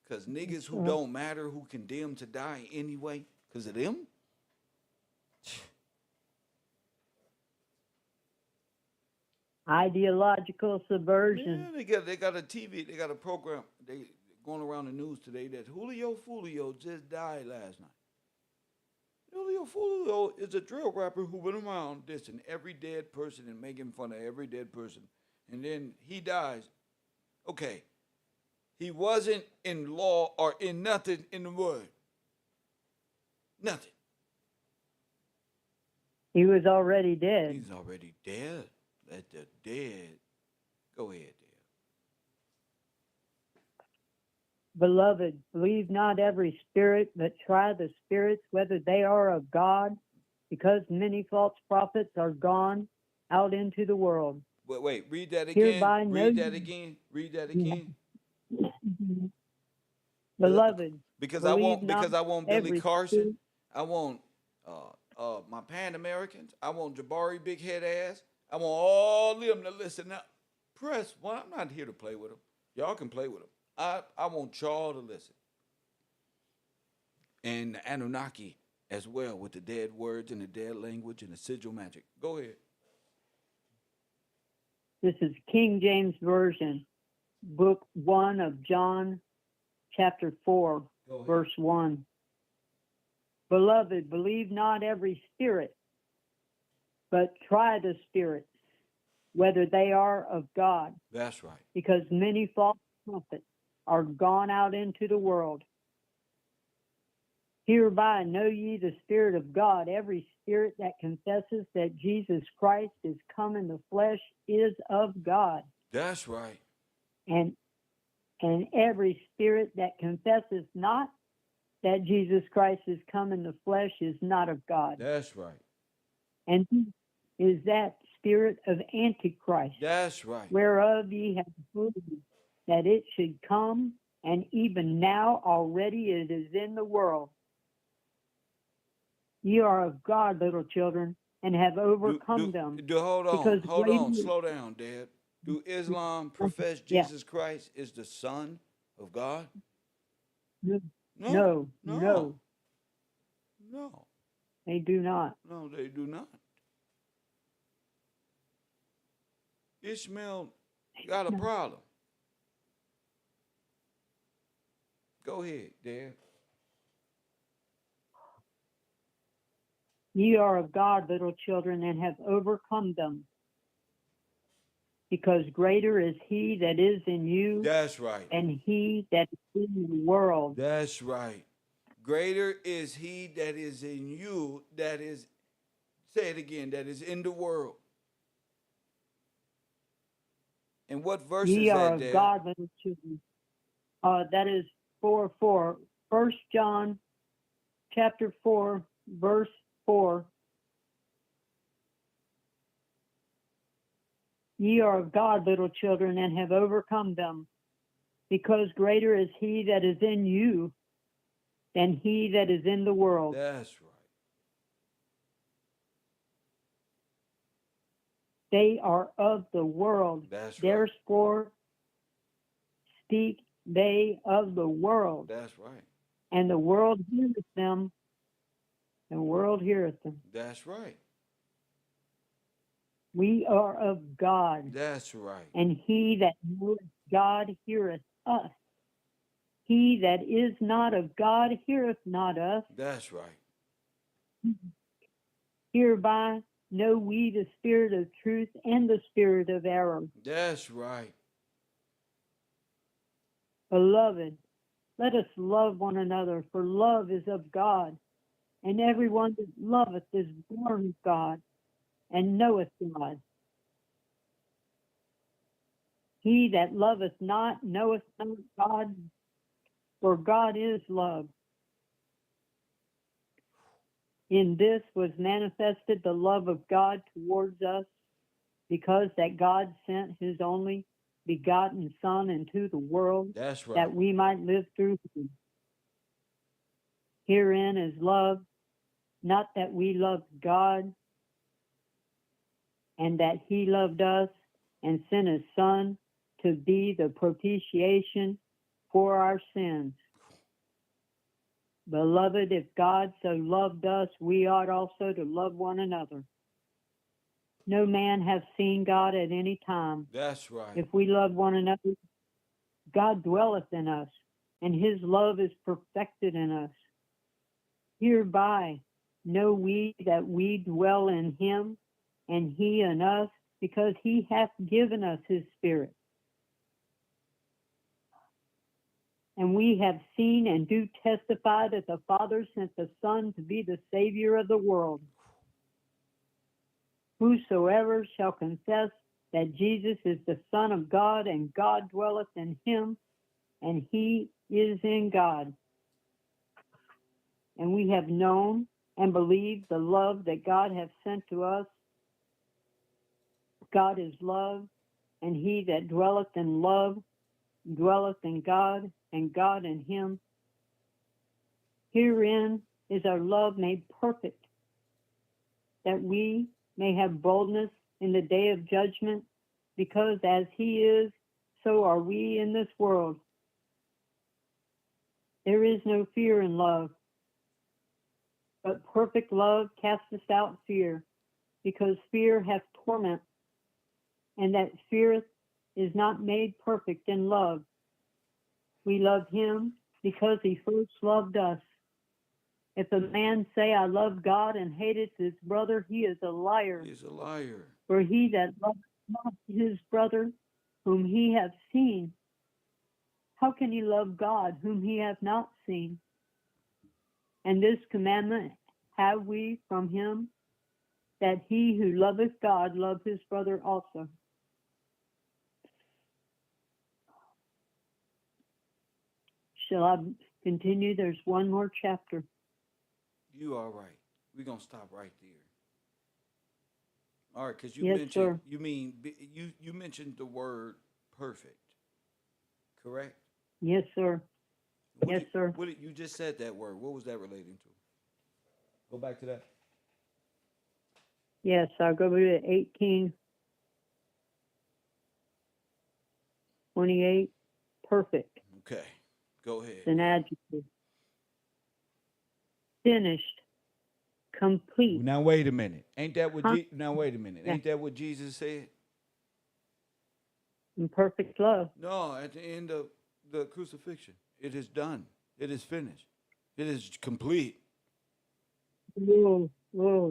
Because niggas who don't matter, who condemned to die anyway, because of them? Ideological subversion. Yeah, they got a TV, they got a program. They going around the news today that Julio just died last night. Julio is a drill rapper who went around dissing every dead person and making fun of every dead person, and then he dies. Okay, he wasn't in law or in nothing in the word. Nothing. He was already dead. He's already dead. Let the dead go ahead, dear. Beloved, believe not every spirit, but try the spirits whether they are of God, because many false prophets are gone out into the world. Wait, read that Hereby again. know Read that again. Read that again. Beloved, Because believe not I want Billy every Carson. spirit. I want my Pan Americans. I want Jabari Big Head Ass. I want all of them to listen. Now, press one. I'm not here to play with them. Y'all can play with them. I want y'all to listen. And the Anunnaki as well, with the dead words and the dead language and the sigil magic. Go ahead. This is King James Version, Book 1 of John, chapter 4, verse 1. Beloved, believe not every spirit, but try the spirits, whether they are of God. That's right. Because many false prophets are gone out into the world. Hereby know ye the Spirit of God. Every spirit that confesses that Jesus Christ is come in the flesh is of God. That's right. And every spirit that confesses not that Jesus Christ is come in the flesh is not of God. That's right. And is that spirit of Antichrist, That's right. whereof ye have heard that it should come, and even now already it is in the world. Ye are of God, little children, and have overcome them. Hold on, slow down, Dad. Do Islam profess Jesus Christ is the Son of God? No. No. They do not. No, they do not. Ishmael got a problem. Go ahead, Dad. Ye are of God, little children, and have overcome them. Because greater is he that is in you. That's right. And he that is in the world. That's right. Greater is he that is in you, that is, say it again, that is in the world. And what verse Ye is are that, of Dad? God, little children. That is 4:4. 1 John chapter 4, verse 4. Ye are of God, little children, and have overcome them, because greater is he that is in you than he that is in the world. That's right. They are of the world. That's right. Therefore speak they of the world. That's right. And the world heareth them. The world heareth them. That's right. We are of God. That's right. And he that knoweth God heareth us. He that is not of God heareth not us. That's right. Hereby know we the spirit of truth and the spirit of error. That's right. Beloved, let us love one another, for love is of God. And everyone that loveth is born of God and knoweth God. He that loveth not knoweth not God, for God is love. In this was manifested the love of God towards us, because that God sent his only begotten Son into the world. That's right. That we might live through him. Herein is love, not that we loved God, and that he loved us and sent his Son to be the propitiation for our sins. Beloved, if God so loved us, we ought also to love one another. no man hath seen God at any time. That's right. If we love one another, God dwelleth in us, and his love is perfected in us. Hereby know we that we dwell in him, and he in us, because he hath given us his Spirit. And we have seen and do testify that the Father sent the Son to be the Savior of the world. Whosoever shall confess that Jesus is the Son of God, and God dwelleth in him, and he is in God. And we have known and believed the love that God hath sent to us. God is love, and he that dwelleth in love dwelleth in God, and God in him. Herein is our love made perfect, that we may have boldness in the day of judgment, because as he is, so are we in this world. There is no fear in love, but perfect love casteth out fear, because fear hath torment, and that feareth is not made perfect in love. We love him because he first loved us. If a man say, I love God, and hateth his brother, he is a liar. He's a liar. For he that loveth not his brother whom he hath seen, how can he love God whom he hath not seen? And this commandment have we from him, that he who loveth God love his brother also. Shall I continue? There's one more chapter. You all right. We're going to stop right there. All right, because Yes, sir. you mentioned the word perfect, correct? Yes, sir. Yes, sir. You just said that word. What was that relating to? Go back to that. Yes, I'll go to 18:28. Perfect. Okay, go ahead. It's an adjective. Finished. Complete. Now wait a minute. Ain't that what? Huh? Now wait a minute. Yeah. Ain't that what Jesus said? In perfect love. No, at the end of the crucifixion, it is done. It is finished. It is complete. Oh,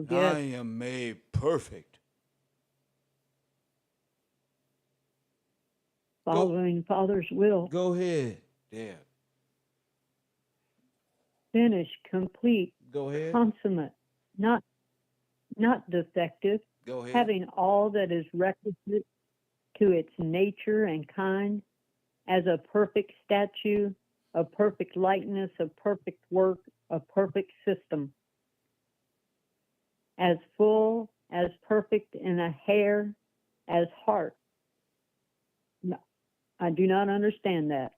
yes. I am made perfect. Following Father's will. Go ahead. There. Finished. Complete. Go ahead. Consummate. Not defective. Go ahead. Having all that is requisite to its nature and kind, as a perfect statue, a perfect likeness, a perfect work, a perfect system. As full, as perfect in a hair, as heart. No, I do not understand that.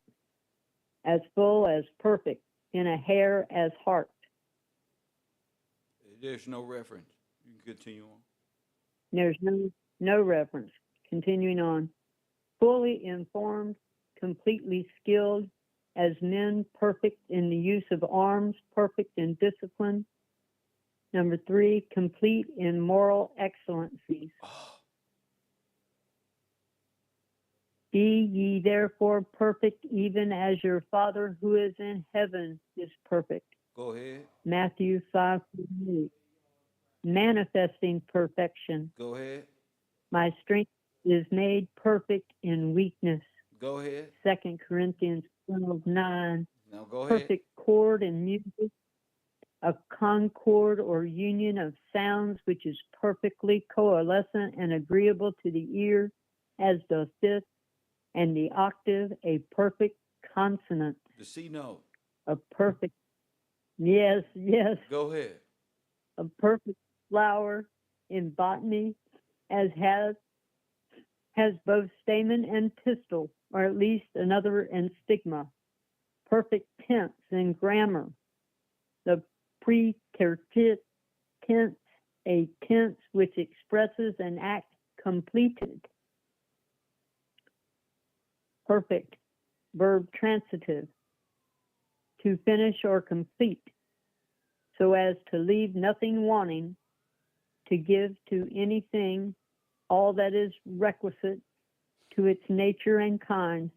As full, as perfect in a hair, as heart. There's no reference. You can continue on. There's no reference. Continuing on. Fully informed, completely skilled, as men, perfect in the use of arms, perfect in discipline. Number 3, complete in moral excellencies. Be ye therefore perfect, even as your Father who is in heaven is perfect. Go ahead. Matthew 5:48. Manifesting perfection. Go ahead. My strength is made perfect in weakness. Go ahead. 2 Corinthians 12:9. Now go ahead. Perfect chord in music, a concord or union of sounds which is perfectly coalescent and agreeable to the ear, as the fifth and the octave, a perfect consonant. The C note. A perfect, yes, Go ahead. a perfect flower in botany, as has both stamen and pistil, or at least another and stigma. Perfect tense in grammar, the preterite tense, a tense which expresses an act completed. Perfect, verb transitive, to finish or complete, so as to leave nothing wanting, to give to anything all that is requisite to its nature and kind,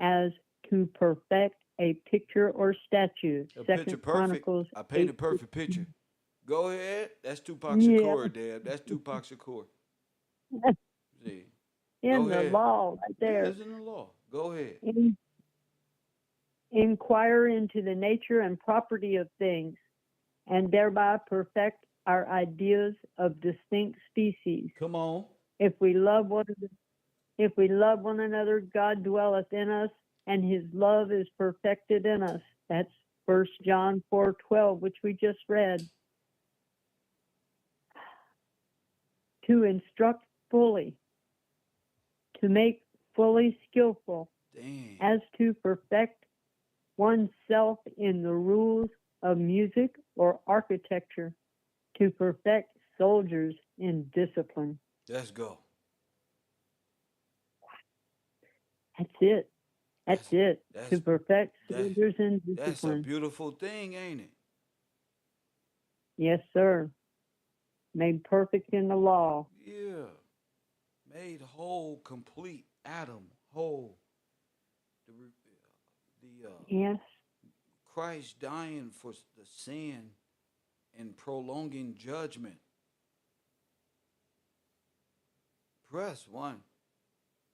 as to perfect a picture or statue. A Second picture perfect. Chronicles I painted a 8. perfect picture. Go ahead. That's Tupac Yeah, Shakur, Deb. That's Tupac Shakur. See. in Go the ahead. law right Yeah, there. it's in the law. Go ahead. Inquire into the nature and property of things, and thereby perfect our ideas of distinct species. Come on. If we love one another, God dwelleth in us, and his love is perfected in us. That's 1 John 4:12, which we just read. To instruct fully, to make fully skillful, Damn. as to perfect oneself in the rules of music or architecture, to perfect soldiers in discipline. Let's go. That's it. That's it. To perfect that's- soldiers in That's a discipline. beautiful thing, ain't it? Yes, sir. Made perfect in the law. Yeah. Made whole, complete, Adam whole. The Yes. Christ dying for the sin and prolonging judgment. Press one,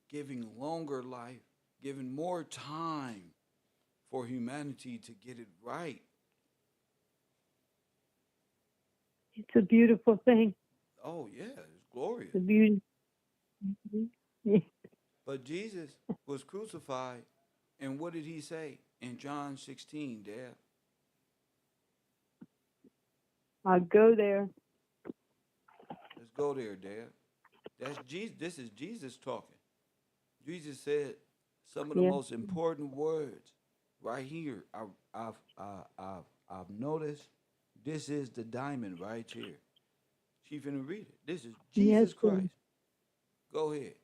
giving longer life, giving more time for humanity to get it right. It's a beautiful thing. Oh yeah, it's glorious. It's a beauty. Yeah. But Jesus was crucified, and what did he say in John 16, Dad? I'll go there. Let's go there, Dad. That's Jesus. This is Jesus talking. Jesus said some of the Yeah. most important words right here. I've noticed. This is the diamond right here. She finna read it. This is Yes, Jesus sir. Christ. Go ahead.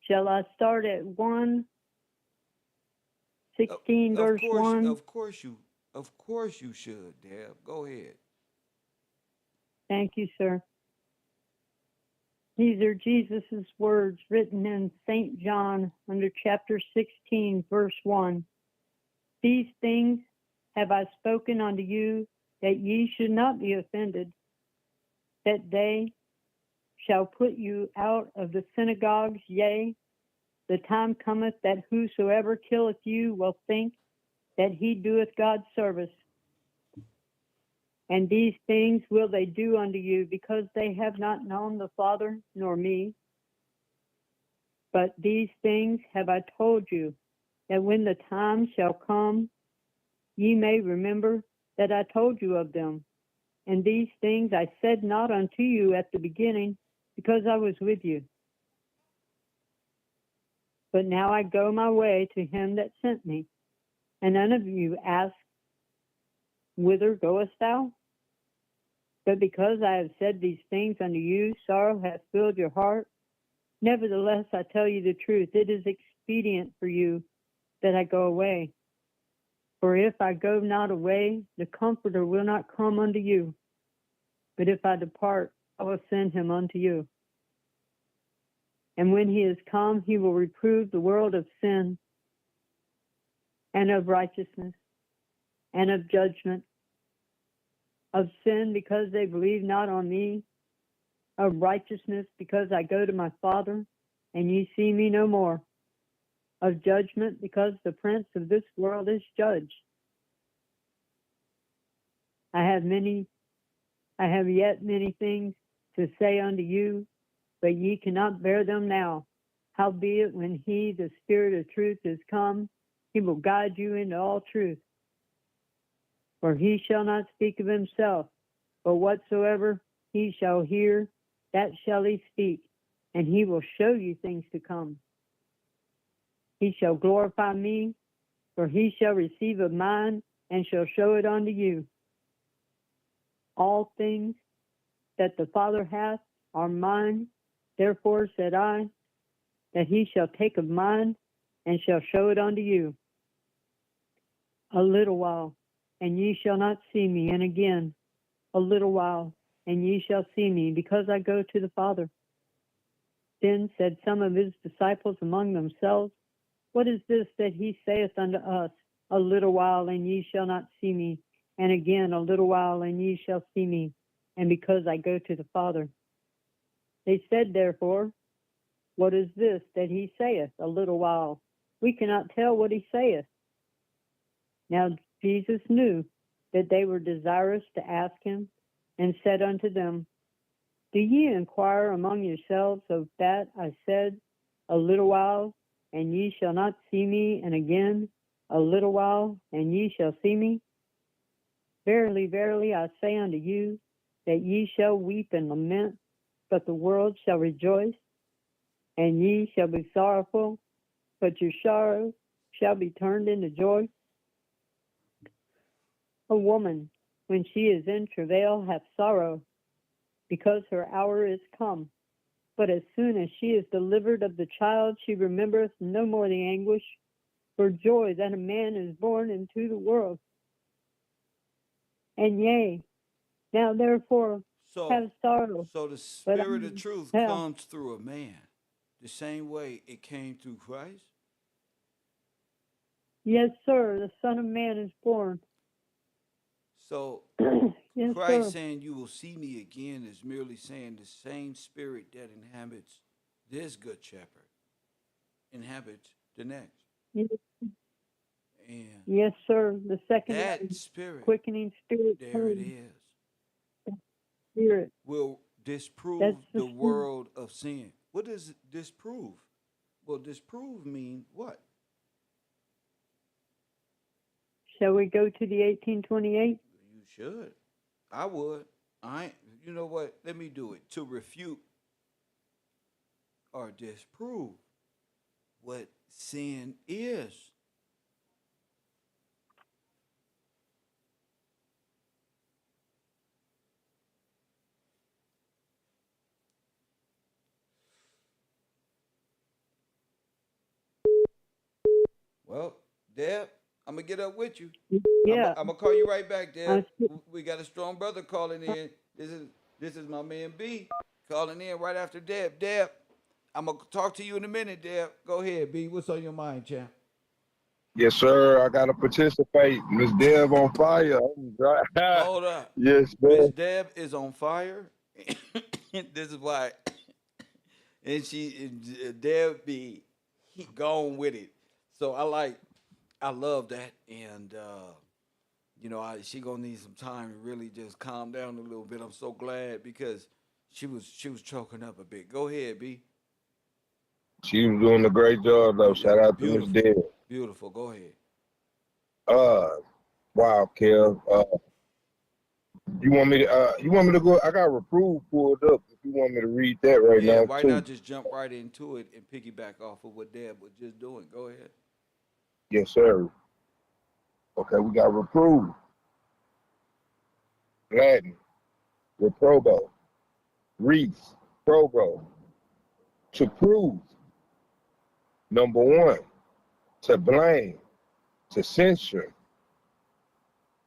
Shall I start at 1:16, verse 1? Of course you should, Deb. Go ahead. Thank you, sir. These are Jesus' words written in St. John under chapter 16, verse 1. These things have I spoken unto you, that ye should not be offended, that they shall put you out of the synagogues. Yea, the time cometh that whosoever killeth you will think that he doeth God service. And these things will they do unto you, because they have not known the Father nor me. But these things have I told you, that when the time shall come, ye may remember that I told you of them. And these things I said not unto you at the beginning, because I was with you. But now I go my way to him that sent me. And none of you ask, whither goest thou? But because I have said these things unto you, sorrow hath filled your heart. Nevertheless, I tell you the truth, it is expedient for you that I go away. For if I go not away, the Comforter will not come unto you. But if I depart, I will send him unto you. And when he is come, he will reprove the world of sin and of righteousness and of judgment. Of sin, because they believe not on me. Of righteousness, because I go to my Father, and ye see me no more. Of judgment, because the prince of this world is judged. I have yet many things to say unto you, but ye cannot bear them now. Howbeit, when he, the Spirit of truth, is come, he will guide you into all truth. For he shall not speak of himself, but whatsoever he shall hear, that shall he speak, and he will show you things to come. He shall glorify me, for he shall receive of mine, and shall show it unto you. All things that the Father hath are mine. Therefore said I, that he shall take of mine, and shall show it unto you. A little while, and ye shall not see me, and again, a little while, and ye shall see me, because I go to the Father. Then said some of his disciples among themselves, What is this that he saith unto us? A little while, and ye shall not see me, and again a little while, and ye shall see me, and because I go to the Father. They said therefore, What is this that he saith? A little while. We cannot tell what he saith. Now Jesus knew that they were desirous to ask him, and said unto them, Do ye inquire among yourselves of that I said, A little while, and ye shall not see me, and again a little while, and ye shall see me? Verily, verily, I say unto you, that ye shall weep and lament, but the world shall rejoice, and ye shall be sorrowful, but your sorrow shall be turned into joy. A woman, when she is in travail, hath sorrow, because her hour is come. But as soon as she is delivered of the child, she remembereth no more the anguish for joy that a man is born into the world. And yea, now therefore have sorrow. So the But I spirit of truth have, comes through a man, the same way it came through Christ. yes, sir, the Son of Man is born. So Yes, Christ sir. saying you will see me again is merely saying the same spirit that inhabits this good shepherd inhabits the next. Yes, And yes, sir. The second that spirit, quickening spirit, there it is, spirit. will disprove That's the the spirit. world of sin. What does disprove? Well, disprove mean what? Shall we go to the 1828? You should. I would. I ain't, you know what? Let me do it. To refute or disprove what sin is. Well, Deb, I'm gonna get up with you. Yeah. I'm gonna call you right back, Deb. I, We got a strong brother calling in. This is my man B calling in right after Deb. Deb, I'm gonna talk to you in a minute, Deb. Go ahead, B. What's on your mind, champ? Yes, sir. I gotta participate. Miss Deb on fire. Hold up. Yes, Miss sir. Deb is on fire. This is why. And Deb be gone with it. So I love that. And she gonna need some time to really just calm down a little bit. I'm so glad because she was choking up a bit. Go ahead, B. She was doing a great job though. Yeah, Shout out to Miss beautiful, Deb. beautiful. Go ahead. Uh, wow, Kev. You want me to go? I got Reprove pulled up. If you want me to read that right Yeah, now why too. not just jump right into it and piggyback off of what Deb was just doing? Go ahead. Yes, sir. Okay, we got Reprove. Latin. Reprobo. Reese. Probo. To prove. Number one. To blame. To censure.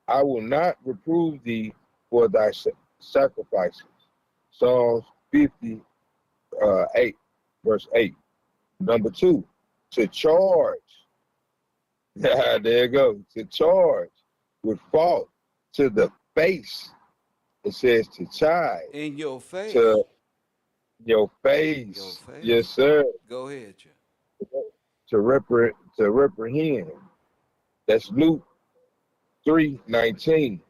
I will not reprove thee for thy sacrifices. Psalms 58, verse 8. Number two, to charge. There you go. To charge with fault to the face. It says to chide In your face. to your Your face. Yes, face. sir. Go ahead, champ. To reprehend. That's Luke 3:19.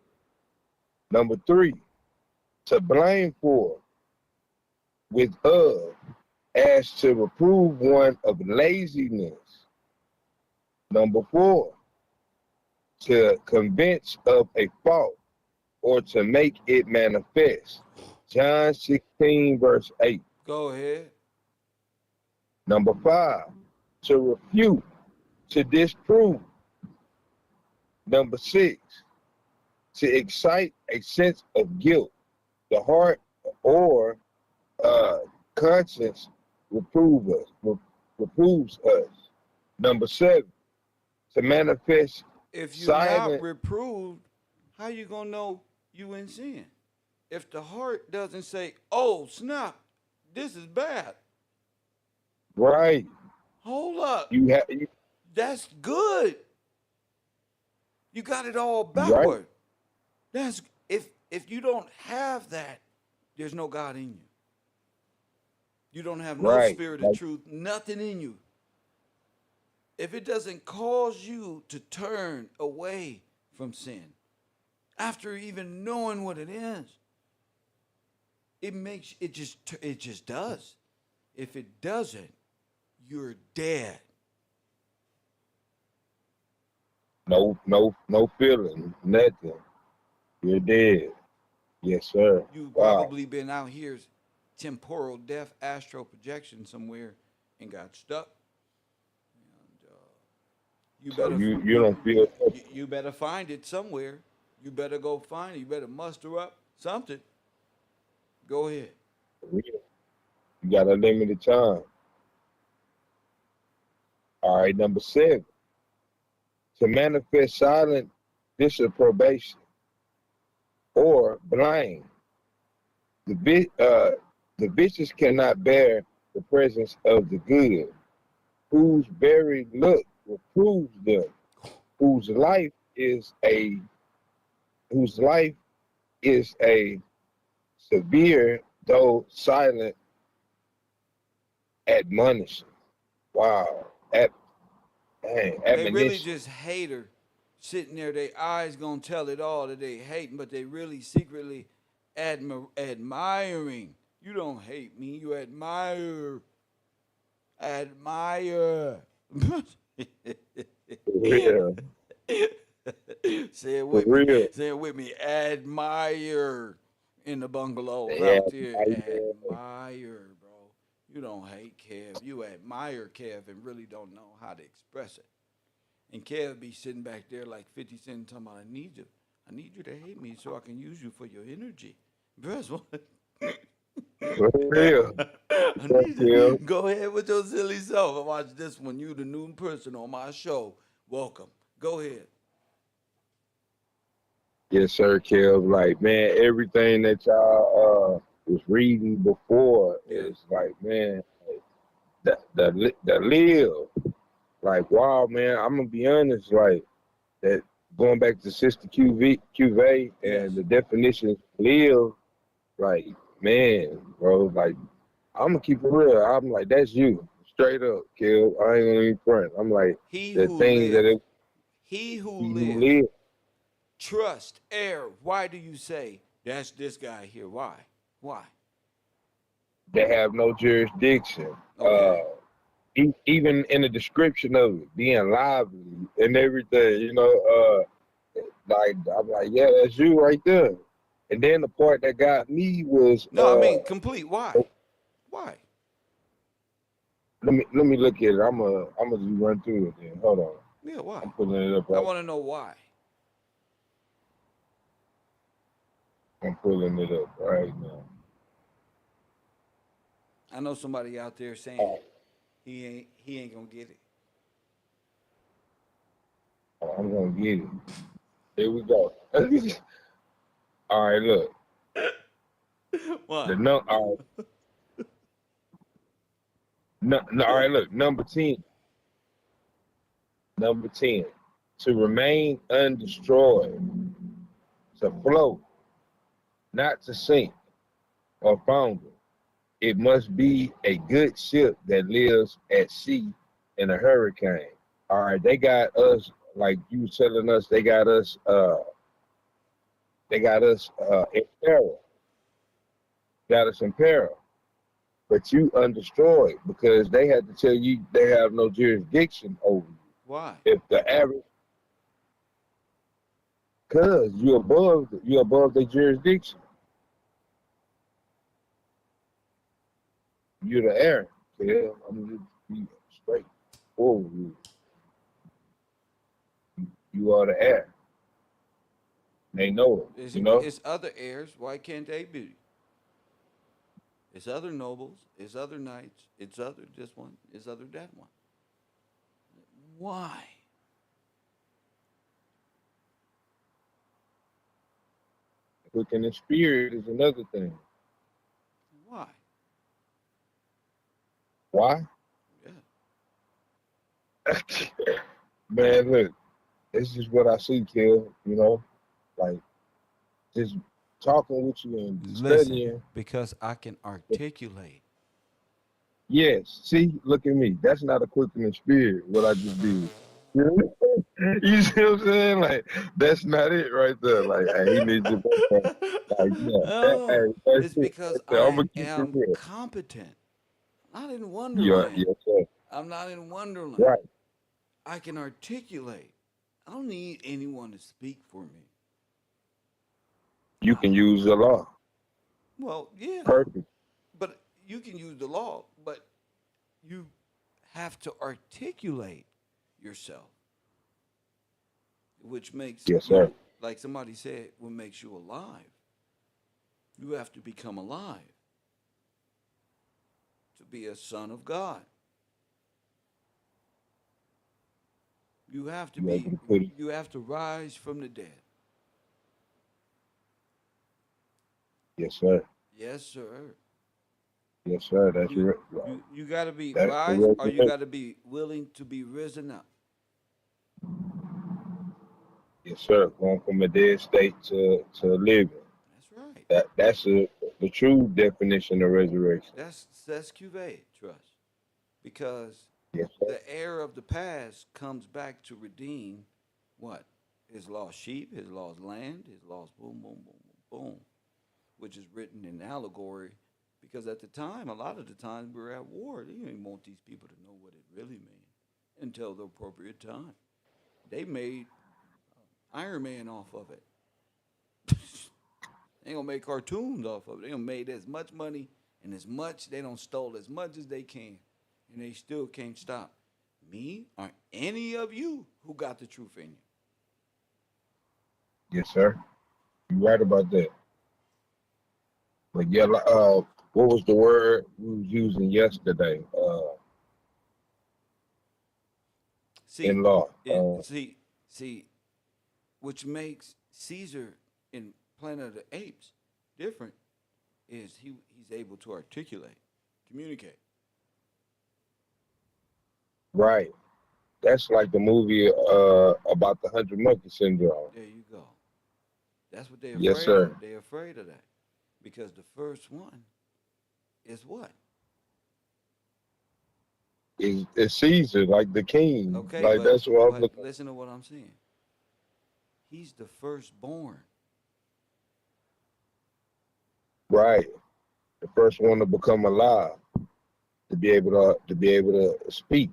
Number three, to blame for with as to reprove one of laziness. Number four, to convince of a fault or to make it manifest. John 16, verse 8. Go ahead. Number five, to refute, to disprove. Number six, to excite a sense of guilt. The heart or conscience reproves us. Number seven, to manifest If you're not silent. reproved, how you gonna know you in sin? if the heart doesn't say, "Oh snap, this is bad," Right. hold up, You have you that's good. You got it all right. backward. That's if you don't have that, there's no God in you. You don't have no Right. spirit of Like, truth, nothing in you. If it doesn't cause you to turn away from sin after even knowing what it is, it just does. If it doesn't, you're dead. no feeling, nothing. You're dead. Yes, sir. You've Wow. probably been out here temporal death, astral projection somewhere and got stuck. You So better you don't feel nothing. you better find it somewhere. You better go find it. You better muster up something. Go ahead. For real. You got a limited time. All right, number 7. To manifest silent disapprobation or blame. The the vicious cannot bear the presence of the good, whose very look reproves them, whose life is a whose life is a severe though silent admonition. Wow. They really Admonition. just hate her, sitting there. Their eyes gonna tell it all that they hating, but they really secretly admiring. You don't hate me. You admire. For real. Say it For with me. real. Say it with me. Admire in the bungalows Yeah. out there. Admire, bro. You don't hate Kev. You admire Kev and really don't know how to express it. And Kev be sitting back there like 50 Cent talking about, I need you. I need you to hate me so I can use you for your energy. Bro, what? For real. I need Yeah. to go ahead with your silly self and watch this one. You the new person on my show. Welcome. Go ahead. Yes, sir, Kev. Like, man, everything that y'all was reading before Yeah. is like, man, the live. Like, wow, man, I'm gonna be honest, like that going back to Sister QV and Yes. the definition of live, like, man, bro, like I'm gonna keep it real. I'm like, that's you. Straight up, Kev. I ain't gonna even front. I'm like He the who things that lives. it He who he who lives. live, Trust, air. Why do you say that's this guy here? Why? Why? they have no jurisdiction. Okay. Even in the description of it, being lively and everything, like I'm like, yeah, that's you right there. And then the part that got me was, No, I mean complete. Why? Why? let me look at it. I'm gonna just run through it. Then hold on, Yeah, why? I'm pulling it up. I Right, want to know why. I'm pulling it up right now. I know somebody out there saying he ain't gonna get it. I'm gonna get it. Here we go. All right, look. Why? The no, all right, no, all right, look. Number 10. Number 10. To remain undestroyed, to float, not to sink or founder. It must be a good ship that lives at sea in a hurricane. All right, they got us like you was telling us. They got us. They got us in peril. Got us in peril. But you undestroyed because they had to tell you they have no jurisdiction over you. Why? If the average, cause you above the jurisdiction. You're the air. Yeah, I'm just be straight forward. You are the air. They know it. It's, You know. it's other heirs. Why can't they be? It's other nobles. It's other knights. It's other this one. It's other that one. Why? quickening spirit is another thing. Why? Why? Yeah. Man, look, this is what I see, Kill. You know, like just talking with you and Listen, studying. because I can articulate. Yes, see, look at me. That's not a quickening spirit. What I just did. You see what I'm saying? Like that's not it right there. Like hey, he needs to go back. Like yeah, Oh, that's it's it. because That's it. I'm I gonna keep it am real. competent. Not in Yeah, Wonderland. yes, sir. I'm not in Wonderland. Right. I can articulate. I don't need anyone to speak for me. You I, can use the law. well, yeah, Perfect. but you can use the law, but you have to articulate yourself, which makes Yes, sir. you, like somebody said, what makes you alive. You have to become alive to be a son of God. You have to You able be, to put it? you have to rise from the dead. Yes, sir. Yes, sir. Yes, sir. That's You right. you got to be That's the rise, or you resurrection. got to be willing to be risen up. Yes, sir. Going from a dead state to living. That's right. That's the true definition of resurrection. That's Cestui, trust. Because Yes, sir. the heir of the past comes back to redeem what? His lost sheep, his lost land, his lost boom, boom, boom, boom, boom, which is written in allegory. Because at the time, a lot of the times we were at war. You didn't want these people to know what it really means until the appropriate time. They made Iron Man off of it. They gonna make cartoons off of it. They gonna made as much money and as much they don't stole as much as they can, and they still can't stop me or any of you who got the truth in you. Yes, sir. You're right about that. But yeah, what was the word we was using yesterday? See, In law. see, which makes Caesar in Planet of the Apes different is he's able to articulate, communicate. Right. That's like the movie about the 100 Monkey Syndrome. There you go. That's what they're Yes, afraid sir. of. They're afraid of that because the first one is what? It's Caesar, like the king. Okay, Like but that's what I'm but looking. listen to what I'm saying. He's the firstborn. Right. The first one to become alive, to be able to speak.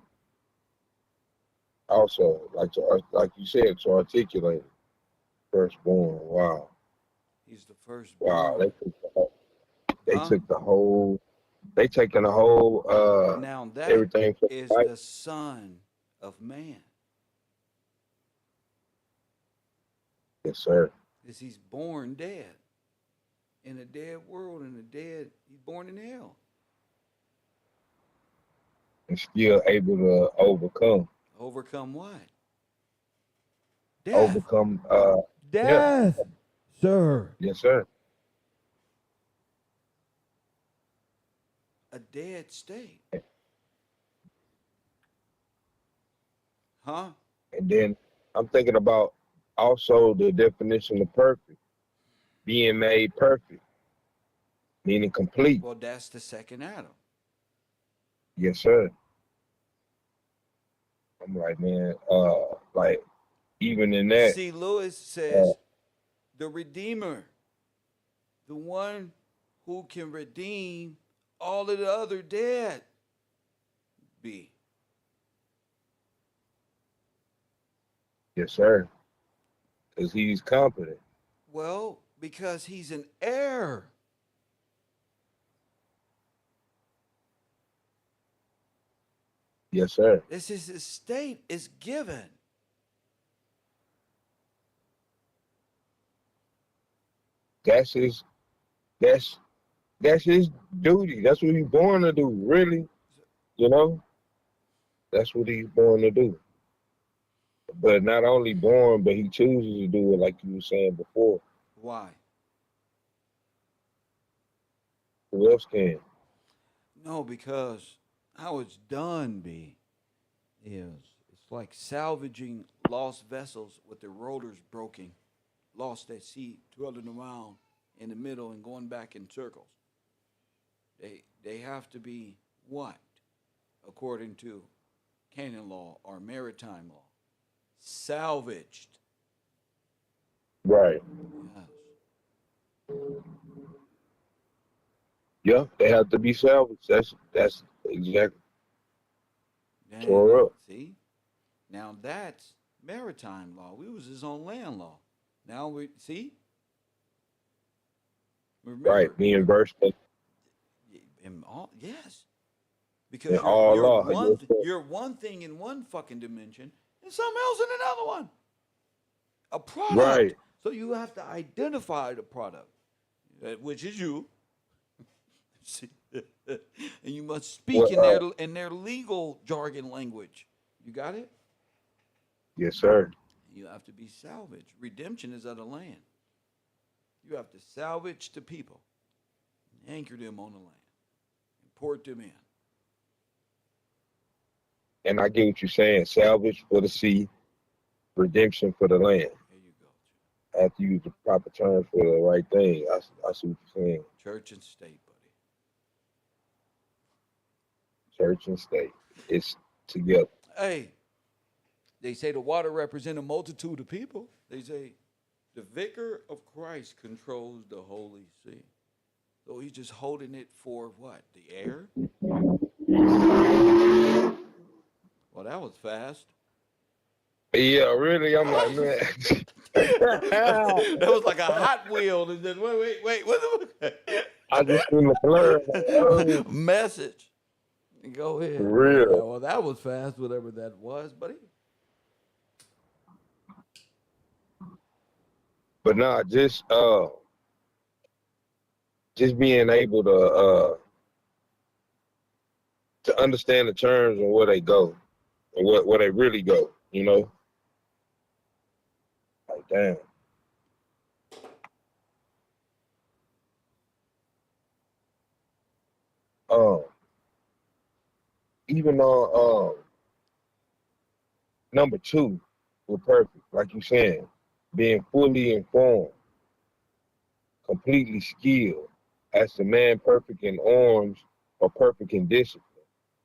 Also, like you said, to articulate. Firstborn. Wow. He's the Wow. firstborn. They Huh? took the whole. They taking the whole Now that everything from is life. the son of man. Yes, sir. Is he's born dead in a dead world, in a dead. He's born in hell. And still able to overcome. Overcome what? Death. Overcome. Yeah. Death, sir. Yes, sir. A dead state. Huh? And then I'm thinking about also the definition of perfect, being made perfect, meaning complete. Well, that's the second Adam. Yes, sir. I'm like, man, like even in that, C. Lewis uh, says the Redeemer, the one who can redeem all of the other dead, be. yes, sir, because he's competent. Well, because he's an heir. Yes, sir. This is his estate is given. That's his. That's that's his duty. That's what he's born to do. Really, you know, that's what he's born to do. But not only born, but he chooses to do it, like you were saying before. Why? Who else can? No, because how it's done, B, is it's like salvaging lost vessels with their rotors broken, lost at sea, twirling around in the middle and going back in circles. They have to be what? According to canon law or maritime law. Salvaged. Right. Yes. Yeah, they have to be salvaged. That's exactly tore up. See? Now that's maritime law. We was his own land law. Now we see? Right. Remember, Being versed in all, yes. in Because all law. Yes, sir. you're one thing in one fucking dimension and something else in another one. A product. Right. So you have to identify the product, which is you. And you must speak Well, in their legal jargon language. You got it? yes, sir. You have to be salvaged. Redemption is of the land. You have to salvage the people, anchor them on the land, and port them in. And I get what you're saying. Salvage for the sea, redemption for the land. There you go. I have to use the proper term for the right thing. I see what you're saying. Church and state, buddy. Church and state. It's together. Hey, they say the water represents a multitude of people. They say the vicar of Christ controls the Holy See. So he's just holding it for what? The air? Well, that was fast. Yeah, really. I'm like, man. That was like a Hot Wheel. And then wait. What I just seen the blur. message? Go ahead. For real. Yeah, well, that was fast, whatever that was, buddy. But nah, just being able to understand the terms and where they go and where they really go, you know? Like damn. Um, even on number two, we're perfect, like you saying, being fully informed, completely skilled, as the man perfect in arms or perfect in discipline.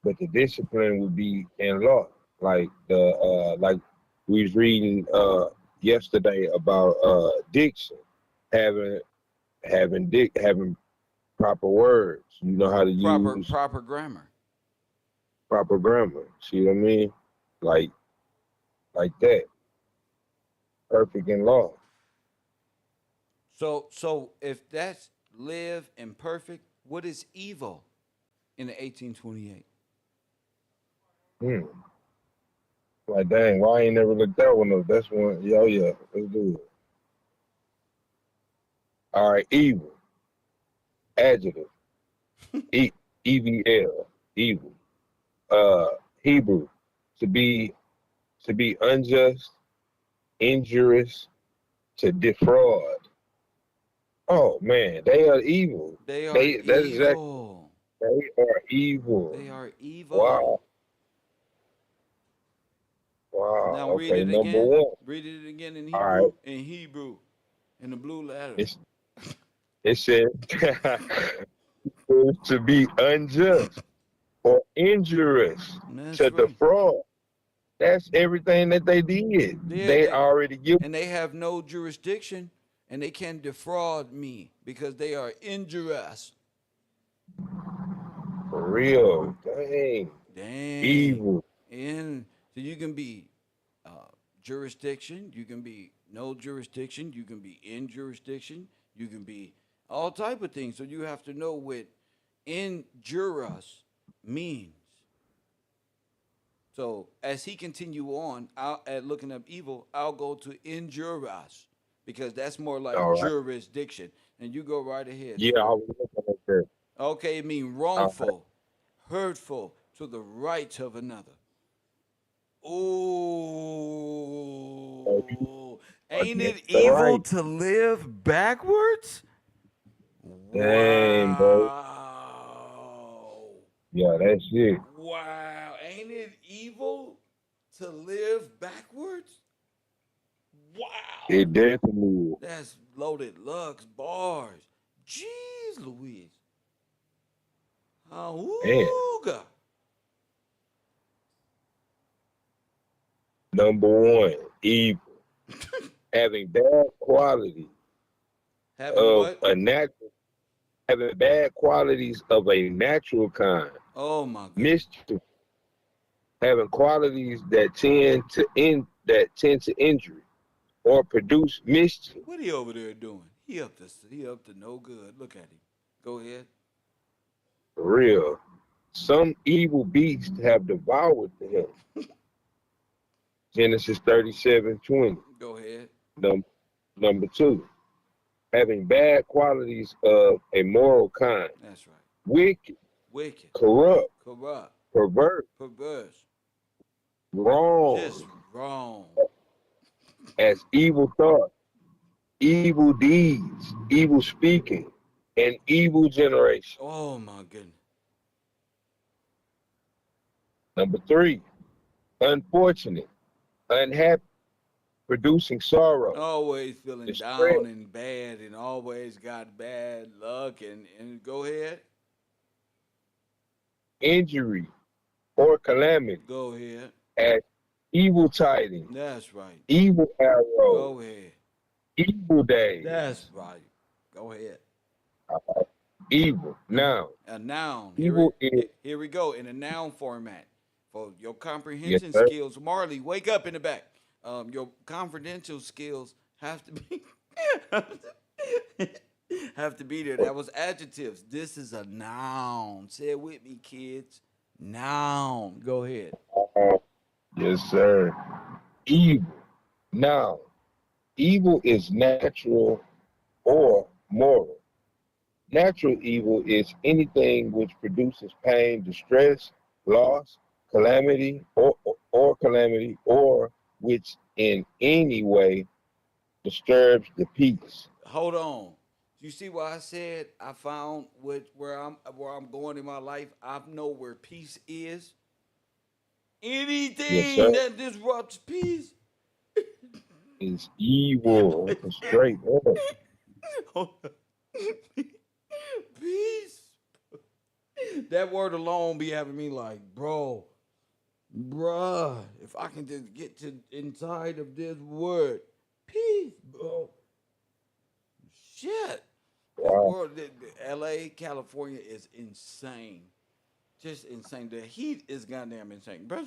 But the discipline would be in law. Like we was reading yesterday about diction, having having proper words. You know how to use Proper grammar. proper grammar. See what I mean? Like that. Perfect in law. So if that's live and perfect, what is evil in the 1828? Like dang, why I ain't never looked that one up? That's one. Yeah, let's do it. All right, evil. Adjective. EVL. Evil. Uh, Hebrew. To be unjust, injurious, to defraud. Oh man, they are evil. They are That's exactly. evil. They are evil. They are evil. Wow. Wow. Now read Okay, it number again. one. Read it again in All Hebrew. right. In Hebrew. In the blue letters. It says to be unjust or injurious, That's to right. defraud. That's everything that they did. Yeah, They already give and they have no jurisdiction, and they can defraud me because they are injurious. for real. Dang. Dang. Evil. And so you can be jurisdiction, you can be no jurisdiction, you can be in jurisdiction, you can be all type of things. So you have to know what injurious means. So as he continue on at looking up evil, I'll go to injurious because that's more like All right. jurisdiction. And you go right ahead. Yeah, I was looking at that. Okay, it means wrongful, hurtful to the rights of another. Ooh, ain't it That's evil right. to live backwards? Dang, bro. Wow. Yeah, that's it. Wow, ain't it evil to live backwards? Wow, It definitely is. that's loaded Lux bars. Jeez Louise. Man, Auga. number one, evil. Having bad quality Having of what? a natural, having bad qualities of a natural kind. Oh my goodness. Mischief, having qualities that tend to injury or produce mischief. What he over there doing? He up to no good. Look at him. Go ahead. For real. Some evil beasts have devoured him. Genesis 37:20. Go ahead. Num- Number two, having bad qualities of a moral kind. That's right. Wicked, Wicked. corrupt, Corrupt. perverse, Perverse. Just wrong, wrong. as evil thought, evil deeds, evil speaking, and evil generation. Oh my goodness. Number three, unfortunate, unhappy, producing sorrow, Always feeling distress, down and bad and always got bad luck and go ahead. injury, or calamity, Go ahead. as evil tidings, That's right. evil arrows, Go ahead. evil days, That's right. Go ahead. evil. Now, A noun. evil is, Here we go in a noun format for your yes, comprehension sir. skills. Marley, wake up in the back. Your confidential skills have to be have to be there. That was adjectives. This is a noun. Say it with me, kids. Noun. Go ahead. Yes, sir. Evil. Now, evil is natural or moral. Natural evil is anything which produces pain, distress, loss, calamity, or calamity, or which in any way disturbs the peace. Hold on. You see what I said? I found where I'm going in my life. I know where peace is. Yes, Anything sir. that disrupts peace. Is evil straight up. Peace. That word alone be having me like, bruh, if I can just get to inside of this word, peace, bro. Shit. This Wow. world, LA, California is insane. Just insane. The heat is goddamn insane. Bro,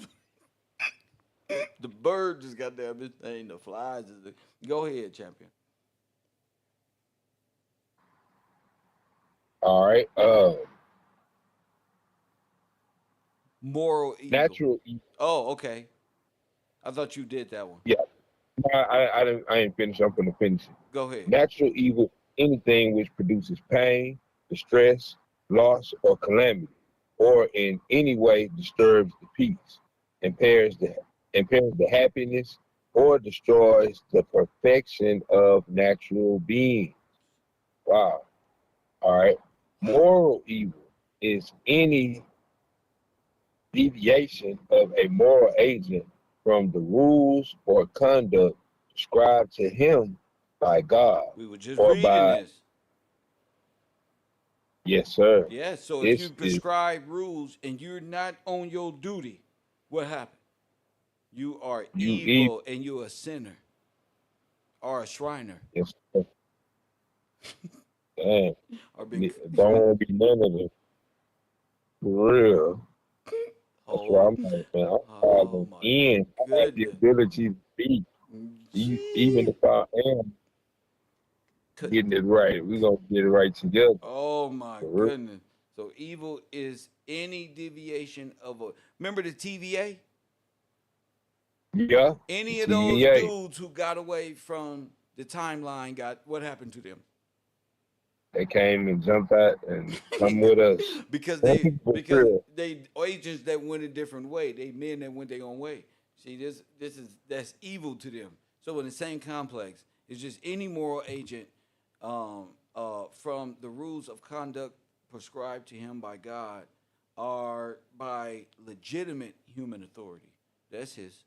the birds is goddamn insane. The flies is. Go ahead, champion. All right. Moral evil. Natural evil. Oh, okay. I thought you did that one. Yeah. I ain't finished. I'm gonna finish it. Go ahead. Natural evil, anything which produces pain, distress, loss, or calamity, or in any way disturbs the peace, impairs the impairs the happiness, or destroys the perfection of natural being. Wow. All right. Moral evil is any deviation of a moral agent from the rules or conduct prescribed to him by God We were just or reading by, this. yes, sir. Yeah, so if you This is prescribe rules and you're not on your duty, what happened? You are you evil. evil and you're a sinner or a shriner Yes, sir. Dang. or big. Don't want to be none of it. For real. That's why Oh, I'm like, man, I'm oh calling my in. I have the goodness. ability to speak, even Gee. if I am getting it right. We're going to get it right together. Oh my For real. goodness. So evil is any deviation of a. Remember the TVA? Yeah. Any of those TVA. dudes who got away from the timeline got what happened to them? They came and jumped out and come with us. because For they because real. they agents that went a different way. They men that went their own way. See, that's evil to them. So in the same complex, it's just any moral agent from the rules of conduct prescribed to him by God are by legitimate human authority. That's his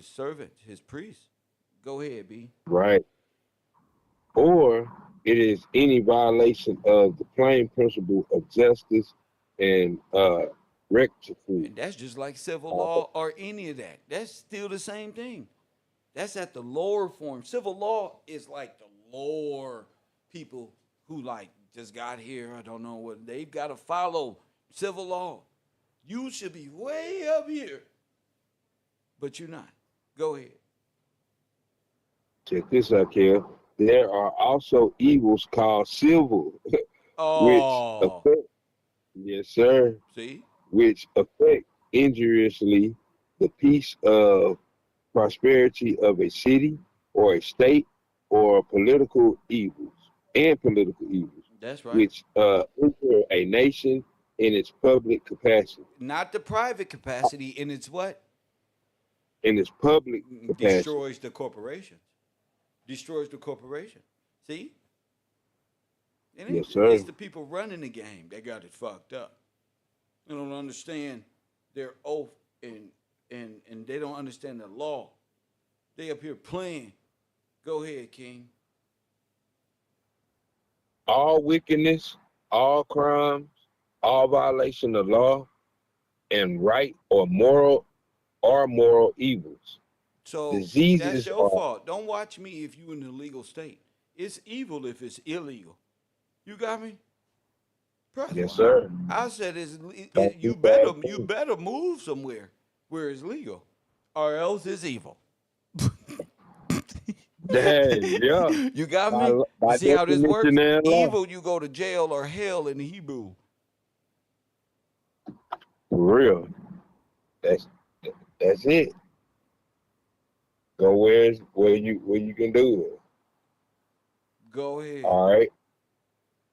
servant, his priest. Go ahead, B. right? Or it is any violation of the plain principle of justice and rectitude. And that's just like civil Uh, law or any of that. That's still the same thing. That's at the lower form. Civil law is like the lower people who like just got here. I don't know what they've got to follow civil law. You should be way up here, but you're not. Go ahead. Check this out, Kev. There are also evils called civil, which Oh, affect, yes, sir, see, which affect injuriously the peace of prosperity of a city or a state or political evils, that's right. which injure a nation in its public capacity, Not the private capacity, and it's what in its public capacity. destroys the corporation. Destroys the corporation. See, Yes, it's sir. the people running the game that got it fucked up. They don't understand their oath and they don't understand the law. They up here playing. Go ahead, King. All wickedness, all crimes, all violation of law and right or moral evils. So that's Diseases your are, fault. Don't watch me if you in a legal state. It's evil if it's illegal. You got me, brother? yes, sir. I said Don't you keep that better too. move somewhere where it's legal, or else it's evil. Dang, yeah. You got By, me? You by see how this definition works? and law. Evil, you go to jail or hell in Hebrew. For real. That's that's it. Go where you can do it. Go ahead. All right.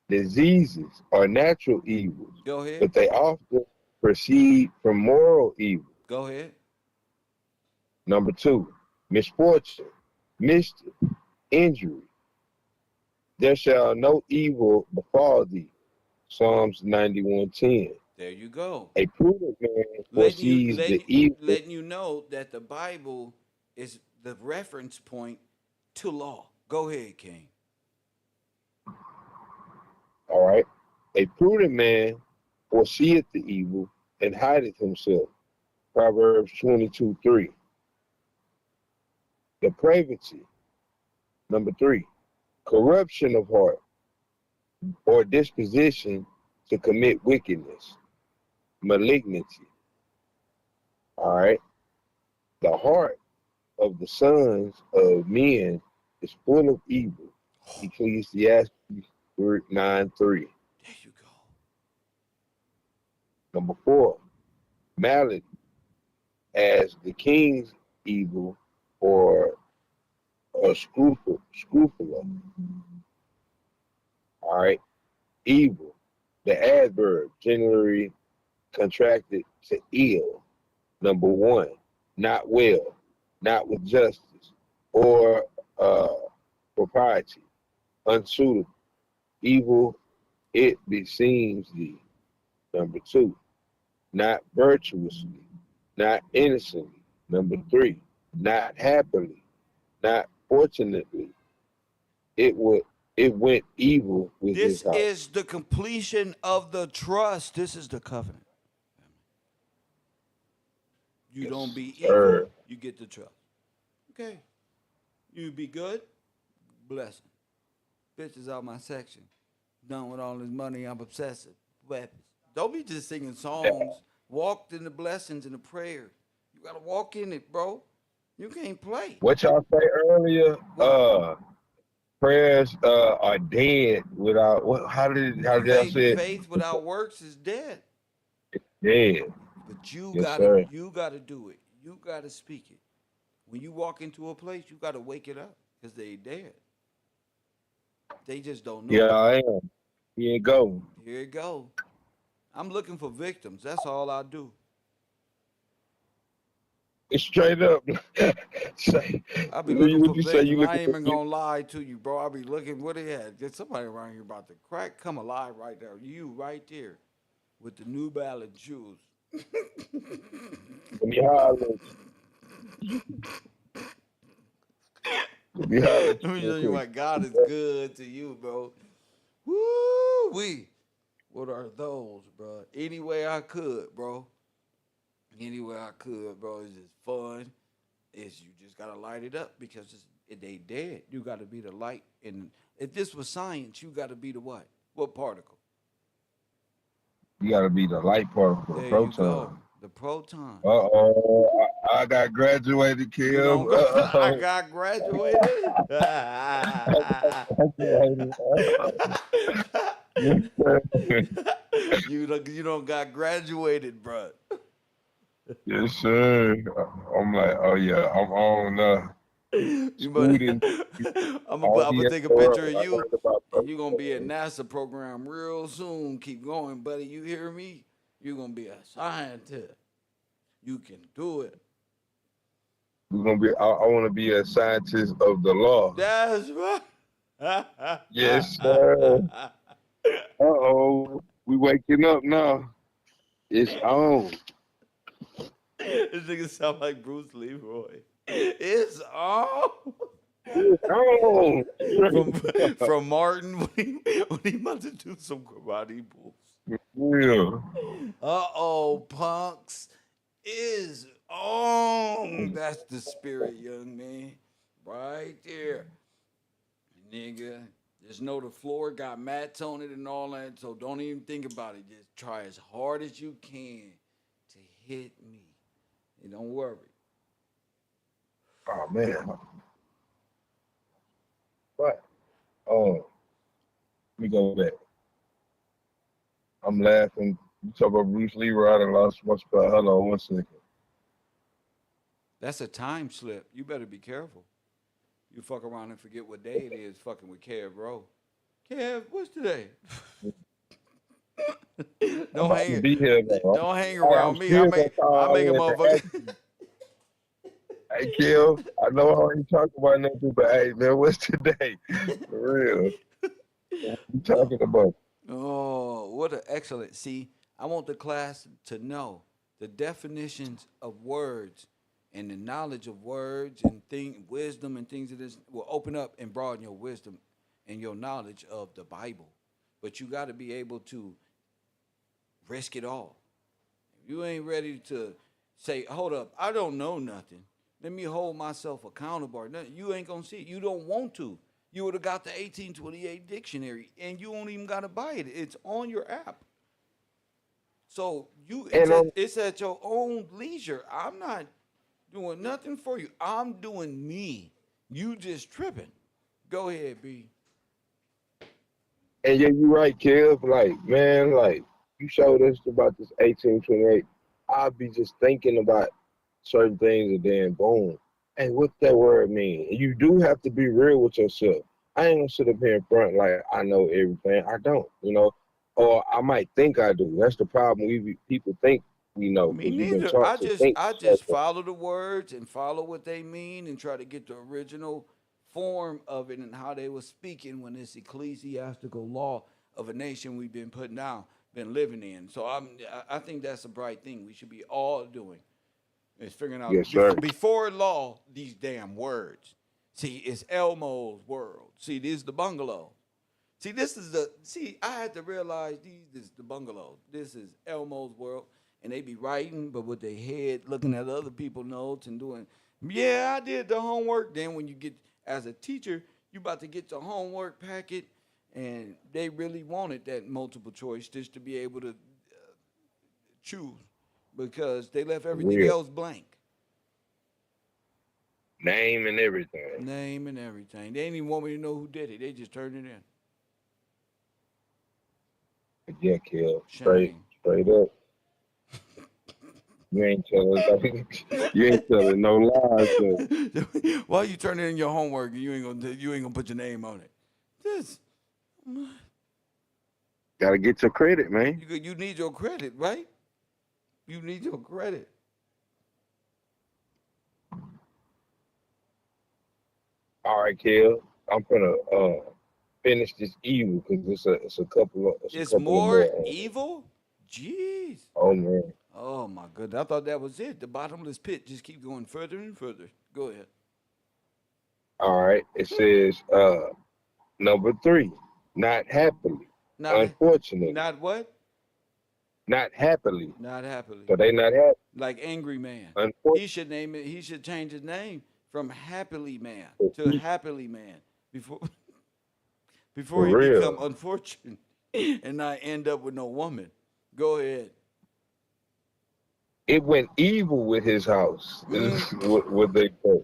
Diseases are natural evils, Go ahead. but they often proceed from moral evil. Go ahead. Number two, misfortune, mischief, injury. There shall no evil befall thee. Psalms 91:10. There you go. A prudent man Letting you foresees letting the you, evil. letting you know that the Bible is the reference point to law. Go ahead, King. All right. A prudent man foreseeth the evil and hideth himself. Proverbs 22:3. Depravity. Number three, corruption of heart or disposition to commit wickedness, malignity. All right. The heart of the sons of men is full of evil. Ecclesiastes 9:3. There you go. Number four, malady as the king's evil or scrupula. All right. Evil, the adverb, generally contracted to ill. Number one, not well, not with justice or propriety, unsuitable, evil, it beseems thee. Number two, not virtuously, not innocently. Number three, not happily, not fortunately. It would it went evil with his This house. is the completion of the trust. This is the covenant. You Yes, don't be evil, sir. you get the trust. Okay. You be good, blessing. Bitch is out my section. Done with all this money, I'm obsessive. Weapons. Don't be just singing songs. Walk in the blessings and the prayer. You gotta walk in it, bro. You can't play. What y'all say earlier? What? Prayers are dead without what? How did y'all say it? Faith without works is dead. Dead. But you Yes, gotta sir. you gotta do it. You gotta speak it. When you walk into a place, you gotta wake it up because they dead. They just don't know Yeah, it. I am. Here you go. Here it go. I'm looking for victims. That's all I do. It's straight up. Say, I be looking for would you say you victims. I looking ain't for? even gonna lie to you, bro. I be looking. What they had? There's somebody around here about to crack. Come alive right there. You right there. with the New Balance shoes. Let me holler. Let me holler at Let you me real tell you quick. why God is good to you, bro. Woo wee. What are those, bro? Any way I could, bro. Any way I could, bro. It's just fun. It's you just gotta light it up because they dead. You gotta be the light. And if this was science, you gotta be the what? What particle? You gotta be the light particle, the There you proton. go. The proton. Uh-oh. I got graduated, You Kev. don't go. I Uh-oh. got graduated. You don't got graduated, bro. Yes, sir. I'm like, oh yeah, I'm on You better, student I'm gonna audience take a world. picture of I you, learned about and you're gonna be a protocols. NASA program real soon. Keep going, buddy. You hear me? You're gonna be a scientist. You can do it. We're gonna be. I want to be a scientist of the law. That's right. Yes, sir. Uh-oh, we waking up now. It's on. This nigga sound like Bruce Leroy. It's on. It's on. from from Martin when he about to do some karate moves. Real. Uh-oh, punks is on. That's the spirit, young man. Right there. Nigga. Just know the floor got mats on it and all that, so don't even think about it. Just try as hard as you can to hit me. And don't worry. Oh man. What? Oh, let me go back. I'm laughing. You talk about Bruce Leroy. I done lost my spot. Hold on 1 second. That's a time slip. You better be careful. You fuck around and forget what day it is fucking with KevRow. Kev, what's today? I'm don't about to hang be here though. don't hang I'm around me. I still gonna make I call make a in to ask motherfucker. you. Hey, Kill, I know I ain't talking about nothing, but hey, man, what's today? For real. What you oh, talking about? oh, what an excellent. See, I want the class to know the definitions of words and the knowledge of words and wisdom and things of this will open up and broaden your wisdom and your knowledge of the Bible. But you got to be able to risk it all. If you ain't ready to say, hold up, I don't know nothing. Let me hold myself accountable. You ain't gonna see it. You don't want to. You would have got the 1828 dictionary, and you don't even gotta buy it. It's on your app. So And it's at your own leisure. I'm not doing nothing for you. I'm doing me. You just tripping. Go ahead, B. yeah, you right, Kev. Like, man, like you showed us about this 1828. I'll be just thinking about certain things and then boom. Hey, what that word mean? And you do have to be real with yourself. I ain't gonna sit up here in front like I know everything. I don't. Or I might think I do. That's the problem. People think we know Me because we've been neither. taught I to just think. I just follow the words and follow what they mean and try to get the original form of it and how they were speaking when this ecclesiastical law of a nation we've been putting down, been living in. So I think that's a bright thing we should be all doing is figuring out Yes, sir. before law these damn words. See, it's Elmo's world. See, this is the bungalow. See, I had to realize this is the bungalow. This is Elmo's world. And they be writing, but with their head looking at other people's notes and doing, yeah, I did the homework. Then when you get, as a teacher, you about to get the homework packet, and they really wanted that multiple choice just to be able to choose because they left everything Real else blank. name and everything. Name and everything. They didn't even want me to know who did it. They just turned it in. Yeah, Kev. Shame. Straight up. You ain't telling you ain't telling no lies. So. Why you turning in your homework and you ain't gonna put your name on it? This Gotta get your credit, man. you need your credit, right? You need your credit. All right, Kev. I'm gonna finish this evil because it's a couple It's of more more. evil. Jeez. Oh man. Oh my goodness. I thought that was it. The bottomless pit just keep going further and further. Go ahead. All right. It says number 3, not happily. Not Unfortunately. not what? Not happily. Not happily. So they not happy. Like Angry Man. Unfortunately. He should name it. He should change his name from Happily Man to Happily Man before For before he become real. unfortunate and not end up with no woman. Go ahead. It went evil with his house. Is what they say.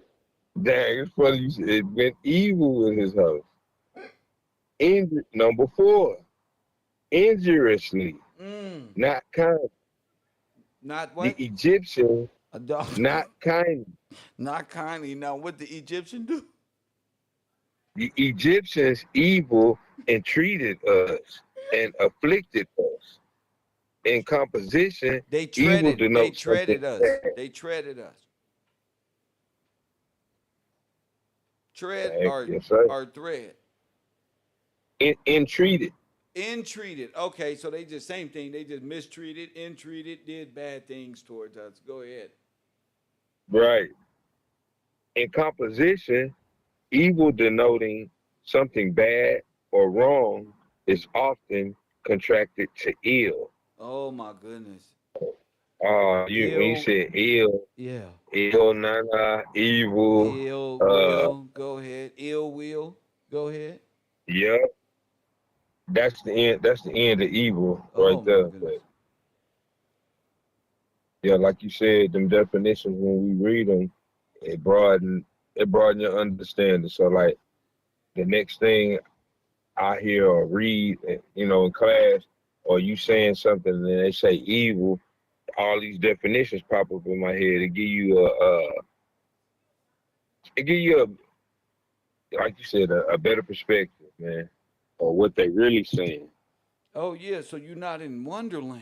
Dang, it's funny you said it went evil with his house. Number 4, injuriously, Mm. not kind. Not The what? Egyptian, A dog. not kind. Not kindly. Now, what the Egyptian do? The Egyptians evil and treated us and afflicted us. In composition, They evil treaded. They denotes something treaded us. bad. They treaded us. Tread Dang, yes, sir. or thread. Entreated, Entreated. Okay, so they just same thing. They just mistreated, entreated, did bad things towards us. Go ahead. right. In composition, evil denoting something bad or wrong is often contracted to ill. Oh my goodness. When you Ill. said ill, Yeah. nana, evil, Ill will. Go ahead. Ill will. Go ahead. yeah, that's the end. That's the end of evil right Oh my there. goodness. But yeah, like you said, them definitions when we read them, it broaden your understanding. So like the next thing I hear or read, in class, or you saying something and they say evil, all these definitions pop up in my head. It give you like you said, a better perspective, man, or what they really saying. Oh yeah. So you're not in Wonderland.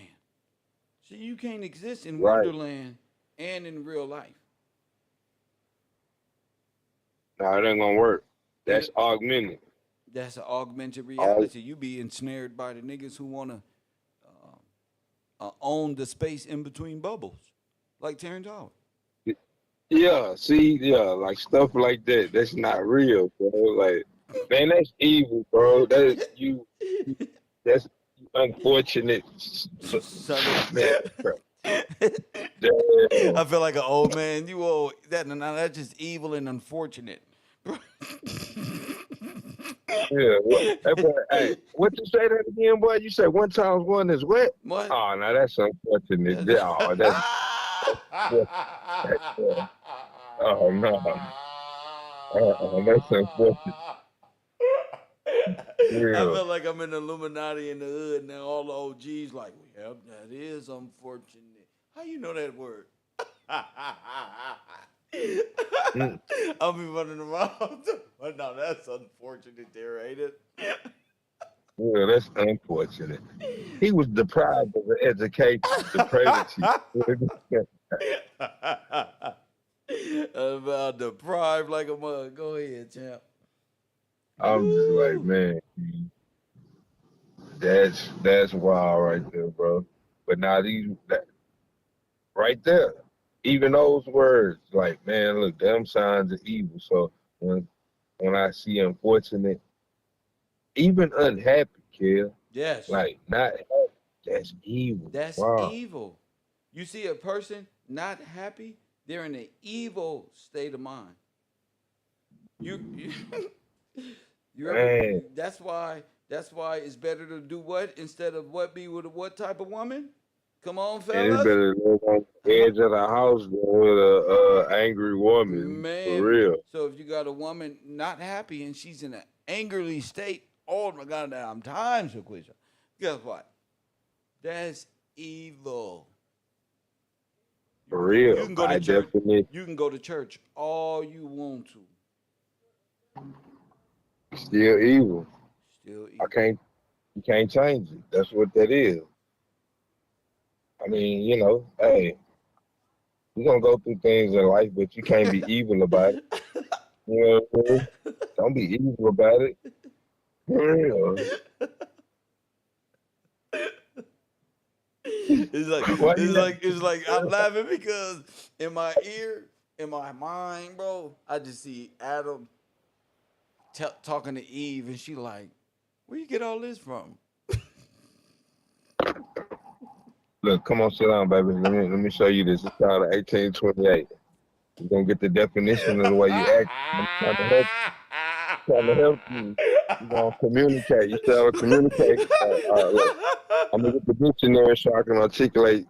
See, you can't exist in Right. Wonderland and in real life. Nah, it ain't gonna work. That's It, augmented. that's an augmented All reality. You be ensnared by the niggas who wanna own the space in between bubbles, like Terrence Howard. yeah, see, yeah, like stuff like that. That's not real, bro. Like, man, that's evil, bro. That's unfortunate. Son Man, bro. I Damn. feel like an old man. You old that now that's just evil and unfortunate. Yeah, that boy, hey, what you say that again, boy? You say 1 times 1 is what? What? Oh, no, that's unfortunate. Oh, oh no, that's unfortunate. I Real. feel like I'm in the Illuminati in the hood now. All the OGs like, yep, that is unfortunate. How you know that word? Mm. I'll be running around. But no, that's unfortunate there, ain't it? Yeah, that's unfortunate. He was deprived of an education, depravity. About deprived like a mug. Go ahead, champ. I'm just like, Woo. man, that's wild right there, bro. But now right there, even those words, like, man, look, them signs of evil. So when I see unfortunate, even unhappy, kid, Yes, like not happy, that's evil. that's Wow. evil. You see a person not happy, they're in an evil state of mind. You you ever Man, that's why it's better to do what instead of what be with a what type of woman? Come on, and it's fellas. better to live on the Huh? edge of the house than with a angry woman, for Man, real. so if you got a woman not happy and she's in an angrily state, oh my god, I'm times to quit. Guess what? That's evil. For You real. can go to By church. definition, You can go to church all you want to. still evil. Still I evil. can't You can't change it. That's what that is. I mean, hey, you're gonna go through things in life, but you can't be evil about it. You know what I mean? Don't be evil about it. For real. Why you it's like I'm laughing because in my ear, in my mind, bro, I just see Adam talking to Eve, and she like, where you get all this from? look? Come on, sit down, baby. Let me show you this. It's called 1828. You're gonna get the definition of the way you act. I'm trying to help you. You're gonna communicate. You still communicate. Look, I'm gonna get the dictionary so I can articulate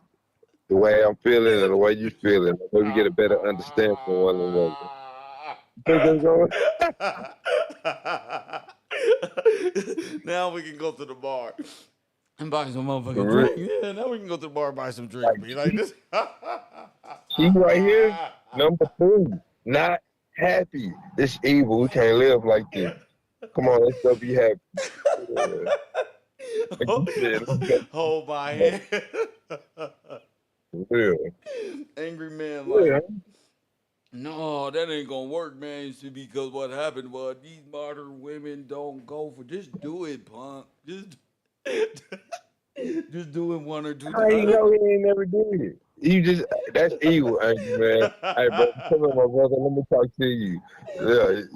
the way I'm feeling and the way you feeling. So we get a better understanding of one another. You think that's going? Now we can go to the bar and buy some For motherfucking real. drink. Yeah, now we can go to the bar and buy some drink. Like Be like this. she right here, number 3, not happy. It's evil. We can't live like this. Come on, let's go be happy. Yeah. Like you said, let's go. Hold my hand. For real. Angry man, like, Yeah. no, that ain't gonna work, man. It's because what happened was these modern women don't go for. Just do it, punk. Just do it one or two How you times. know he ain't never did it? You just that's evil, angry man. Hey, bro, come on, my brother. Let me talk to you.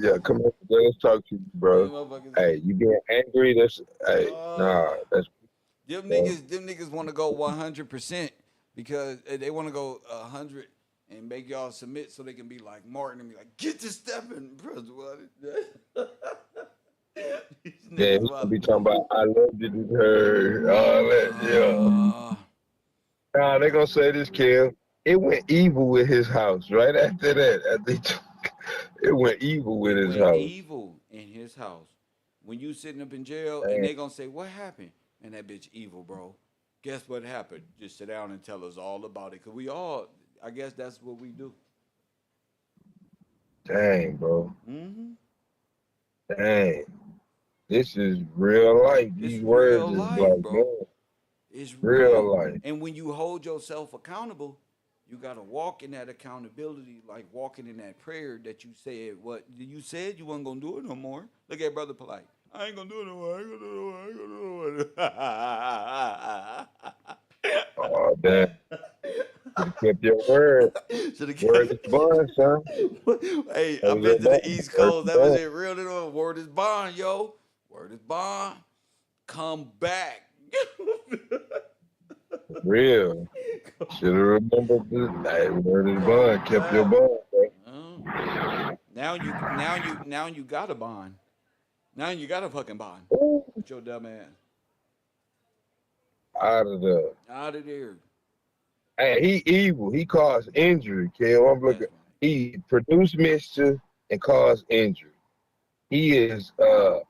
Yeah, come on, let's talk to you, bro. Hey, you being angry? Nah, that's bro. Them niggas want to go 100% because they want to go 100 and make y'all submit so they can be like Martin and be like, get to stepping, bro. These Yeah, niggas he's gonna wild. be talking about I love you to her, all that. Yeah. Nah, they gonna say this, Kev. It went evil with his house right after that. It went evil with It his went house. evil in his house. When you sitting up in jail and Man, they gonna say, what happened? And that bitch evil, bro. Guess what happened? Just sit down and tell us all about it. Cause we all, I guess that's what we do. dang, bro. Mm-hmm. Dang. This is real life. It's These real words is life, like, bro. man, It's real. real life. And when you hold yourself accountable, you gotta walk in that accountability, like walking in that prayer that you said. What you said you wasn't gonna do it no more. Look at Brother Polite. I ain't gonna do it no more. I ain't gonna do it no more. I ain't Oh, damn. Should have kept your word. gonna do it. Should have Word is kept. bond, son. Hey, That I've was been your to the bond. East Word Coast. is That was bond. it. Real little word is bond, yo. Word is bond. Come back. Real. Should have remembered this. Hey, word is bond. Come Kept your back. bond, bro. Now you got a bond. Now you got a fucking bond. Ooh, With your dumb ass. out of the. Out of there. Hey, he evil. He caused injury, Kel. I'm That's looking. right. He produced mischief and caused injury. He is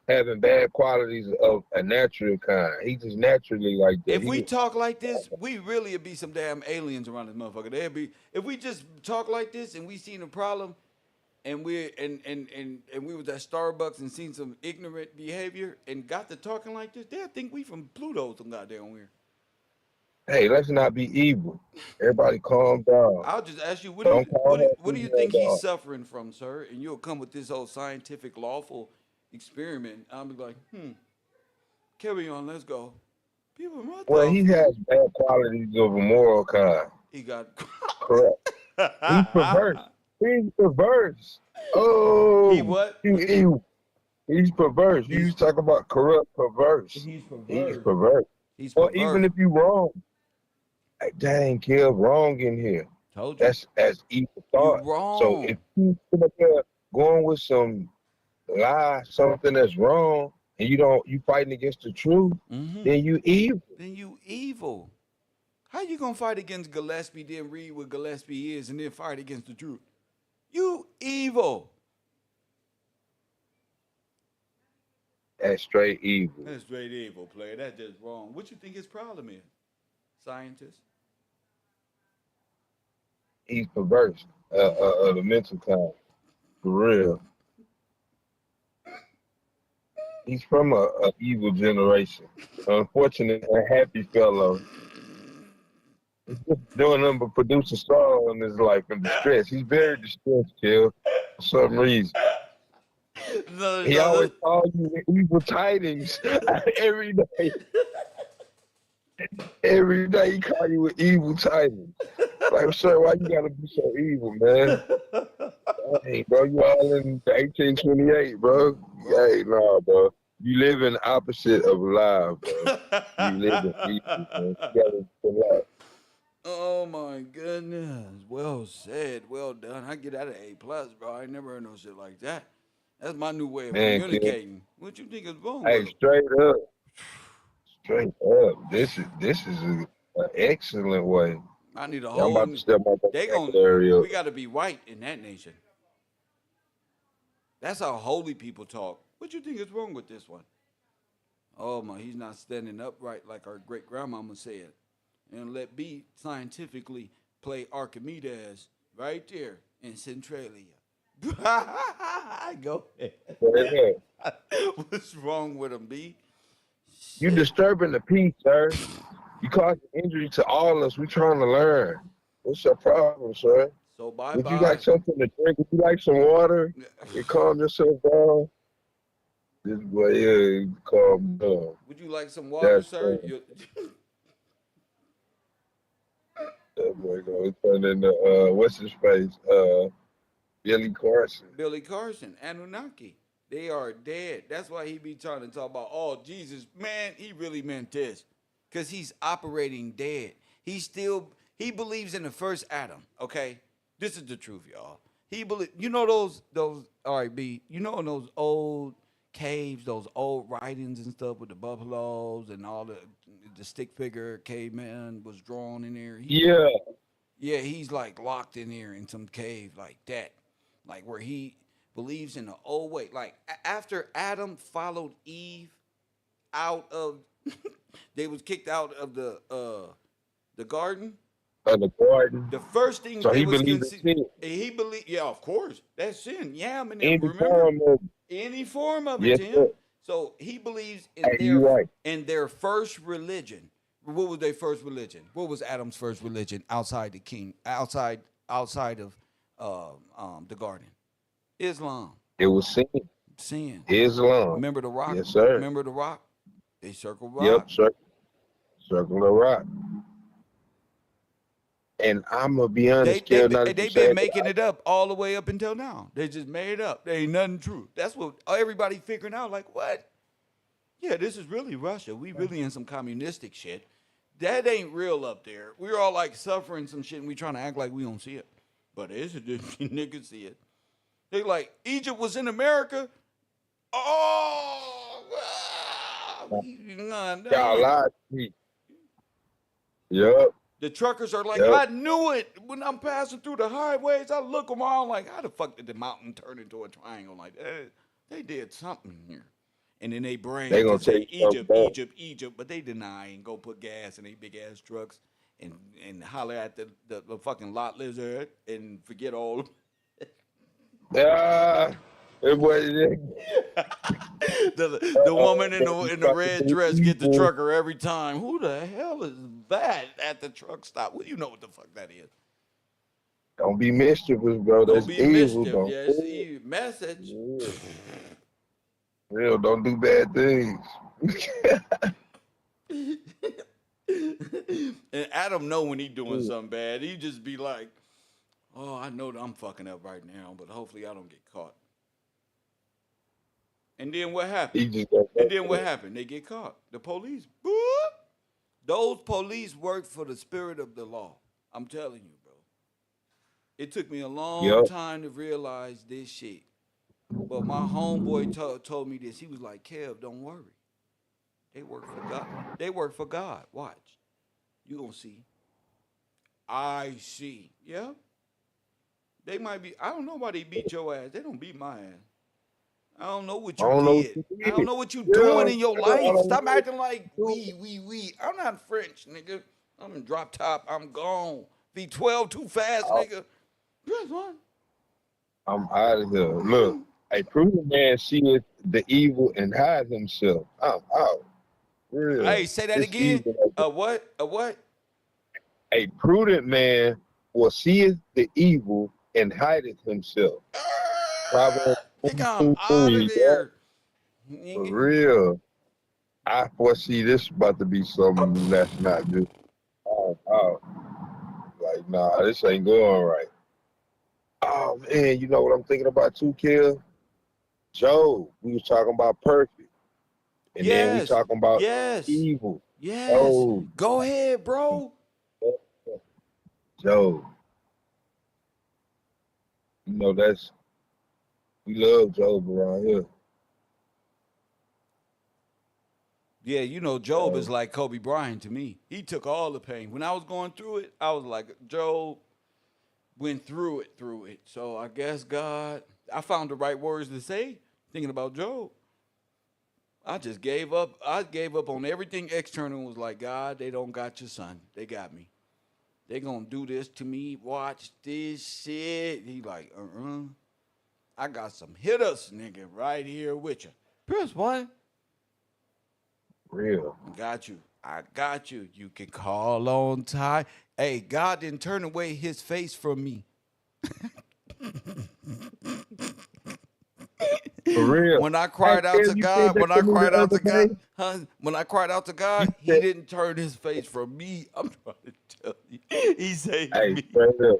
having bad qualities of a natural kind. He just naturally like that. If we talk like this, we really would be some damn aliens around this motherfucker. There'd be if we just talk like this and we seen a problem and we was at Starbucks and seen some ignorant behavior and got to talking like this, they'd think we from Pluto some goddamn weird. Hey, let's not be evil. Everybody calm down. I'll just ask you, Don't call her what do you female think he's dog. suffering from, sir? And you'll come with this whole scientific lawful experiment. I'll be like, carry on, let's go. People, what Well, the he has bad qualities of a moral kind. he got Correct. He's perverse. He's perverse. he Oh, what? you evil. He's perverse. You He's talk about corrupt, perverse. he's He's perverse. perverse. He's Or even perverse. if you wrong, like, dang, kid, wrong in here. Told you. That's evil You thought. So if wrong. you sit up there going with some lie, something that's wrong, and you fighting against the truth, Mm-hmm. then you evil. Then you evil. How you gonna fight against Gillespie, then read what Gillespie is, and then fight against the truth? You evil. That's straight evil. That's straight evil, player. That's just wrong. What you think his problem is? Scientist? He's perverse. The mental kind. For real. He's from a evil generation. Unfortunate, a happy fellow. He's just doing nothing but producing sorrow in his life and distress. He's very distressed, Kill, for some reason. No, He no, always no. calls you the evil tidings every day. Every day he call you an evil title. Like, sir, why you gotta be so evil, man? Hey, bro, you all in 1828, bro. Hey, nah, bro. You live in the opposite of life, bro. You live in evil, man. You gotta relax. Oh my goodness. Well said. Well done. I get out of A+, bro. I ain't never heard no shit like that. That's my new way of Man, kid. communicating. What you think is wrong with Hey, them? straight up. This is an excellent way. I need a Yeah, I'm whole. about to step my They gon' vocabulary up. We got to be white in that nation. That's how holy people talk. What you think is wrong with this one? Oh my, he's not standing upright like our great grandmama said. And let B scientifically play Archimedes right there in Centralia. Go ahead. Yeah. What's wrong with him, B? You Shit. disturbing the peace, sir. You causing injury to all of us. We trying to learn. What's your problem, sir? So bye Would you like bye. something to drink? Would you like some water? You calm yourself down. This boy here, calm down. Would you like some water, That's sir? that boy gonna turn into what's his face? Billy Carson. Billy Carson, Anunnaki. They are dead. That's why he be trying to talk about, oh, Jesus. Man, he really meant this. Because he's operating dead. He believes in the first Adam, okay? This is the truth, y'all. You know those, all right, B, you know in those old caves, those old writings and stuff with the buffaloes and all the stick figure caveman was drawn in there. Yeah. Yeah, he's like locked in there in some cave like that, like where he believes in the old way. Like after Adam followed Eve out of, they was kicked out of the garden. The garden. The first thing So they he was believed in sin. he believed, yeah, of course, that's sin. Yeah, I mean, Any remember form of any form of it, yes, Tim. sir. So he believes Hey, you right. in their first religion. What was their first religion? What was Adam's first religion outside the king, outside of the garden? Islam. It was sin. Sin. Islam. Remember the rock? Yes, sir. Remember the rock? They circle rock. Yep, circle of rock. And I'm gonna be honest, They've been making it up all the way up until now. They just made it up. There ain't nothing true. That's what everybody figuring out. Like, what? Yeah, this is really Russia. We really in some communistic shit. That ain't real up there. We're all like suffering some shit and we trying to act like we don't see it. But it's niggas see it. They like, Egypt was in America. Oh, y'all lied to me. Yep. The truckers are like, Yep. I knew it. When I'm passing through the highways, I look around like, how the fuck did the mountain turn into a triangle like that? They did something here. And then they bring They gonna say take something back. Egypt, but they deny and go put gas in they big ass trucks and holler at the fucking lot lizard and forget all. Yeah. It was the woman in the red dress get the trucker every time. Who the hell is that at the truck stop? Well, you know what the fuck that is. Don't be mischievous, bro. That's Don't be evil, mischief. bro. Yeah, it's evil. Message. Yeah. Real, don't do bad things. And Adam know when he doing something bad. He just be like, oh, I know that I'm fucking up right now, but hopefully I don't get caught. And then what happened? They get caught. The police. Boop. Those police work for the spirit of the law. I'm telling you, bro. It took me a long time to realize this shit. But my homeboy told me this. He was like, Kev, don't worry. They work for God. They work for God. Watch. You gonna see. I see. Yeah. They might be. I don't know why they beat your ass. They don't beat my ass. I don't know what you did. I don't know what you doing in your life. Stop acting like we. I'm not French, nigga. I'm in drop top. I'm gone. V12 too fast, nigga. Yes, what? I'm out of here. Look, a prudent man seeth the evil and hides himself. I'm out. Real. Hey, say that again. What? A what? A prudent man will seeth the evil and hideth himself. Proverbs. Think I'm out of there. For real. I foresee this about to be something that's not good. Oh, like, nah, this ain't going right. Oh man, you know what I'm thinking about too, Kill? Joe, we was talking about perfect, and then we Yes, talking about yes, evil. yes. Joe, Go ahead, bro. Joe, you know that's we love Job around here. Yeah, you know, Job is Joe, like Kobe Bryant to me. He took all the pain. When I was going through it, I was like, Job went through it. So I guess God, I found the right words to say thinking about Job. I just gave up. I gave up on everything external and was like, God, they don't got your son. They got me. They gonna do this to me. Watch this shit. He like, I got some hitters, nigga, right here with you. Press one. real. I got you. I got you. You can call on time. Hey, God didn't turn away his face from me. For real. When I Hey, cried out Kev, to you said God, that when I to me cried the out other to God, day. when I cried out to You God, he said, didn't turn his face from me. I'm trying to tell you. He saved hey, me. straight up.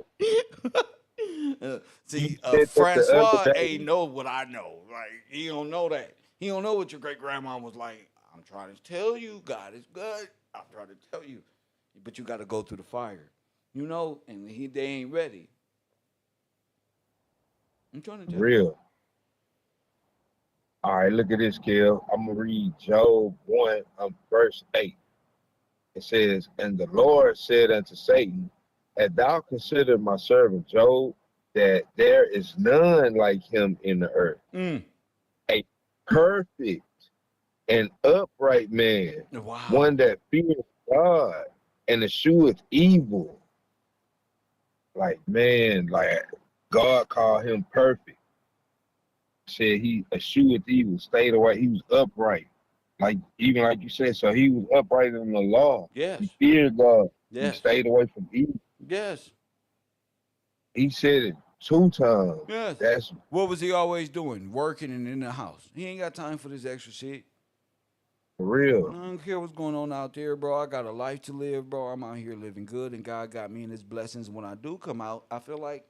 You See, said that the other Francois day. ain't know what I know. Like, he don't know that. He don't know what your great grandma was like. I'm trying to tell you, God is good. I'm trying to tell you. But you got to go through the fire. You know, and they ain't ready. I'm trying to tell you. Real. All right, look at this, Kev. I'm gonna read Job 1, verse 8. It says, "And the Lord said unto Satan, Hast thou considered my servant Job, that there is none like him in the earth, Mm. a perfect and upright man, Wow. one that fears God and escheweth evil." Like, man, like God called him perfect. Said he escheweth evil, stayed away. He was upright. Like, even like you said, so he was upright in the law. Yes. He feared God. He Yes. stayed away from evil. Yes. He said it 2 times. Yes. That's What was he always doing? Working and in the house. He ain't got time for this extra shit. for I real. don't care what's going on out there, bro. I got a life to live, bro. I'm out here living good, and God got me in His blessings. When I do come out, I feel like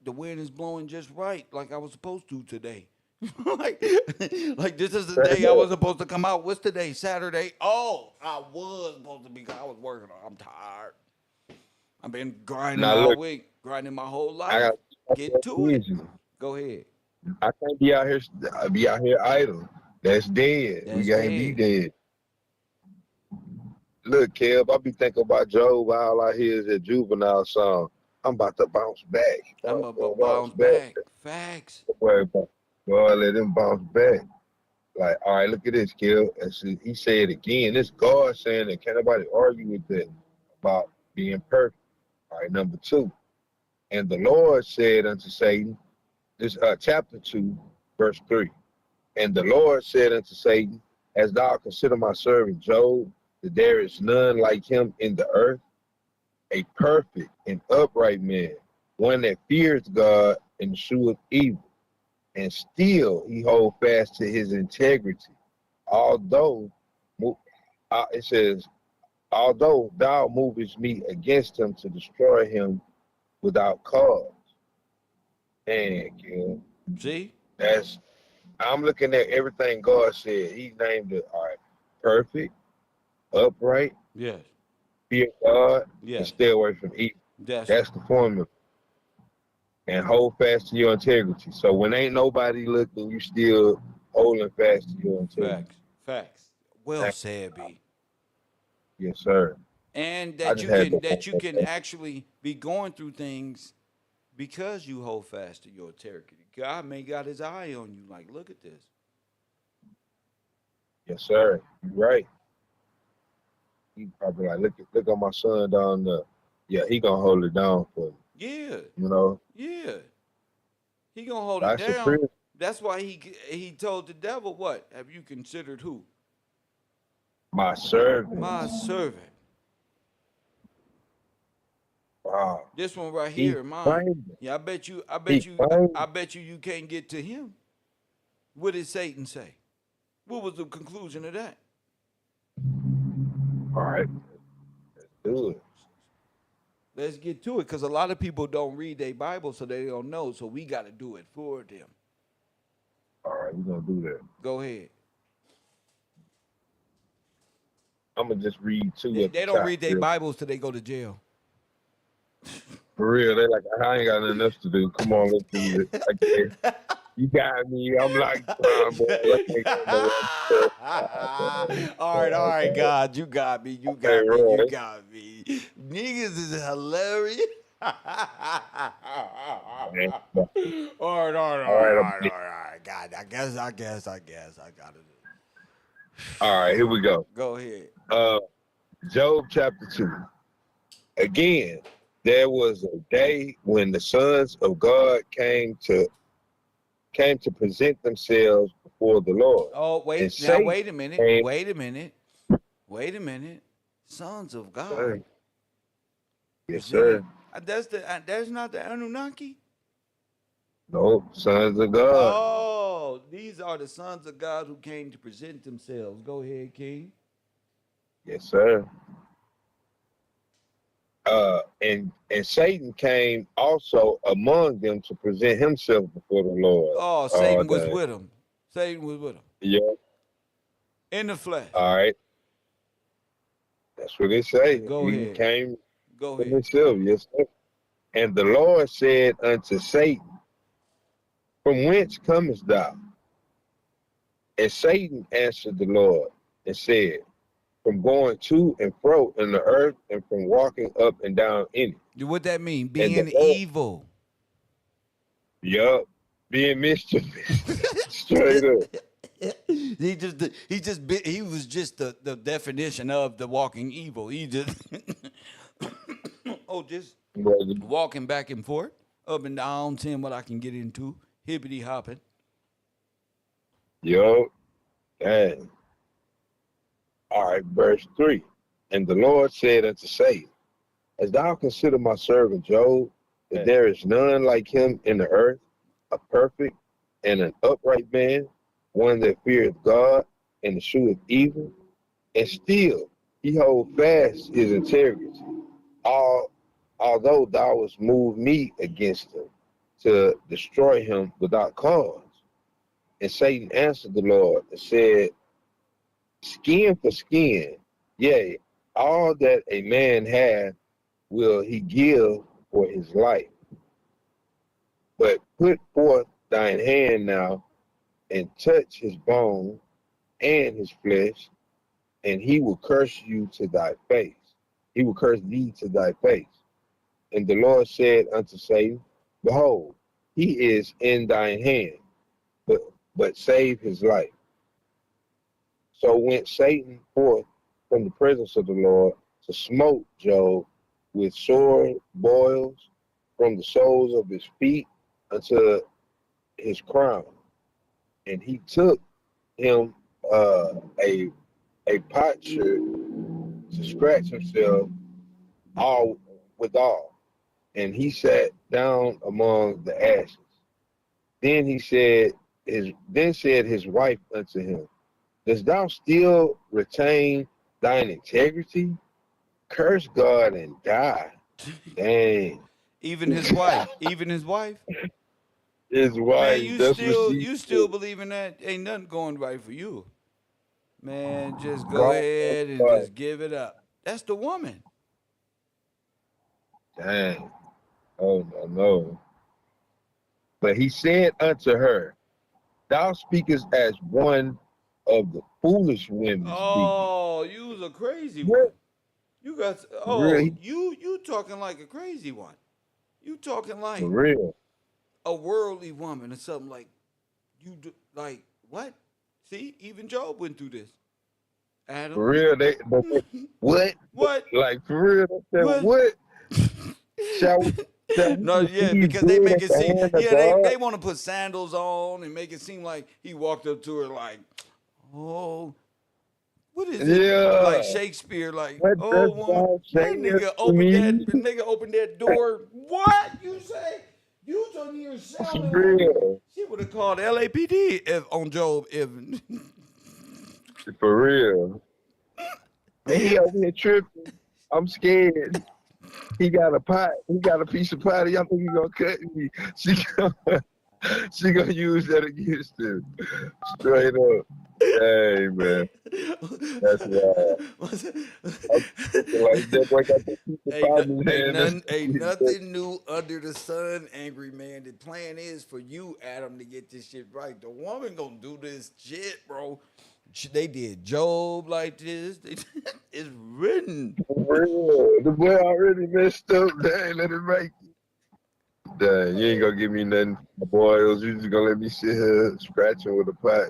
the wind is blowing just right, like I was supposed to today. like, like this is the Straight day I up. was supposed to come out. What's today? Saturday. Oh, I was supposed to be. I was working. I'm tired. I've been grinding Now all look, week, grinding my whole I life. got I Get can't to it. please you. Go ahead. I can't be out here. I be out here idle. That's dead. We That's can't be dead. dead. Look, Kev, I be thinking about Job. All I hear is a juvenile song. I'm about to bounce back. I'm I'm about gonna to bounce bounce back. back. Facts. Don't worry about it. God, let him bounce back. Like, all right, look at this, Kev. He said again. This God saying that can't nobody argue with that about being perfect. All right, number 2. And the Lord said unto Satan, this chapter 2, verse 3. And the Lord said unto Satan, As thou consider my servant Job, that there is none like him in the earth, a perfect and upright man, one that fears God and escheweth evil, and still he hold fast to his integrity. Although it says, although thou movest me against him to destroy him without cause. And King, See? that's I'm looking at everything God said. He named it all right, perfect, upright, Yes. fear God, and Yes. stay away from evil. That's That's the formula. And hold fast to your integrity. So when ain't nobody looking, you still holding fast to your integrity. facts. Facts. Well said, B. Yes, sir. And I that just you had can to. that you can actually be going through things because you hold fast to your integrity. God may got His eye on you. Like, look at this. Yes, sir. You're right. He probably like, look at my son down there. Yeah, he gonna hold it down for me. Yeah. You know, Yeah. He gonna hold it that's a down. prison. That's why he told the devil, "What have you considered who? My servant. My servant." Wow. This one right He here, mine. claimed it. Yeah, I bet you. I He bet you. claimed I bet you. You can't get to him. What did Satan say? What was the conclusion of that? All right, let's do it. Let's get to it, because a lot of people don't read their Bible, so they don't know. So we got to do it for them. All right, we're gonna do that. Go ahead. I'm gonna just read two They, at the they don't top. read their Real. Bibles till they go to jail. For real, they like I ain't got nothing else to do. Come on, let's do it. Okay. You got me. I'm like, boy, I can't get no All right, God, you got me, you Hey, got me, you Roy. got me. Niggas is hilarious. All Man, right, all right, all all right, right, all right. God, I guess I got it. all right, here we go. Go ahead. Job chapter 2. Again, there was a day when the sons of God came to present themselves before the Lord. Oh, And wait, now Satan wait a minute, came. wait a minute. Sons of God. Sir. Yes, Presented. sir. That's not the Anunnaki. No, sons of God. Oh, these are the sons of God who came to present themselves. Go ahead, King. Yes, sir. And Satan came also among them to present himself before the Lord. Oh, Oh, Satan was dang. with him. Satan was with him Yeah. in the flesh. All right. That's what it say. Go He ahead. came Go for ahead. himself. Yes, sir. And the Lord said unto Satan, from whence comest thou? And Satan answered the Lord and said, from going to and fro in the earth and from walking up and down in it. What that mean? And the Being Lord, evil. yup, being mischievous. Straight up. He was just the definition of the walking evil. He just just Brother. walking back and forth, up and down, seeing what I can get into, hippity hopping. Yup. Dang. All right, verse 3. And the Lord said unto Satan, as thou consider my servant Job, that there is none like him in the earth, a perfect and an upright man, one that feareth God and escheweth evil, and still he hold fast his integrity, although thou hast moved me against him to destroy him without cause. And Satan answered the Lord and said, skin for skin, yea, all that a man hath will he give for his life. But put forth thine hand now and touch his bone and his flesh, and he will curse you to thy face. He will curse thee to thy face. And the Lord said unto Satan, behold, he is in thine hand, but save his life. So went Satan forth from the presence of the Lord to smote Job with sore boils from the soles of his feet unto his crown. And he took him a potsherd to scratch himself all withal, and he sat down among the ashes. Then said his wife unto him, dost thou still retain thine integrity? Curse God and die. Dang. Even his wife. Even his wife. His wife, Man, that's what she you still believe in that? Ain't nothing going right for you. Man, just go God, ahead and God. just give it up. That's the woman. Dang. Oh no. But he said unto her, thou speakest as one of the foolish women speaking. Oh, you was a crazy Yeah. one. You got For real, you talking like a crazy one. You talking for like real. a worldly woman or something like you do, like what? See, even Job went through this. Adam, For real, what? what? Like for real, they said, What? what? Shall we No, yeah, receive because they good make at it the seem, hand of yeah, God? they want to put sandals on and make it seem like he walked up to her like, oh, what is it? Like Yeah. Shakespeare, like, What oh does woman, thou say that nigga to opened me? that door. What you say? You don't hear For sounding like real. she would have called LAPD if on Job if For real. And he over here tripping. I'm scared. He got a pot. He got a piece of pot. Y'all think he gonna cut me? She gonna use that against him. Straight up. Hey man, that's wild. I'm like that boy got that piece of pot in his hand. Ain't nothing new under the sun, angry man. The plan is for you, Adam, to get this shit right. The woman gonna do this shit, bro. They did Job like this. It's written. For real. The boy already messed up. Dang, let him make it. Dang, you ain't gonna give me nothing, boils. You just gonna let me sit here scratching with a pot.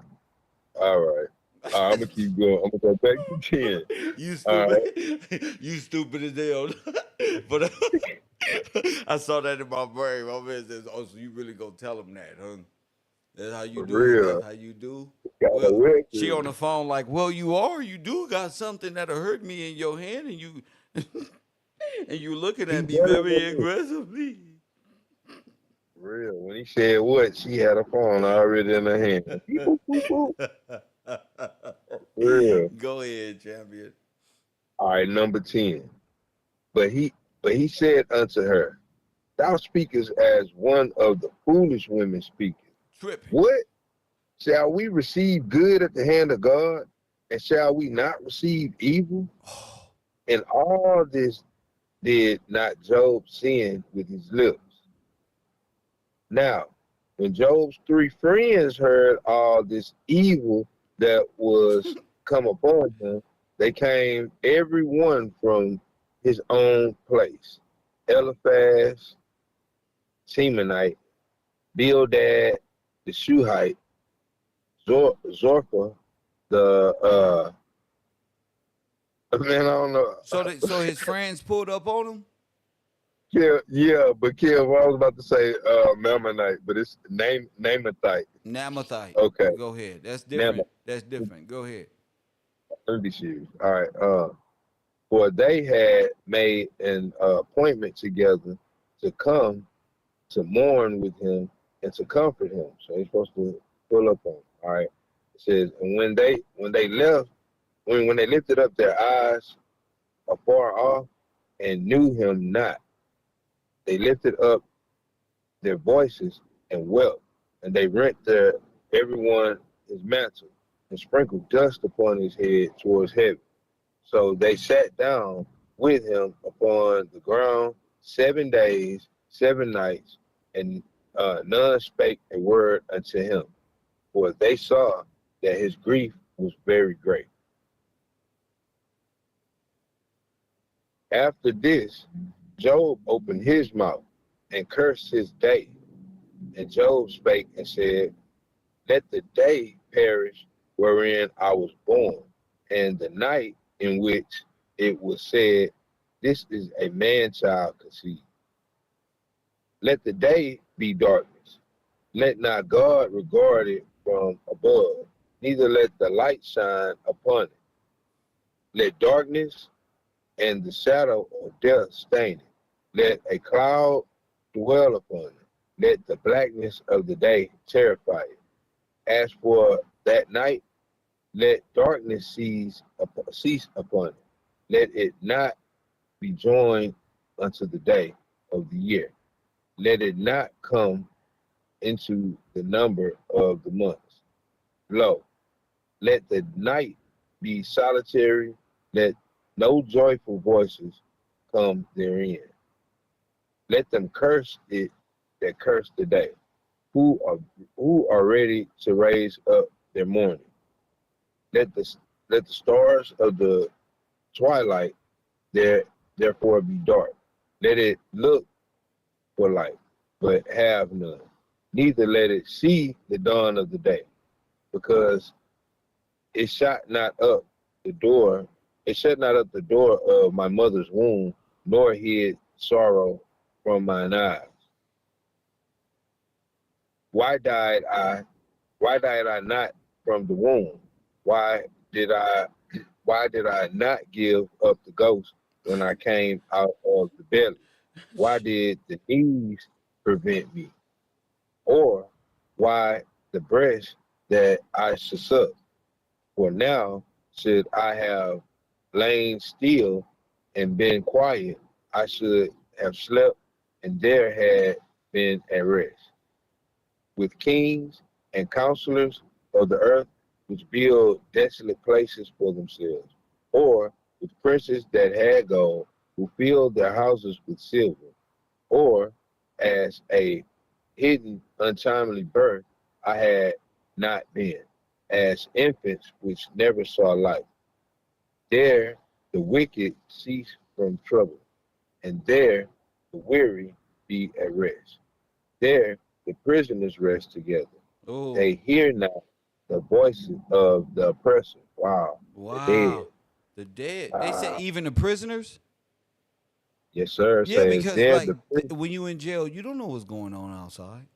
All right. I'm gonna keep going. I'm gonna go back to 10. You All right. stupid. You stupid as hell. But I saw that in my brain. My man says, "Oh, so you really gonna tell him that, huh? That's how you For do it. real. That's how you do." Got a Well, she record. on the phone like, "Well, you are. You do got something that'll hurt me in your hand, and you and you looking He at me better very than me. aggressively." For real. When he said what, she had a phone already in her hand. Beep, boop, boop, boop. For real. Go ahead, champion. All right, number 10. But he said unto her, Thou speakest as one of the foolish women speaketh. Tripping. What? Shall we receive good at the hand of God? And shall we not receive evil? And all this did not Job sin with his lips. Now, when Job's 3 friends heard all this evil that was come upon him, they came every one from his own place. Eliphaz, Temanite, Bildad, the Shuhite, Zorpha, the man, I don't know. So his friends pulled up on him. Yeah, but Kev, I was about to say Melmanite, but it's Namathite. Namathite. Okay, Go ahead. That's Nama. different. That's different. Go ahead. Let me be serious. All right. For they had made an appointment together to come to mourn with him and to comfort him. So they're supposed to pull up on him. All right. It says, and when they left, when they lifted up their eyes afar off and knew him not, they lifted up their voices and wept, and they rent everyone his mantle and sprinkled dust upon his head towards heaven. So they sat down with him upon the ground 7 days, 7 nights, and none spake a word unto him, for they saw that his grief was very great. After this, Job opened his mouth and cursed his day. And Job spake and said, Let the day perish wherein I was born, and the night in which it was said, This is a man-child conceived. Let the day be darkness. Let not God regard it from above, neither let the light shine upon it. Let darkness and the shadow of death stain it. Let a cloud dwell upon it. Let the blackness of the day terrify it. As for that night, let darkness cease upon it. Let it not be joined unto the day of the year. Let it not come into the number of the months. Lo, let the night be solitary. Let no joyful voices come therein. Let them curse it that curse the day, who are ready to raise up their mourning. Let the stars of the twilight therefore be dark. Let it look for light, but have none. Neither let it see the dawn of the day, because it shut not up the door. It shut not up the door of my mother's womb, nor hid sorrow from mine eyes. Why died I? Why died I not from the womb? Why did I not give up the ghost when I came out of the belly? Why did the knees prevent me? Or why the breast that I should suck? For now should I have lain still and been quiet, I should have slept, and there had been at rest. With kings and counselors of the earth, which build desolate places for themselves, or with princes that had gold, who filled their houses with silver, or as a hidden untimely birth I had not been, as infants which never saw life. There the wicked cease from trouble, and there the weary be at rest. There the prisoners rest together. Oh, They hear not the voices of the oppressor. Wow, the dead. wow. The dead. They said Ah, even the prisoners? yes, sir. Yeah, Says because there like the pri- when you in jail, you don't know what's going on outside.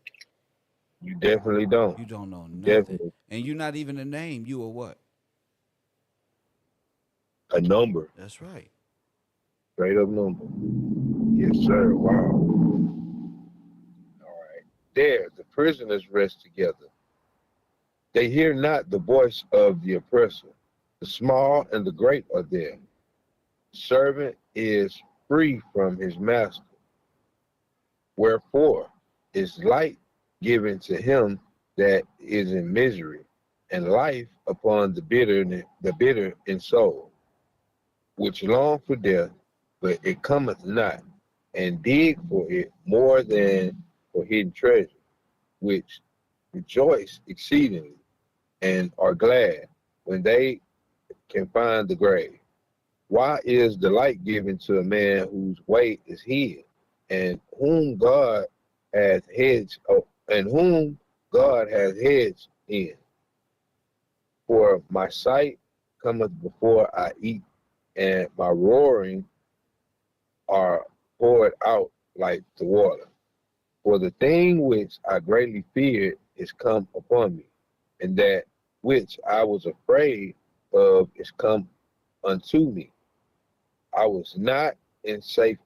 you definitely don't. You don't know You nothing. definitely And you're not even a name. You a what? a number, That's right. straight up number. Yes, sir. Wow. All right. There the prisoners rest together. They hear not the voice of the oppressor. The small and the great are there. Servant is free from his master. Wherefore is light given to him that is in misery, and life upon the bitter in soul, which long for death, but it cometh not, and dig for it more than for hidden treasure, which rejoice exceedingly, and are glad when they can find the grave. Why is the light given to a man whose way is hid, and whom God hath hedged, and whom God hath hedged in? For my sight cometh before I eat, and my roaring are poured out like the water. For the thing which I greatly feared is come upon me, and that which I was afraid of is come unto me. I was not in safety,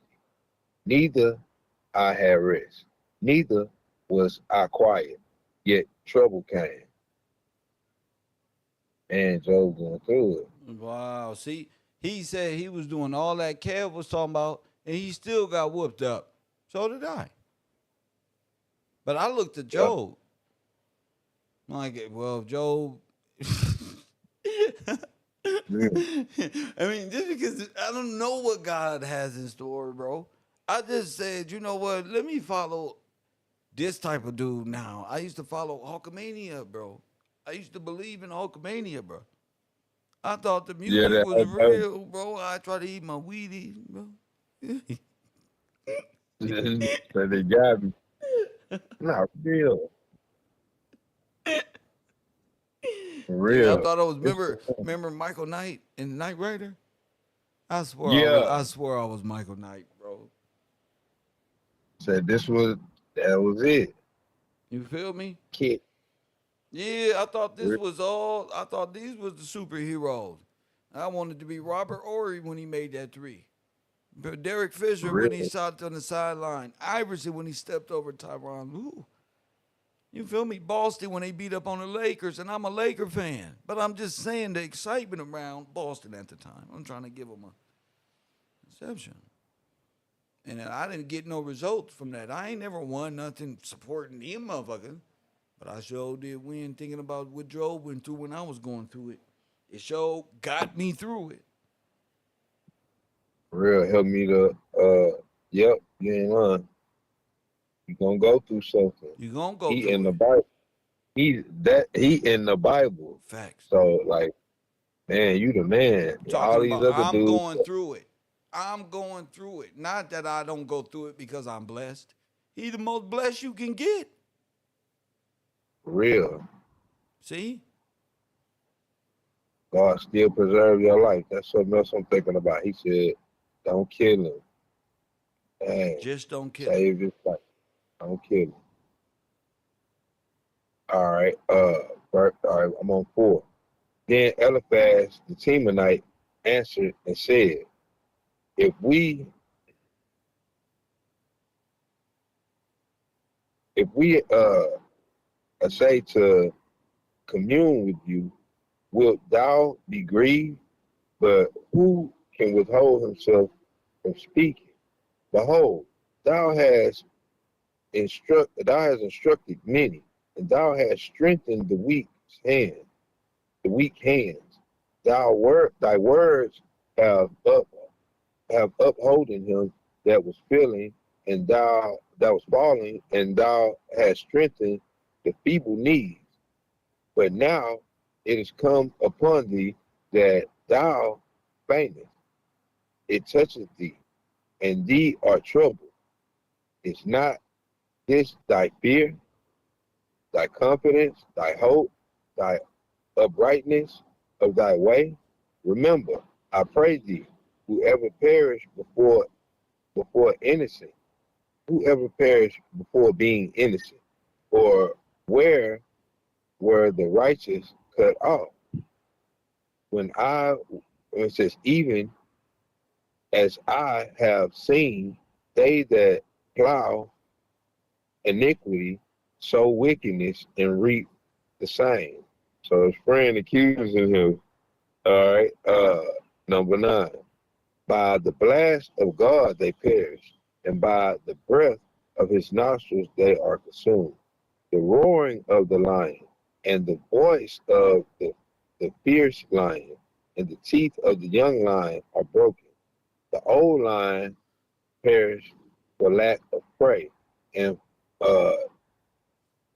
neither I had rest, neither was I quiet, yet trouble came. And Job going through it. Wow. See, he said he was doing all that Kev was talking about, and he still got whooped up. So did I. But I looked at Yeah. Job. I'm like, well, Job. Yeah. I mean, just because I don't know what God has in store, bro. I just said, you know what? Let me follow this type of dude now. I used to follow Hulkamania, bro. I used to believe in Hulkamania, bro. I thought the Yeah, music was that, real, bro. I try to eat my Wheaties, bro. that they got me. Not real. For Yeah, I real. thought I was It's remember Michael Knight in Knight Rider? yeah. I swear I was Michael Knight, bro. Said this was that was it. You feel me? Kid. Yeah, I thought these was the superheroes. I wanted to be Robert Ory when he made that three. But Derek For Fisher when he real. shot on the sideline. Iverson when he stepped over Tyronn Lue. You feel me? Boston when they beat up on the Lakers, and I'm a Laker fan. But I'm just saying the excitement around Boston at the time. I'm trying to give them a exception. And I didn't get no results from that. I ain't never won nothing supporting them motherfuckers. But I sure did win thinking about what Joe went through when I was going through it. It sure got me through it. For real. Help me to yep, you ain't lying. You gonna go through something. You gonna go He in through the it. Bible. He in the Bible. Facts. So like, man, you the man. All Talking these about other I'm dudes, going through it. I'm going through it. Not that I don't go through it because I'm blessed. He the most blessed you can get. for real. See? God still preserve your life. That's something else I'm thinking about. He said, don't kill him. Dang, Just don't kill him. save his life. Don't kill him. All right. All right, I'm on 4. Then Eliphaz the Temanite answered and said, If we essay to commune with you, wilt thou be grieved? but who can withhold himself from speaking? Behold, thou hast instructed many, and thou hast strengthened the weak hands. Thy words have up have upholden him that was feeling, and that was falling, and thou hast strengthened the feeble knees. But now it is come upon thee that thou faintest. It toucheth thee, and thee are troubled. Is not this thy fear, thy confidence, thy hope, thy uprightness of thy way? Remember, I pray thee, whoever perish before innocent, whoever perish before being innocent, or where were the righteous cut off? When it says, even as I have seen, they that plow iniquity sow wickedness and reap the same. So his friend accusing him. All right. Number 9. By the blast of God they perish, and by the breath of his nostrils they are consumed. The roaring of the lion, and the voice of the fierce lion, and the teeth of the young lion are broken. The old lion perished for lack of prey, and uh,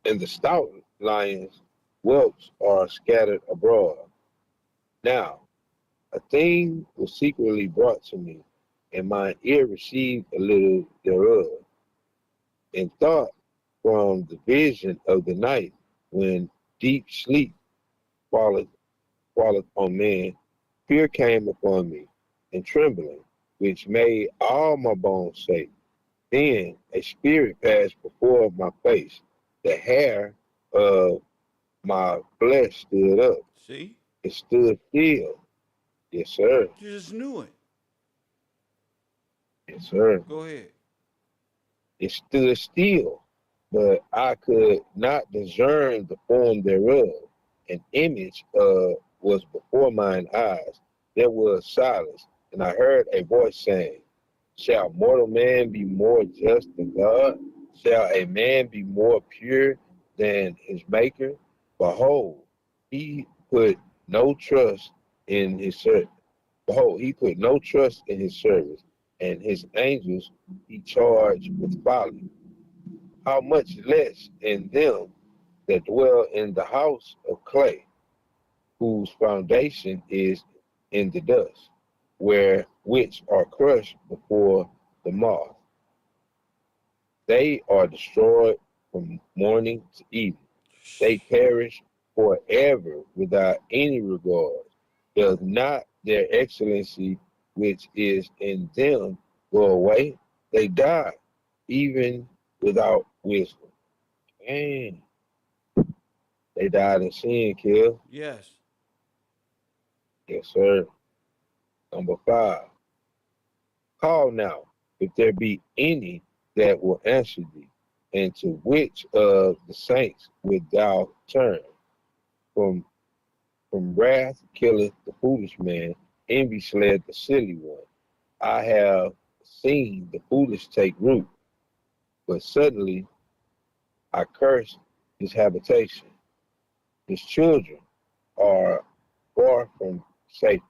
and the stout lion's whelps are scattered abroad. Now, a thing was secretly brought to me, and my ear received a little thereof, and thought from the vision of the night, when deep sleep falleth on man, fear came upon me, and trembling, which made all my bones shake. Then a spirit passed before my face. The hair of my flesh stood up. See? It stood still. Yes, sir. You just knew it. Yes, sir. Go ahead. It stood still, but I could not discern the form thereof. An image was before mine eyes. There was silence, and I heard a voice saying, shall mortal man be more just than God? Shall a man be more pure than his maker? Behold, he put no trust in his service. Behold, he put no trust in his service, and his angels he charged with folly. How much less in them that dwell in the house of clay, whose foundation is in the dust, which are crushed before the moth. They are destroyed from morning to evening. They perish forever without any regard. Does not their excellency which is in them go away? They die, even without wisdom. And they died in sin, kill. Yes. Yes, sir. Number 5. Call now, if there be any that will answer thee, and to which of the saints wilt thou turn? From wrath killeth the foolish man, envy slayeth the silly one. I have seen the foolish take root, but suddenly I curse his habitation. His children are far from safety.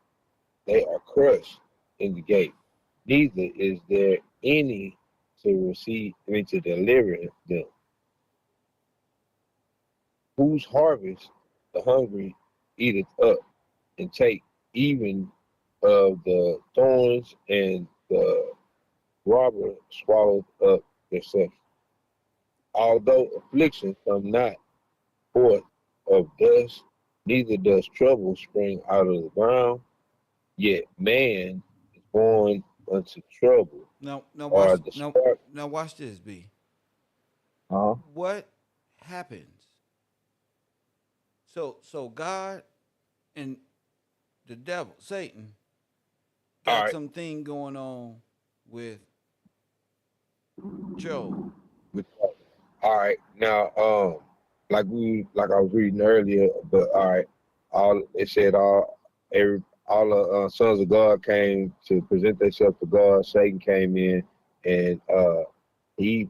They are crushed in the gate. Neither is there any to deliver them. Whose harvest the hungry eateth up, and take even of the thorns, and the robber swallowed up their substance. Although affliction come not forth of dust, neither does trouble spring out of the ground, yet man is born unto trouble, Now or watch the now spark. now watch this, B. Uh-huh. What happens? So God and the devil, Satan, All got right. something going on with Job. All right. Now, like I was reading earlier, but all right. All it said all every all the sons of God came to present themselves to God. Satan came in, and he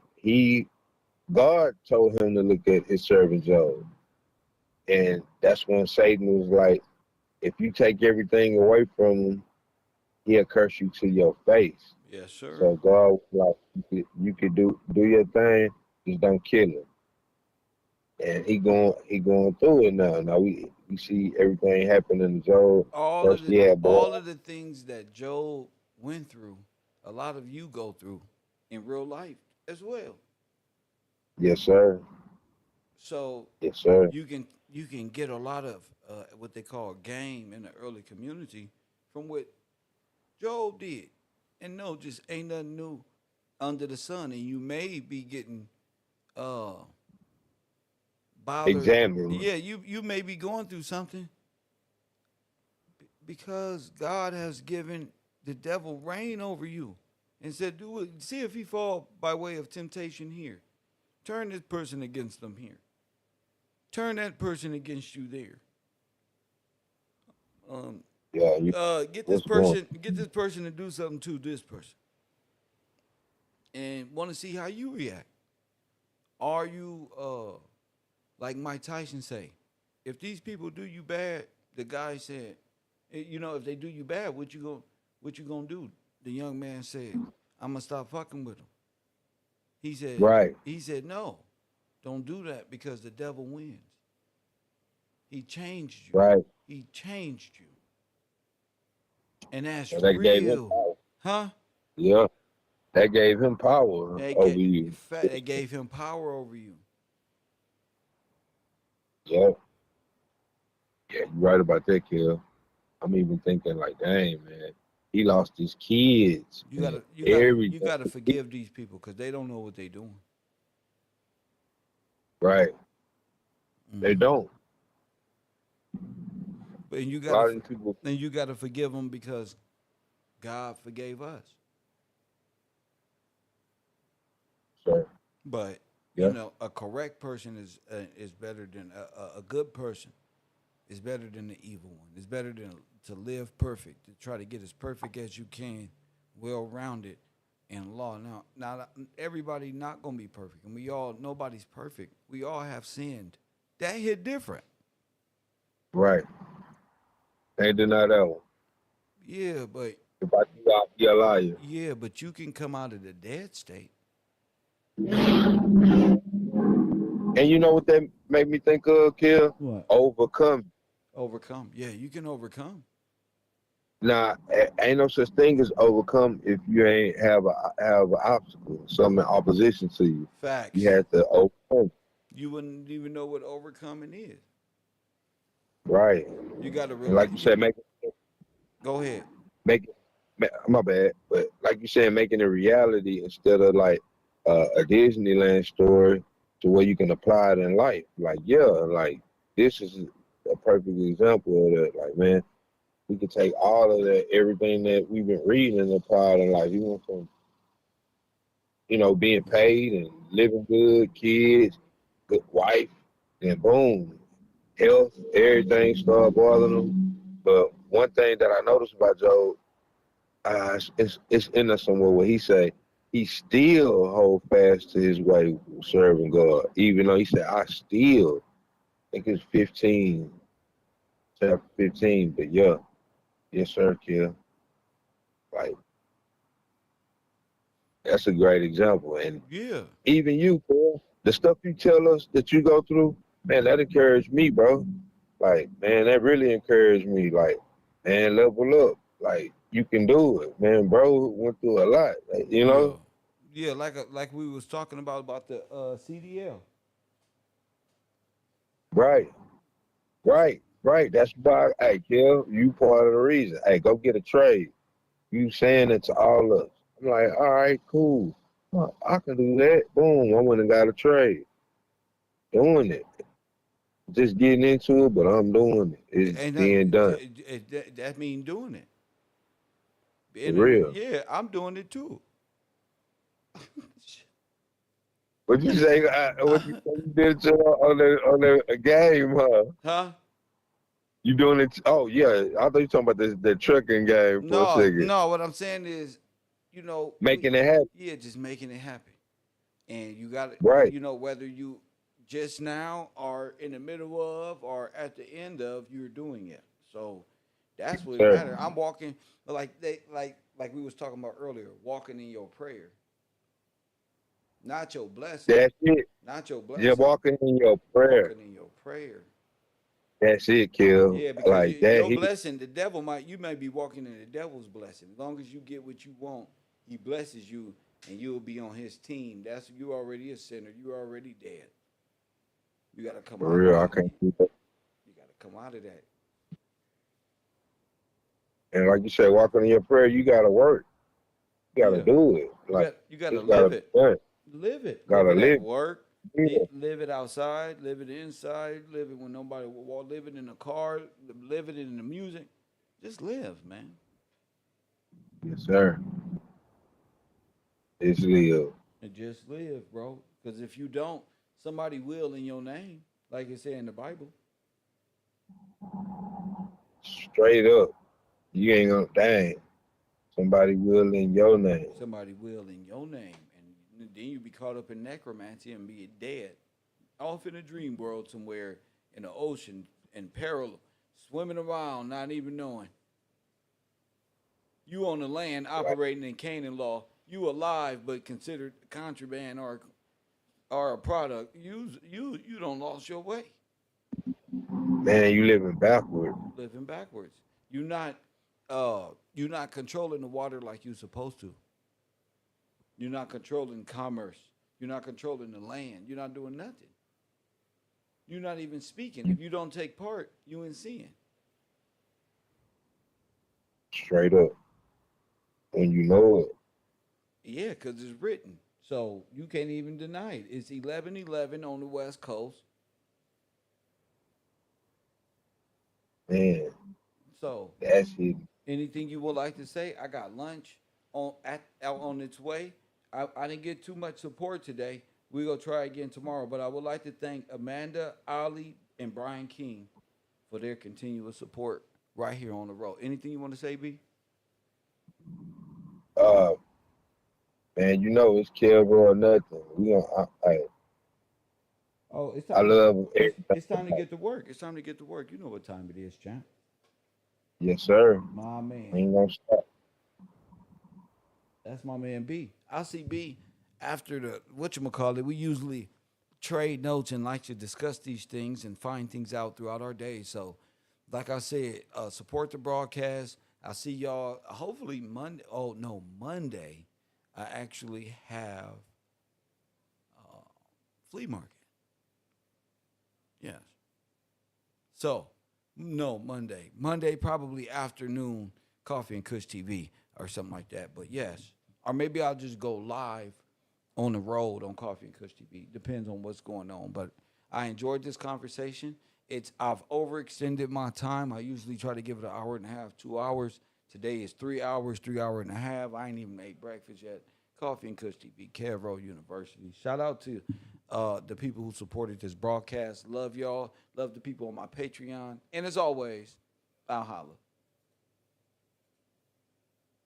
God told him to look at his servant Job, and that's when Satan was like, if you take everything away from him, he'll curse you to your face. Yes, sir. So God was like, you could do your thing, just don't kill him. And he going through it now. Now we see everything happening to Job. First, yeah, boy. All of the things that Job went through, a lot of you go through in real life as well. Yes, sir. So Yes, sir. you can get a lot of what they call game in the early community from what Job did, and no, just ain't nothing new under the sun, and you may be getting uh bothered. Examine. Yeah, you may be going through something because God has given the devil reign over you and said, do it. See if he fall by way of temptation here. Turn this person against them here. Turn that person against you there. Yeah, Get this what's going? person to do something to this person, and want to see how you react. Are you like Mike Tyson say, if these people do you bad, the guy said, if they do you bad, what you gonna do? The young man said, I'm gonna stop fucking with them. Right, He said, no, don't do that because the devil wins. He changed you. right. He changed you. And that's And that gave him real. power. Huh? Yeah, that gave him power over you. They gave him power over you. Yeah, yeah, you're right about that, Kill. I'm even thinking like, dang, man, he lost his kids, man, You gotta everything. forgive these people because they don't know what they're doing. Right, they Mm-hmm. don't. But A lot of these people, you gotta forgive them because God forgave us. sir. But Yeah, a correct person is better than a good person. Is better than the evil one. It's better than to live perfect, to try to get as perfect as you can, well rounded in law. Now, everybody not gonna be perfect, and nobody's perfect. We all have sinned. That hit different. right. Can't deny that one. Yeah, but If I do, I'll be a liar. you can come out of the dead state. And you know what that made me think of, Kill? What? Overcome. Overcome. Yeah, you can overcome. Nah, ain't no such thing as overcome if you ain't have an obstacle, some opposition to you. You Facts. have to overcome. You wouldn't even know what overcoming is. Right. You got to And like you said, go ahead. my bad, but like you said, making it a reality instead of like a Disneyland story to where you can apply it in life. Like, yeah, like this is a perfect example of that. Like, man, we could take all of that, everything that we've been reading and apply it in life. Even from, being paid and living good, kids, good wife, and boom, health, everything start bothering them. But one thing that I noticed about Joe, it's in there somewhere where he say he still hold fast to his way serving God, even though he said I still think it's 15, chapter 15. But yeah, yes sir, Kill. Like that's a great example, and Yeah. even you, Kill, the stuff you tell us that you go through, man, that encouraged me, bro. Like man, that really encouraged me. Like man, level up. Like you can do it, man. Bro went through a lot, like, you Yeah. know. Yeah, like we was talking about the CDL. Right. Right. That's why, hey, Kill, you part of the reason. Hey, go get a trade. You saying it to all of us. I'm like, all right, cool. I can do that. Boom, I went and got a trade. Doing it. Just getting into it, but I'm doing it. It's Ain't being nothing. done. That mean doing it. For And real. yeah, I'm doing it too. What you say? What you say you did to on the game, huh? Huh? You doing it? Oh yeah, I thought you were talking about the trucking game for a No, second. no. What I'm saying is, Making it happen. yeah, just making it happen. And you got to, Right. whether you just now are in the middle of or at the end of, you're doing it. So that's what Sir. matters. I'm walking like we was talking about earlier, walking in your prayer, not your blessing, That's it. not your Just blessing, walking in your prayer. walking in your prayer. That's it, Kill. Yeah, because Like that. your blessing, the devil you may be walking in the devil's blessing. As long as you get what you want, he blesses you, and you'll be on his team. That's you already a sinner. You already dead. You got to come For out of real, I that. can't do that. You got to come out of that. And like you said, walking in your prayer, you gotta work. You gotta Yeah, do it. Like you got to it's gotta live be it. done. Live it. Live Gotta it at live. work. Yeah. Live it outside. Live it inside. Live it when nobody will walk. Live it in the car. Live it in the music. Just live, man. Yes, sir. It's live. And just live, bro. Because if you don't, somebody will in your name, like it said in the Bible. Straight up. You ain't gonna dang. Somebody will in your name. Somebody will in your name, and then you be caught up in necromancy and be dead, off in a dream world somewhere in the ocean in peril, swimming around, not even knowing. You on the land Right. operating in Canaan law. You alive but considered contraband or a product. You don't lost your way, Man, you living backward. living backwards. You not you're not controlling the water like you're supposed to. You're not controlling commerce. You're not controlling the land. You're not doing nothing. You're not even speaking. If you don't take part, you in sin. Straight up. When you know it. Yeah, because it's written. So you can't even deny it. It's 11:11 on the West Coast. Man, So that's it. anything you would like to say? I got lunch out on its way. I didn't get too much support today. We're gonna try again tomorrow. But I would like to thank Amanda, Ali, and Brian King for their continuous support right here on the road. Anything you want to say, B? Uh Man, you know it's KevRow or nothing. We gonna Oh, it's I time. love It's everything. time to get to work. It's time to get to work. You know what time it is, champ. Yes, sir. My man. Ain't gonna stop. That's my man B. I'll see B after the whatchamacallit. We usually trade notes and like to discuss these things and find things out throughout our day. So, like I said, support the broadcast. I'll see y'all hopefully Monday. Oh no, Monday. I actually have flea market. Yes. So, no, Monday. Monday, probably afternoon, Coffee and Kush TV or something like that. But yes. Or maybe I'll just go live on the road on Coffee and Kush TV. Depends on what's going on. But I enjoyed this conversation. I've overextended my time. I usually try to give it an hour and a half, 2 hours. Today is 3 hours, 3 hour and a half. I ain't even ate breakfast yet. Coffee and Kush TV, KevRow University. Shout out to the people who supported this broadcast. Love y'all. Love the people on my Patreon. And as always, I'll holla.